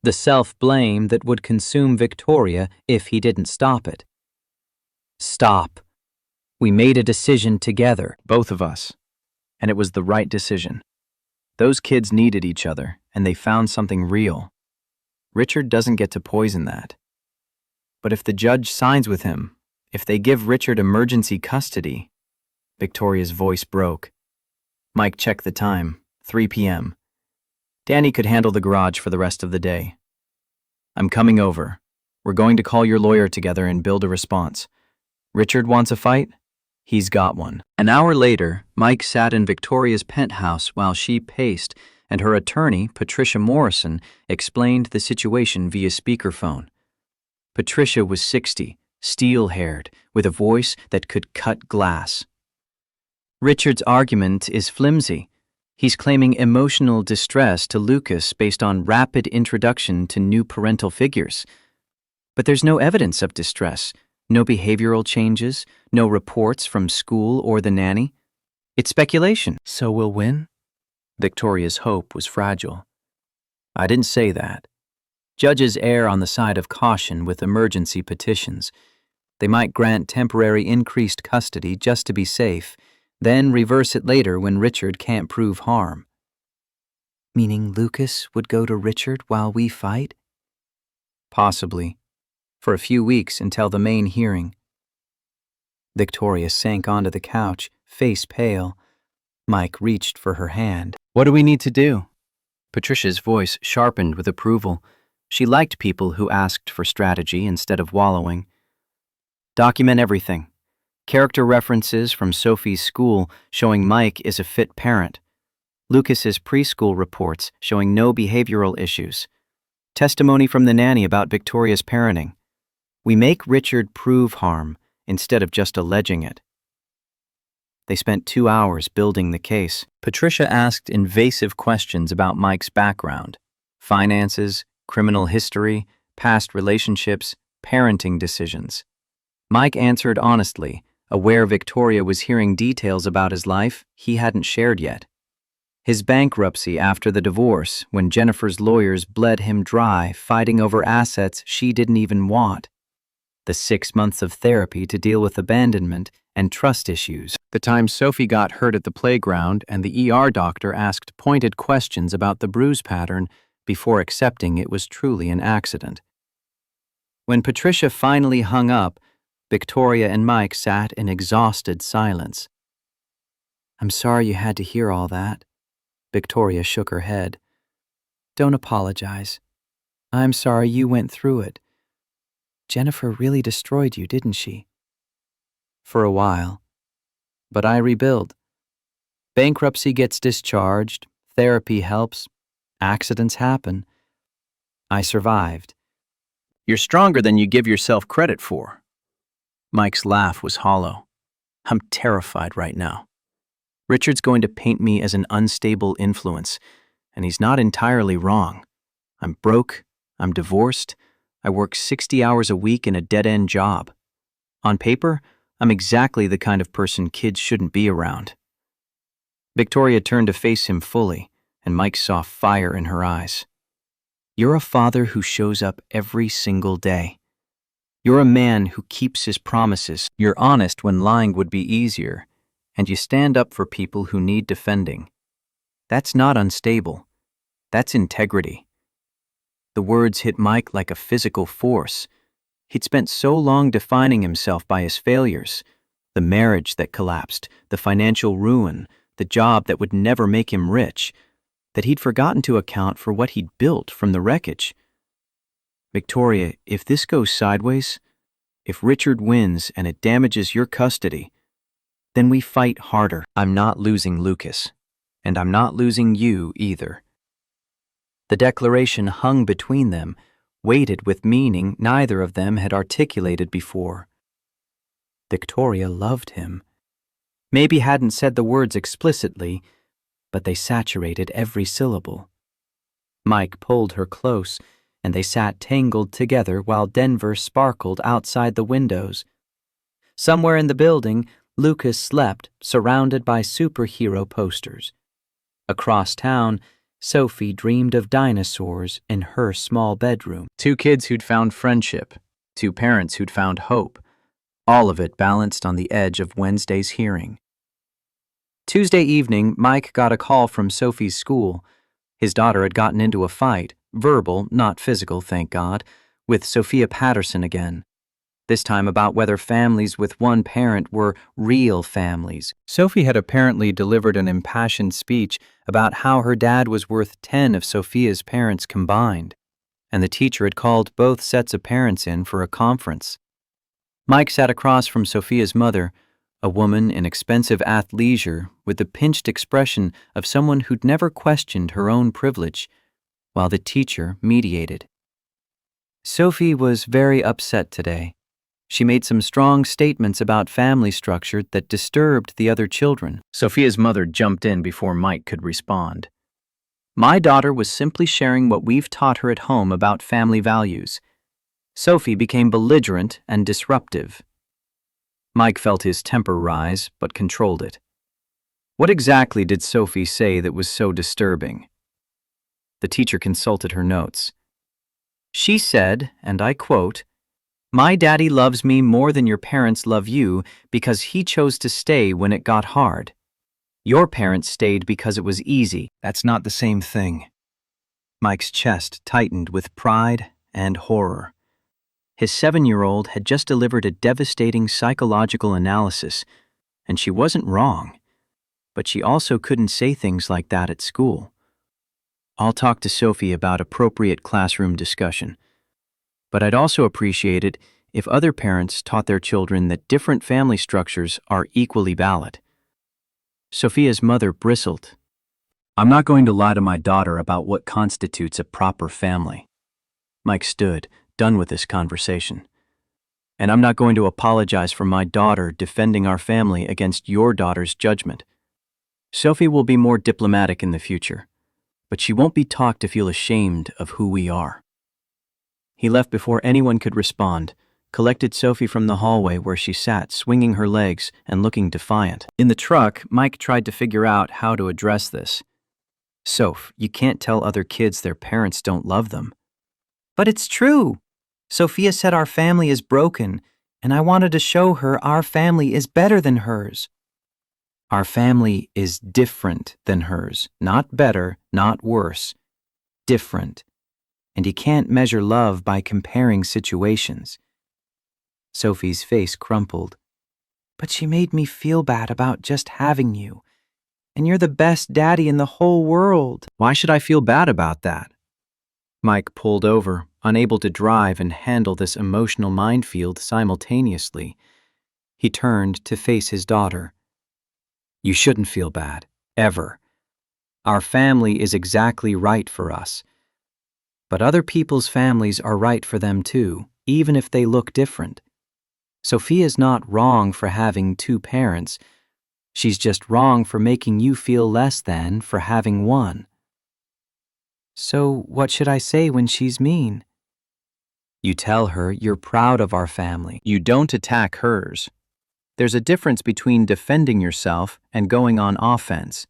the self-blame that would consume Victoria if he didn't stop it. Stop. We made a decision together, both of us, and it was the right decision. Those kids needed each other, and they found something real. Richard doesn't get to poison that. But if the judge signs with him, if they give Richard emergency custody, Victoria's voice broke. Mike checked the time, 3 p.m. Danny could handle the garage for the rest of the day. I'm coming over. We're going to call your lawyer together and build a response. Richard wants a fight? He's got one. An hour later, Mike sat in Victoria's penthouse while she paced, and her attorney, Patricia Morrison, explained the situation via speakerphone. Patricia was 60, steel-haired, with a voice that could cut glass. Richard's argument is flimsy. He's claiming emotional distress to Lucas based on rapid introduction to new parental figures. But there's no evidence of distress, no behavioral changes, no reports from school or the nanny. It's speculation. So we'll win? Victoria's hope was fragile. I didn't say that. Judges err on the side of caution with emergency petitions. They might grant temporary increased custody just to be safe, then reverse it later when Richard can't prove harm. Meaning Lucas would go to Richard while we fight? Possibly. For a few weeks until the main hearing. Victoria sank onto the couch, face pale. Mike reached for her hand. What do we need to do? Patricia's voice sharpened with approval. She liked people who asked for strategy instead of wallowing. Document everything. Character references from Sophie's school showing Mike is a fit parent. Lucas's preschool reports showing no behavioral issues. Testimony from the nanny about Victoria's parenting. We make Richard prove harm instead of just alleging it. They spent 2 hours building the case. Patricia asked invasive questions about Mike's background, finances, criminal history, past relationships, parenting decisions. Mike answered honestly, aware Victoria was hearing details about his life he hadn't shared yet. His bankruptcy after the divorce, when Jennifer's lawyers bled him dry fighting over assets she didn't even want. The 6 months of therapy to deal with abandonment and trust issues. The time Sophie got hurt at the playground and the ER doctor asked pointed questions about the bruise pattern before accepting it was truly an accident. When Patricia finally hung up, Victoria and Mike sat in exhausted silence. "I'm sorry you had to hear all that." Victoria shook her head. "Don't apologize. I'm sorry you went through it. Jennifer really destroyed you, didn't she?" "For a while. But I rebuild. Bankruptcy gets discharged, therapy helps, accidents happen. I survived." "You're stronger than you give yourself credit for." Mike's laugh was hollow. "I'm terrified right now. Richard's going to paint me as an unstable influence, and he's not entirely wrong. I'm broke, I'm divorced, I work 60 hours a week in a dead-end job. On paper, I'm exactly the kind of person kids shouldn't be around." Victoria turned to face him fully, and Mike saw fire in her eyes. "You're a father who shows up every single day. You're a man who keeps his promises. You're honest when lying would be easier, and you stand up for people who need defending. That's not unstable. That's integrity." The words hit Mike like a physical force. He'd spent so long defining himself by his failures, the marriage that collapsed, the financial ruin, the job that would never make him rich, that he'd forgotten to account for what he'd built from the wreckage. "Victoria, if this goes sideways, if Richard wins and it damages your custody, then we fight harder. I'm not losing Lucas, and I'm not losing you either." The declaration hung between them, weighted with meaning neither of them had articulated before. Victoria loved him. Maybe hadn't said the words explicitly, but they saturated every syllable. Mike pulled her close, and they sat tangled together while Denver sparkled outside the windows. Somewhere in the building, Lucas slept, surrounded by superhero posters. Across town, Sophie dreamed of dinosaurs in her small bedroom. 2 kids who'd found friendship, 2 parents who'd found hope, all of it balanced on the edge of Wednesday's hearing. Tuesday evening, Mike got a call from Sophie's school. His daughter had gotten into a fight, verbal, not physical, thank God, with Sophia Patterson again. This time about whether families with one parent were real families. Sophie had apparently delivered an impassioned speech about how her dad was worth 10 of Sophia's parents combined, and the teacher had called both sets of parents in for a conference. Mike sat across from Sophia's mother, a woman in expensive athleisure with the pinched expression of someone who'd never questioned her own privilege, while the teacher mediated. Sophie was very upset today. She made some strong statements about family structure that disturbed the other children. Sophia's mother jumped in before Mike could respond. "My daughter was simply sharing what we've taught her at home about family values." Sophie became belligerent and disruptive. Mike felt his temper rise, but controlled it. What exactly did Sophie say that was so disturbing? The teacher consulted her notes. She said, and I quote, "My daddy loves me more than your parents love you because he chose to stay when it got hard. Your parents stayed because it was easy." That's not the same thing. Mike's chest tightened with pride and horror. His 7-year-old had just delivered a devastating psychological analysis, and she wasn't wrong. But she also couldn't say things like that at school. "I'll talk to Sophie about appropriate classroom discussion. But I'd also appreciate it if other parents taught their children that different family structures are equally valid." Sophia's mother bristled. "I'm not going to lie to my daughter about what constitutes a proper family." Mike stood, done with this conversation. "And I'm not going to apologize for my daughter defending our family against your daughter's judgment. Sophie will be more diplomatic in the future, but she won't be taught to feel ashamed of who we are." He left before anyone could respond, collected Sophie from the hallway where she sat, swinging her legs and looking defiant. In the truck, Mike tried to figure out how to address this. Soph, you can't tell other kids their parents don't love them. But it's true. Sophia said our family is broken, and I wanted to show her our family is better than hers. Our family is different than hers. Not better, not worse. Different. And you can't measure love by comparing situations. Sophie's face crumpled. But she made me feel bad about just having you. And you're the best daddy in the whole world. Why should I feel bad about that? Mike pulled over, unable to drive and handle this emotional minefield simultaneously. He turned to face his daughter. You shouldn't feel bad, ever. Our family is exactly right for us. But other people's families are right for them too, even if they look different. Sophia's not wrong for having two parents. She's just wrong for making you feel less than for having one. So what should I say when she's mean? You tell her you're proud of our family. You don't attack hers. There's a difference between defending yourself and going on offense.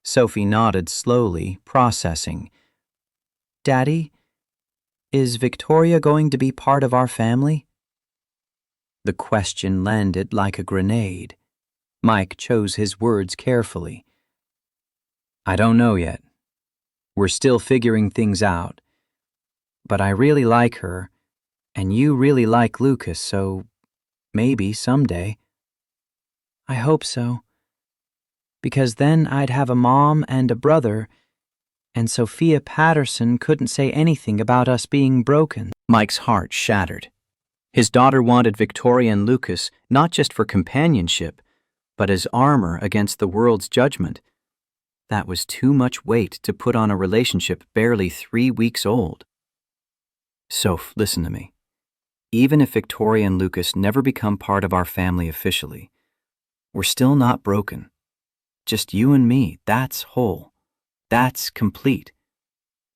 Sophie nodded slowly, processing. Daddy, is Victoria going to be part of our family? The question landed like a grenade. Mike chose his words carefully. I don't know yet. We're still figuring things out. But I really like her, and you really like Lucas, so maybe someday. I hope so. Because then I'd have a mom and a brother, and Sophia Patterson couldn't say anything about us being broken. Mike's heart shattered. His daughter wanted Victoria and Lucas not just for companionship, but as armor against the world's judgment. That was too much weight to put on a relationship barely 3 weeks old. Soph, listen to me. Even if Victoria and Lucas never become part of our family officially, we're still not broken. Just you and me, that's whole. That's complete.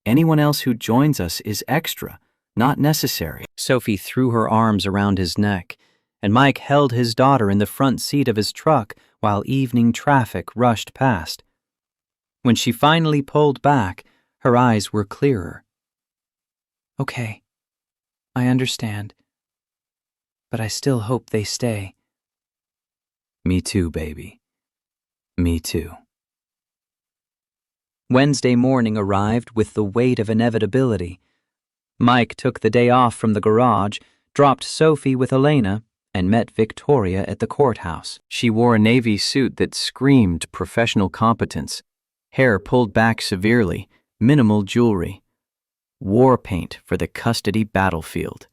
Anyone else who joins us is extra, not necessary. Sophie threw her arms around his neck, and Mike held his daughter in the front seat of his truck while evening traffic rushed past. When she finally pulled back, her eyes were clearer. Okay, I understand. But I still hope they stay. Me too, baby. Me too. Wednesday morning arrived with the weight of inevitability. Mike took the day off from the garage, dropped Sophie with Elena, and met Victoria at the courthouse. She wore a navy suit that screamed professional competence, hair pulled back severely, minimal jewelry. War paint for the custody battlefield.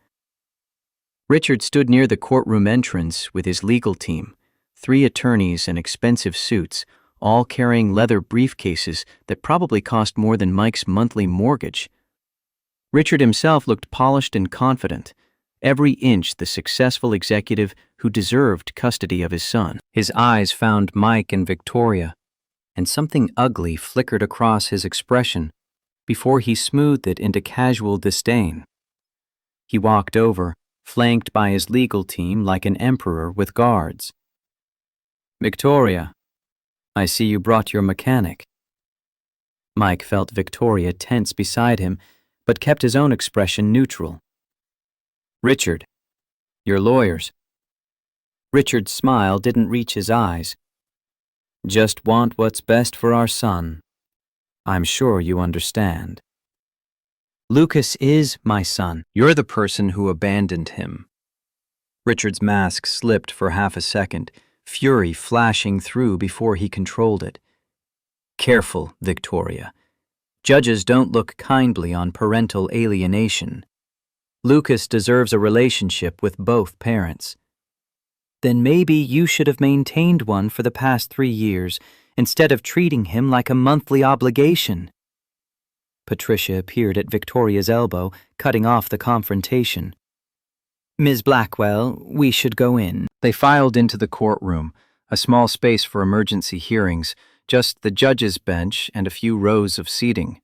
Richard stood near the courtroom entrance with his legal team, 3 attorneys in expensive suits, all carrying leather briefcases that probably cost more than Mike's monthly mortgage. Richard himself looked polished and confident, every inch the successful executive who deserved custody of his son. His eyes found Mike and Victoria, and something ugly flickered across his expression before he smoothed it into casual disdain. He walked over, flanked by his legal team like an emperor with guards. Victoria, I see you brought your mechanic. Mike felt Victoria tense beside him, but kept his own expression neutral. Richard, your lawyers. Richard's smile didn't reach his eyes. Just want what's best for our son. I'm sure you understand. Lucas is my son. You're the person who abandoned him. Richard's mask slipped for half a second, fury flashing through before he controlled it. Careful, Victoria. Judges don't look kindly on parental alienation. Lucas deserves a relationship with both parents. Then maybe you should have maintained one for the past 3 years instead of treating him like a monthly obligation. Patricia appeared at Victoria's elbow, cutting off the confrontation. Ms. Blackwell, we should go in. They filed into the courtroom, a small space for emergency hearings, just the judge's bench and a few rows of seating.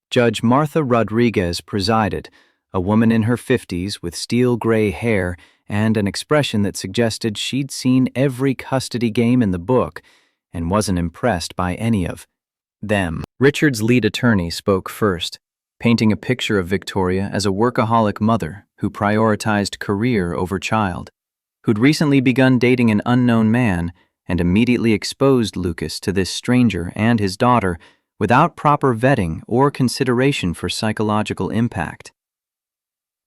Judge Martha Rodriguez presided, a woman in her 50s with steel gray hair and an expression that suggested she'd seen every custody game in the book and wasn't impressed by any of them. Richard's lead attorney spoke first, painting a picture of Victoria as a workaholic mother who prioritized career over child, who'd recently begun dating an unknown man and immediately exposed Lucas to this stranger and his daughter without proper vetting or consideration for psychological impact.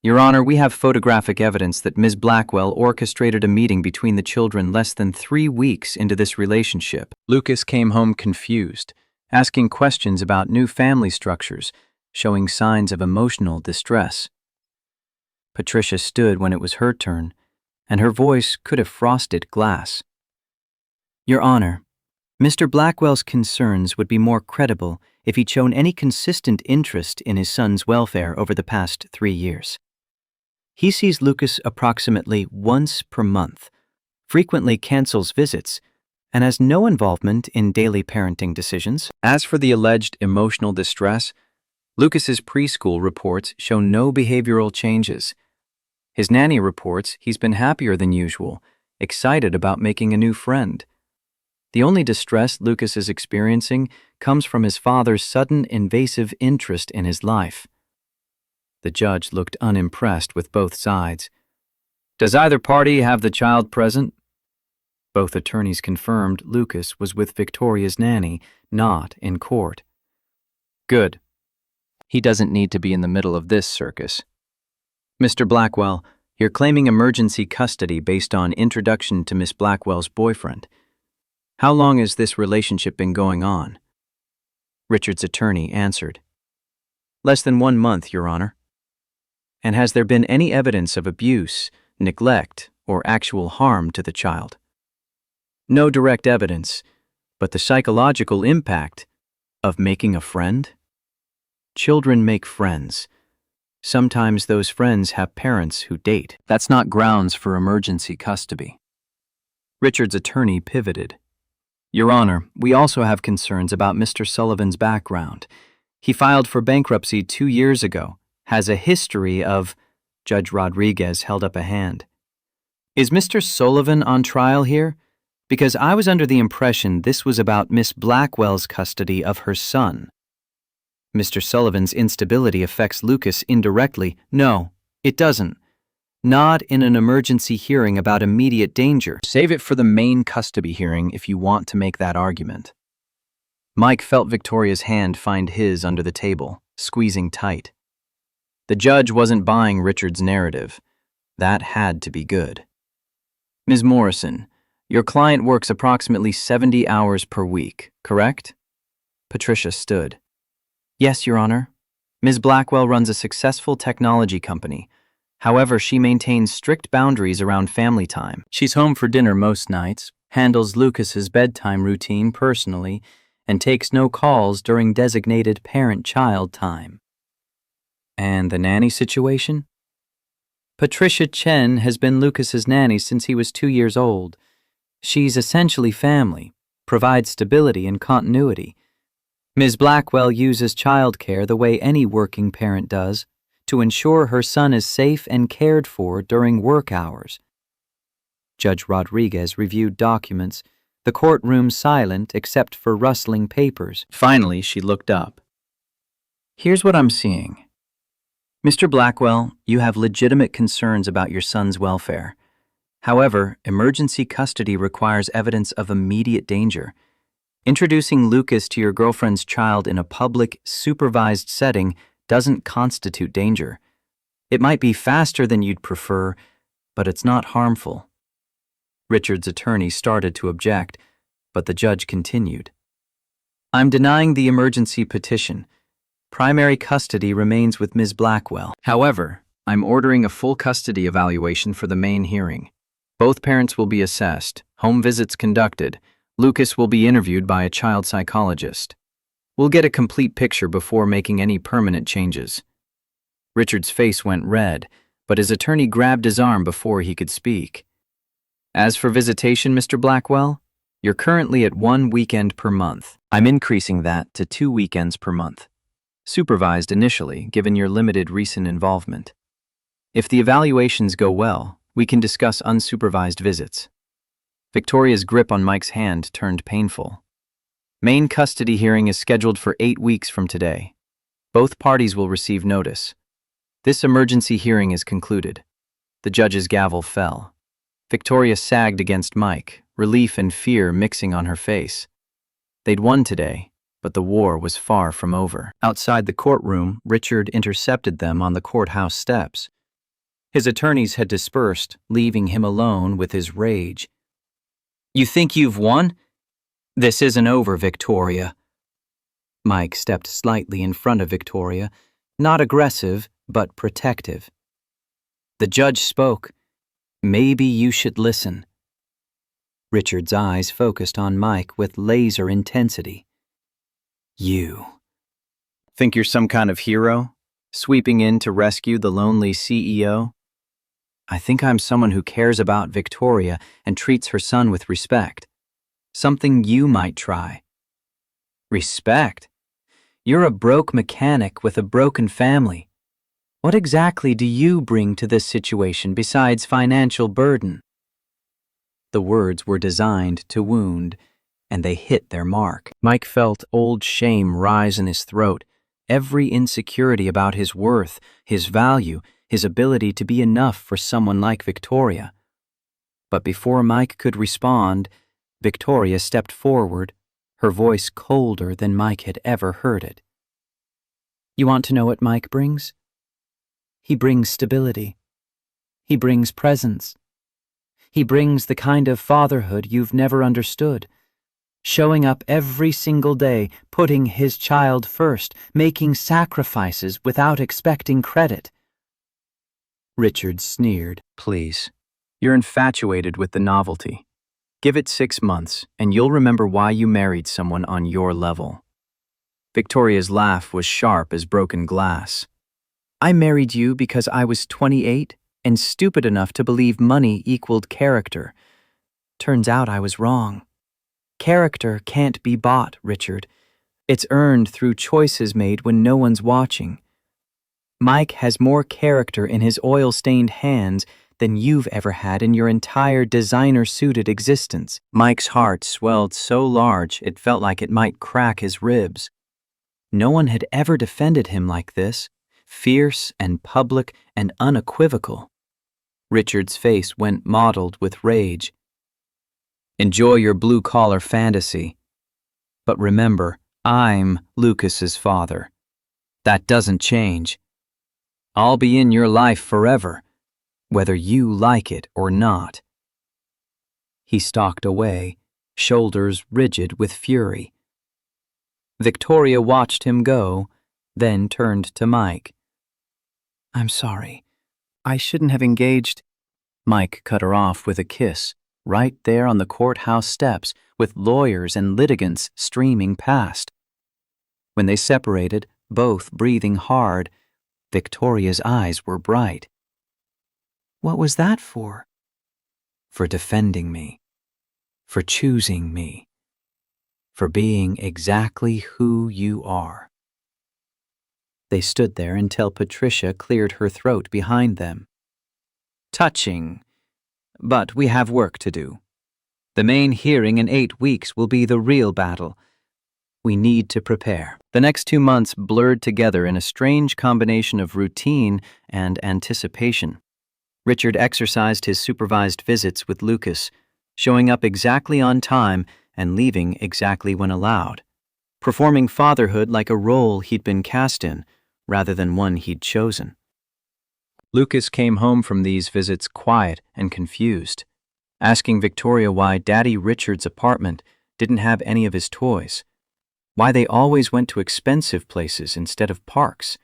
Your Honor, we have photographic evidence that Ms. Blackwell orchestrated a meeting between the children less than 3 weeks into this relationship. Lucas came home confused, asking questions about new family structures, showing signs of emotional distress. Patricia stood when it was her turn, and her voice could have frosted glass. Your Honor, Mr. Blackwell's concerns would be more credible if he'd shown any consistent interest in his son's welfare over the past 3 years. He sees Lucas approximately once per month, frequently cancels visits, and has no involvement in daily parenting decisions. As for the alleged emotional distress, Lucas's preschool reports show no behavioral changes. His nanny reports he's been happier than usual, excited about making a new friend. The only distress Lucas is experiencing comes from his father's sudden invasive interest in his life. The judge looked unimpressed with both sides. Does either party have the child present? Both attorneys confirmed Lucas was with Victoria's nanny, not in court. Good. He doesn't need to be in the middle of this circus. Mr. Blackwell, you're claiming emergency custody based on introduction to Miss Blackwell's boyfriend. How long has this relationship been going on? Richard's attorney answered. Less than 1 month, Your Honor. And has there been any evidence of abuse, neglect, or actual harm to the child? No direct evidence, but the psychological impact of making a friend? Children make friends. Sometimes those friends have parents who date. That's not grounds for emergency custody. Richard's attorney pivoted. Your Honor, we also have concerns about Mr. Sullivan's background. He filed for bankruptcy 2 years ago, has a history of... Judge Rodriguez held up a hand. Is Mr. Sullivan on trial here? Because I was under the impression this was about Miss Blackwell's custody of her son. Mr. Sullivan's instability affects Lucas indirectly. No, it doesn't. Not in an emergency hearing about immediate danger. Save it for the main custody hearing if you want to make that argument. Mike felt Victoria's hand find his under the table, squeezing tight. The judge wasn't buying Richard's narrative. That had to be good. Ms. Morrison, your client works approximately 70 hours per week, correct? Patricia stood. Yes, Your Honor. Ms. Blackwell runs a successful technology company. However, she maintains strict boundaries around family time. She's home for dinner most nights, handles Lucas's bedtime routine personally, and takes no calls during designated parent-child time. And the nanny situation? Patricia Chen has been Lucas's nanny since he was 2 years old. She's essentially family, provides stability and continuity. Ms. Blackwell uses childcare the way any working parent does, to ensure her son is safe and cared for during work hours. Judge Rodriguez reviewed documents, the courtroom silent except for rustling papers. Finally, she looked up. Here's what I'm seeing. Mr. Blackwell, you have legitimate concerns about your son's welfare. However, emergency custody requires evidence of immediate danger. Introducing Lucas to your girlfriend's child in a public, supervised setting doesn't constitute danger. It might be faster than you'd prefer, but it's not harmful. Richard's attorney started to object, but the judge continued. I'm denying the emergency petition. Primary custody remains with Ms. Blackwell. However, I'm ordering a full custody evaluation for the main hearing. Both parents will be assessed, home visits conducted. Lucas will be interviewed by a child psychologist. We'll get a complete picture before making any permanent changes. Richard's face went red, but his attorney grabbed his arm before he could speak. As for visitation, Mr. Blackwell, you're currently at 1 weekend per month. I'm increasing that to 2 weekends per month. Supervised initially, given your limited recent involvement. If the evaluations go well, we can discuss unsupervised visits. Victoria's grip on Mike's hand turned painful. Main custody hearing is scheduled for 8 weeks from today. Both parties will receive notice. This emergency hearing is concluded. The judge's gavel fell. Victoria sagged against Mike, relief and fear mixing on her face. They'd won today, but the war was far from over. Outside the courtroom, Richard intercepted them on the courthouse steps. His attorneys had dispersed, leaving him alone with his rage. "You think you've won? This isn't over, Victoria." Mike stepped slightly in front of Victoria, not aggressive, but protective. The judge spoke. "Maybe you should listen." Richard's eyes focused on Mike with laser intensity. "You think you're some kind of hero, sweeping in to rescue the lonely CEO? I think I'm someone who cares about Victoria and treats her son with respect. Something you might try." "Respect? You're a broke mechanic with a broken family. What exactly do you bring to this situation besides financial burden?" The words were designed to wound, and they hit their mark. Mike felt old shame rise in his throat, every insecurity about his worth, his value, his ability to be enough for someone like Victoria. But before Mike could respond, Victoria stepped forward, her voice colder than Mike had ever heard it. "You want to know what Mike brings? He brings stability. He brings presence. He brings the kind of fatherhood you've never understood. Showing up every single day, putting his child first, making sacrifices without expecting credit." Richard sneered. "Please, you're infatuated with the novelty. Give it 6 months, and you'll remember why you married someone on your level." Victoria's laugh was sharp as broken glass. "I married you because I was 28 and stupid enough to believe money equaled character. Turns out I was wrong. Character can't be bought, Richard. It's earned through choices made when no one's watching. Mike has more character in his oil-stained hands than you've ever had in your entire designer-suited existence." Mike's heart swelled so large it felt like it might crack his ribs. No one had ever defended him like this, fierce and public and unequivocal. Richard's face went mottled with rage. "Enjoy your blue-collar fantasy. But remember, I'm Lucas's father. That doesn't change. I'll be in your life forever, whether you like it or not." He stalked away, shoulders rigid with fury. Victoria watched him go, then turned to Mike. "I'm sorry. I shouldn't have engaged." Mike cut her off with a kiss, right there on the courthouse steps, with lawyers and litigants streaming past. When they separated, both breathing hard, Victoria's eyes were bright. "What was that for?" "For defending me. For choosing me. For being exactly who you are." They stood there until Patricia cleared her throat behind them. "Touching, but we have work to do. The main hearing in 8 weeks will be the real battle. We need to prepare." The next 2 months blurred together in a strange combination of routine and anticipation. Richard exercised his supervised visits with Lucas, showing up exactly on time and leaving exactly when allowed, performing fatherhood like a role he'd been cast in, rather than one he'd chosen. Lucas came home from these visits quiet and confused, asking Victoria why Daddy Richard's apartment didn't have any of his toys, why they always went to expensive places instead of parks,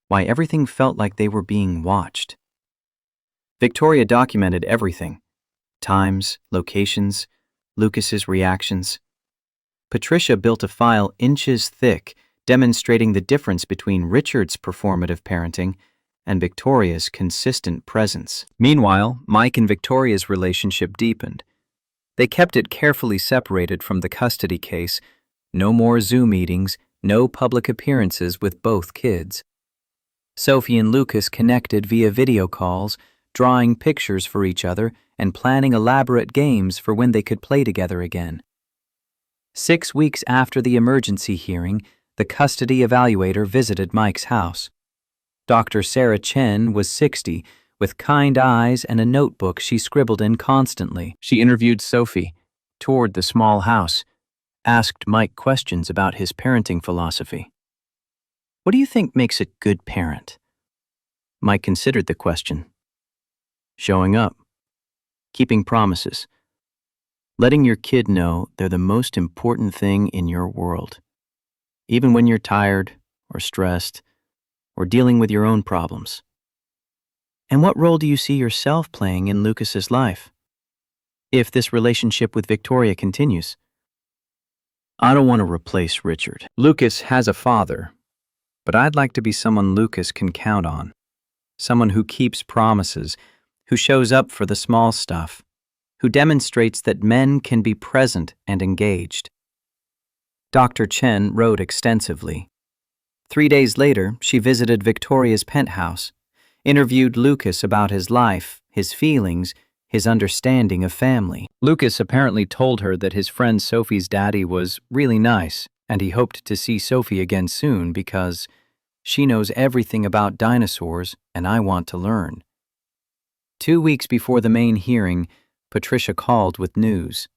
why everything felt like they were being watched. Victoria documented everything: times, locations, Lucas's reactions. Patricia built a file inches thick demonstrating the difference between Richard's performative parenting and Victoria's consistent presence. Meanwhile, Mike and Victoria's relationship deepened. They kept it carefully separated from the custody case. No more Zoom meetings, no public appearances with both kids. Sophie and Lucas connected via video calls, drawing pictures for each other and planning elaborate games for when they could play together again. 6 weeks after the emergency hearing, the custody evaluator visited Mike's house. Dr. Sarah Chen was 60, with kind eyes and a notebook she scribbled in constantly. She interviewed Sophie, toured the small house, asked Mike questions about his parenting philosophy. "What do you think makes a good parent?" Mike considered the question. "Showing up, keeping promises, letting your kid know they're the most important thing in your world, even when you're tired or stressed or dealing with your own problems." "And what role do you see yourself playing in Lucas's life, if this relationship with Victoria continues?" "I don't want to replace Richard. Lucas has a father, but I'd like to be someone Lucas can count on. Someone who keeps promises, who shows up for the small stuff, who demonstrates that men can be present and engaged." Dr. Chen wrote extensively. 3 days later, she visited Victoria's penthouse, interviewed Lucas about his life, his feelings, his understanding of family. Lucas apparently told her that his friend Sophie's daddy was really nice, and he hoped to see Sophie again soon because she knows everything about dinosaurs and I want to learn. 2 weeks before the main hearing, Patricia called with news.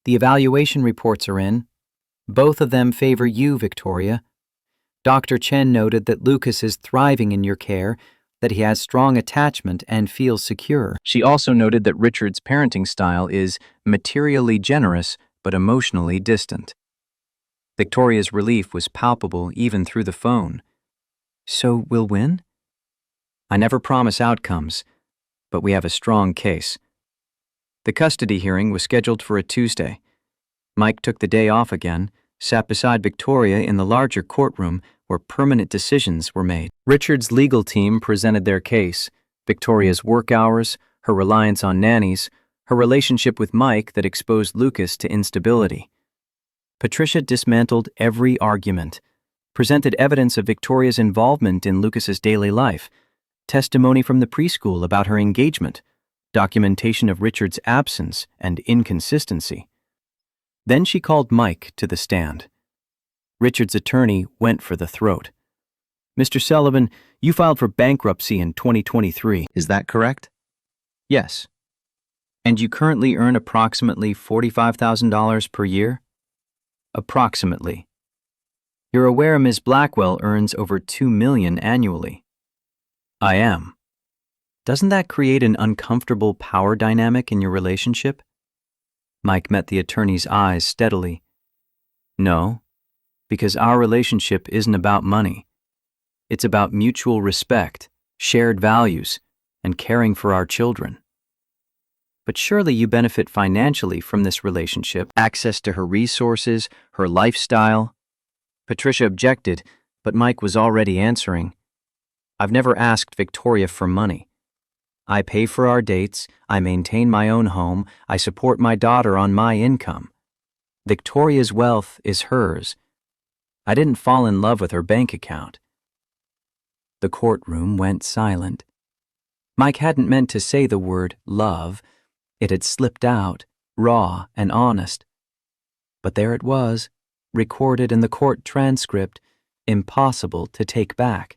"The evaluation reports are in. Both of them favor you, Victoria. Dr. Chen noted that Lucas is thriving in your care, that he has strong attachment and feels secure." She also noted that Richard's parenting style is materially generous but emotionally distant. Victoria's relief was palpable even through the phone. "So we'll win?" "I never promise outcomes, but we have a strong case." The custody hearing was scheduled for a Tuesday. Mike took the day off again, sat beside Victoria in the larger courtroom where permanent decisions were made. Richard's legal team presented their case: Victoria's work hours, her reliance on nannies, her relationship with Mike that exposed Lucas to instability. Patricia dismantled every argument, presented evidence of Victoria's involvement in Lucas's daily life, testimony from the preschool about her engagement, documentation of Richard's absence and inconsistency. Then she called Mike to the stand. Richard's attorney went for the throat. "Mr. Sullivan, you filed for bankruptcy in 2023. Is that correct?" "Yes." "And you currently earn approximately $45,000 per year?" "Approximately." "You're aware Ms. Blackwell earns over $2 million annually?" "I am." "Doesn't that create an uncomfortable power dynamic in your relationship?" Mike met the attorney's eyes steadily. "No, because our relationship isn't about money. It's about mutual respect, shared values, and caring for our children." "But surely you benefit financially from this relationship, access to her resources, her lifestyle." Patricia objected, but Mike was already answering. "I've never asked Victoria for money. I pay for our dates, I maintain my own home, I support my daughter on my income. Victoria's wealth is hers. I didn't fall in love with her bank account." The courtroom went silent. Mike hadn't meant to say the word love. It had slipped out, raw and honest. But there it was, recorded in the court transcript, impossible to take back.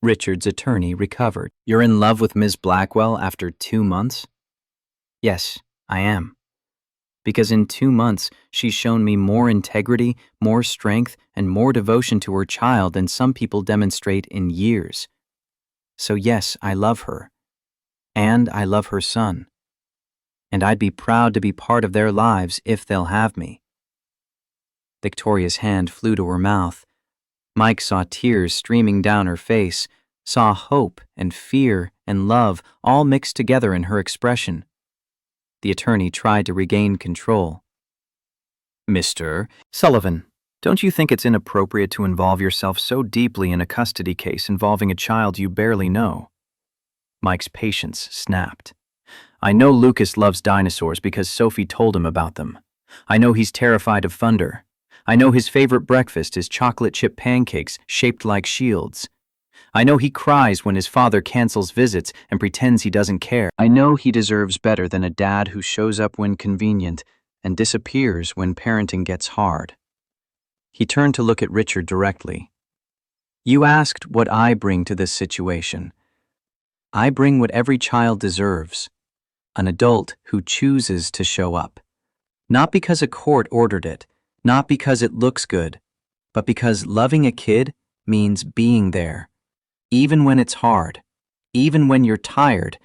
Richard's attorney recovered. "You're in love with Ms. Blackwell after 2 months?" "Yes, I am. Because in 2 months, she's shown me more integrity, more strength, and more devotion to her child than some people demonstrate in years. So yes, I love her. And I love her son. And I'd be proud to be part of their lives if they'll have me." Victoria's hand flew to her mouth. Mike saw tears streaming down her face, saw hope and fear and love all mixed together in her expression. The attorney tried to regain control. "Mr. Sullivan, don't you think it's inappropriate to involve yourself so deeply in a custody case involving a child you barely know?" Mike's patience snapped. "I know Lucas loves dinosaurs because Sophie told him about them. I know he's terrified of thunder. I know his favorite breakfast is chocolate chip pancakes shaped like shields. I know he cries when his father cancels visits and pretends he doesn't care. I know he deserves better than a dad who shows up when convenient and disappears when parenting gets hard. He turned to look at Richard directly. You asked what I bring to this situation. I bring what every child deserves. An adult who chooses to show up. Not because a court ordered it, not because it looks good, but because loving a kid means being there. Even when it's hard, even when you're tired,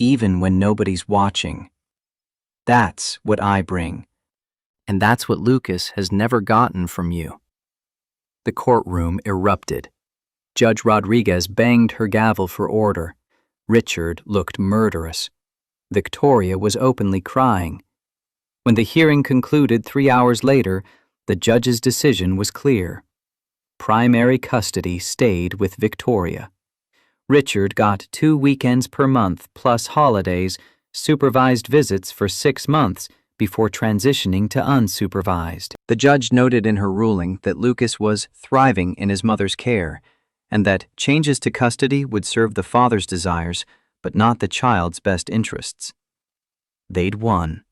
even when nobody's watching. That's what I bring. And that's what Lucas has never gotten from you. The courtroom erupted. Judge Rodriguez banged her gavel for order. Richard looked murderous. Victoria was openly crying. When the hearing concluded 3 hours later, the judge's decision was clear. Primary custody stayed with Victoria. Richard got 2 weekends per month plus holidays, supervised visits for 6 months before transitioning to unsupervised. The judge noted in her ruling that Lucas was thriving in his mother's care and that changes to custody would serve the father's desires but not the child's best interests. They'd won.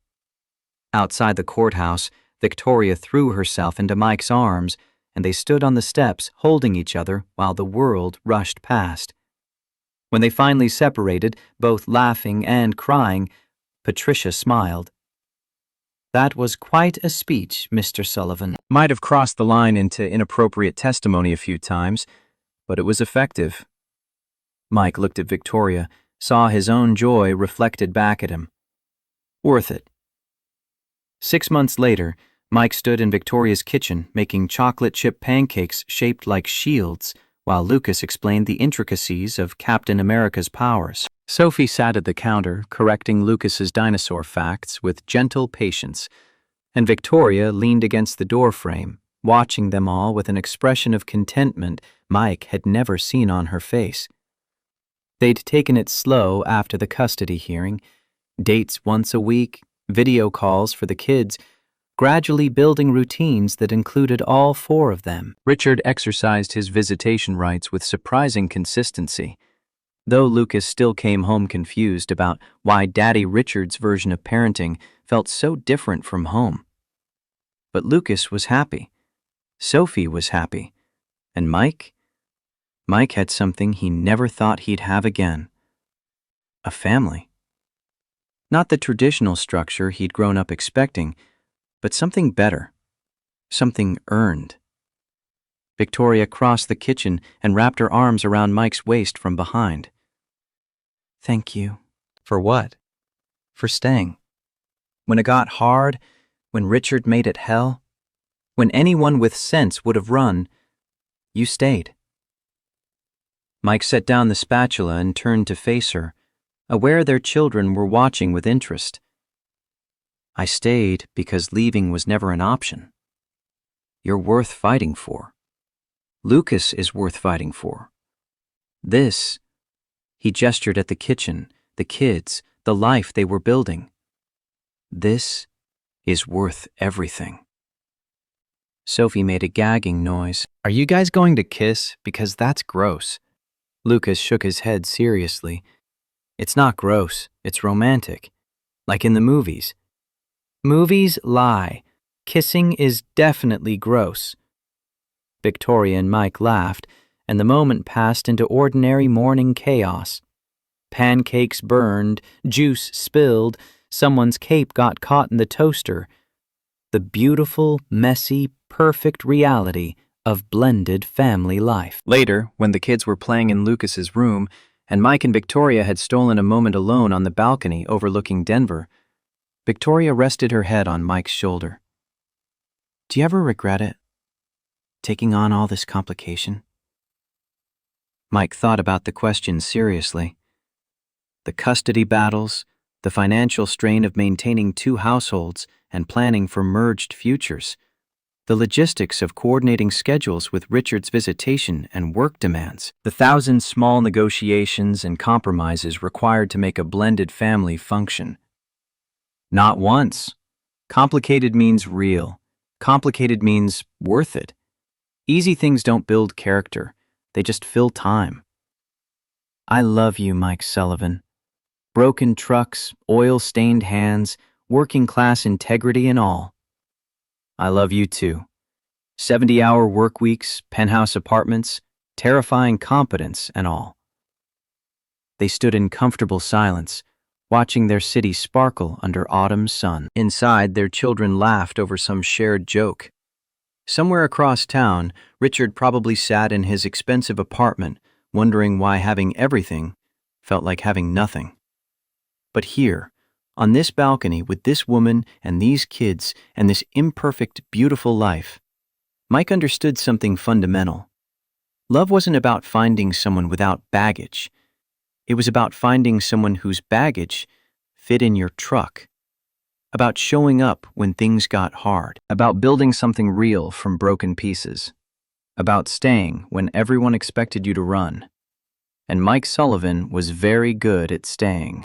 Outside the courthouse, Victoria threw herself into Mike's arms, and they stood on the steps holding each other while the world rushed past. When they finally separated, both laughing and crying, Patricia smiled. That was quite a speech, Mr. Sullivan. Might have crossed the line into inappropriate testimony a few times, but it was effective. Mike looked at Victoria, saw his own joy reflected back at him. Worth it. 6 months later, Mike stood in Victoria's kitchen making chocolate chip pancakes shaped like shields while Lucas explained the intricacies of Captain America's powers. Sophie sat at the counter correcting Lucas's dinosaur facts with gentle patience, and Victoria leaned against the doorframe, watching them all with an expression of contentment Mike had never seen on her face. They'd taken it slow after the custody hearing, dates once a week, video calls for the kids, gradually building routines that included all 4 of them. Richard exercised his visitation rights with surprising consistency, though Lucas still came home confused about why Daddy Richard's version of parenting felt so different from home. But Lucas was happy. Sophie was happy. And Mike? Mike had something he never thought he'd have again. A family. Not the traditional structure he'd grown up expecting, but something better. Something earned. Victoria crossed the kitchen and wrapped her arms around Mike's waist from behind. Thank you. For what? For staying. When it got hard, when Richard made it hell, when anyone with sense would have run, you stayed. Mike set down the spatula and turned to face her, aware their children were watching with interest. I stayed because leaving was never an option. You're worth fighting for. Lucas is worth fighting for. This, he gestured at the kitchen, the kids, the life they were building. This is worth everything. Sophie made a gagging noise. Are you guys going to kiss? Because that's gross. Lucas shook his head seriously. It's not gross, it's romantic. Like in the movies. Movies lie. Kissing is definitely gross. Victoria and Mike laughed, and the moment passed into ordinary morning chaos. Pancakes burned, juice spilled, someone's cape got caught in the toaster. The beautiful, messy, perfect reality of blended family life. Later, when the kids were playing in Lucas's room, and Mike and Victoria had stolen a moment alone on the balcony overlooking Denver, Victoria rested her head on Mike's shoulder. Do you ever regret it? Taking on all this complication? Mike thought about the question seriously. The custody battles, the financial strain of maintaining 2 households and planning for merged futures, the logistics of coordinating schedules with Richard's visitation and work demands, the 1,000 small negotiations and compromises required to make a blended family function. Not once. Complicated means real. Complicated means worth it. Easy things don't build character. They just fill time. I love you, Mike Sullivan. Broken trucks, oil-stained hands, working-class integrity and all. I love you too. 70-hour work weeks, penthouse apartments, terrifying competence and all. They stood in comfortable silence, watching their city sparkle under autumn's sun. Inside, their children laughed over some shared joke. Somewhere across town, Richard probably sat in his expensive apartment, wondering why having everything felt like having nothing. But here, on this balcony with this woman and these kids and this imperfect, beautiful life, Mike understood something fundamental. Love wasn't about finding someone without baggage. It was about finding someone whose baggage fit in your truck. About showing up when things got hard. About building something real from broken pieces. About staying when everyone expected you to run. And Mike Sullivan was very good at staying.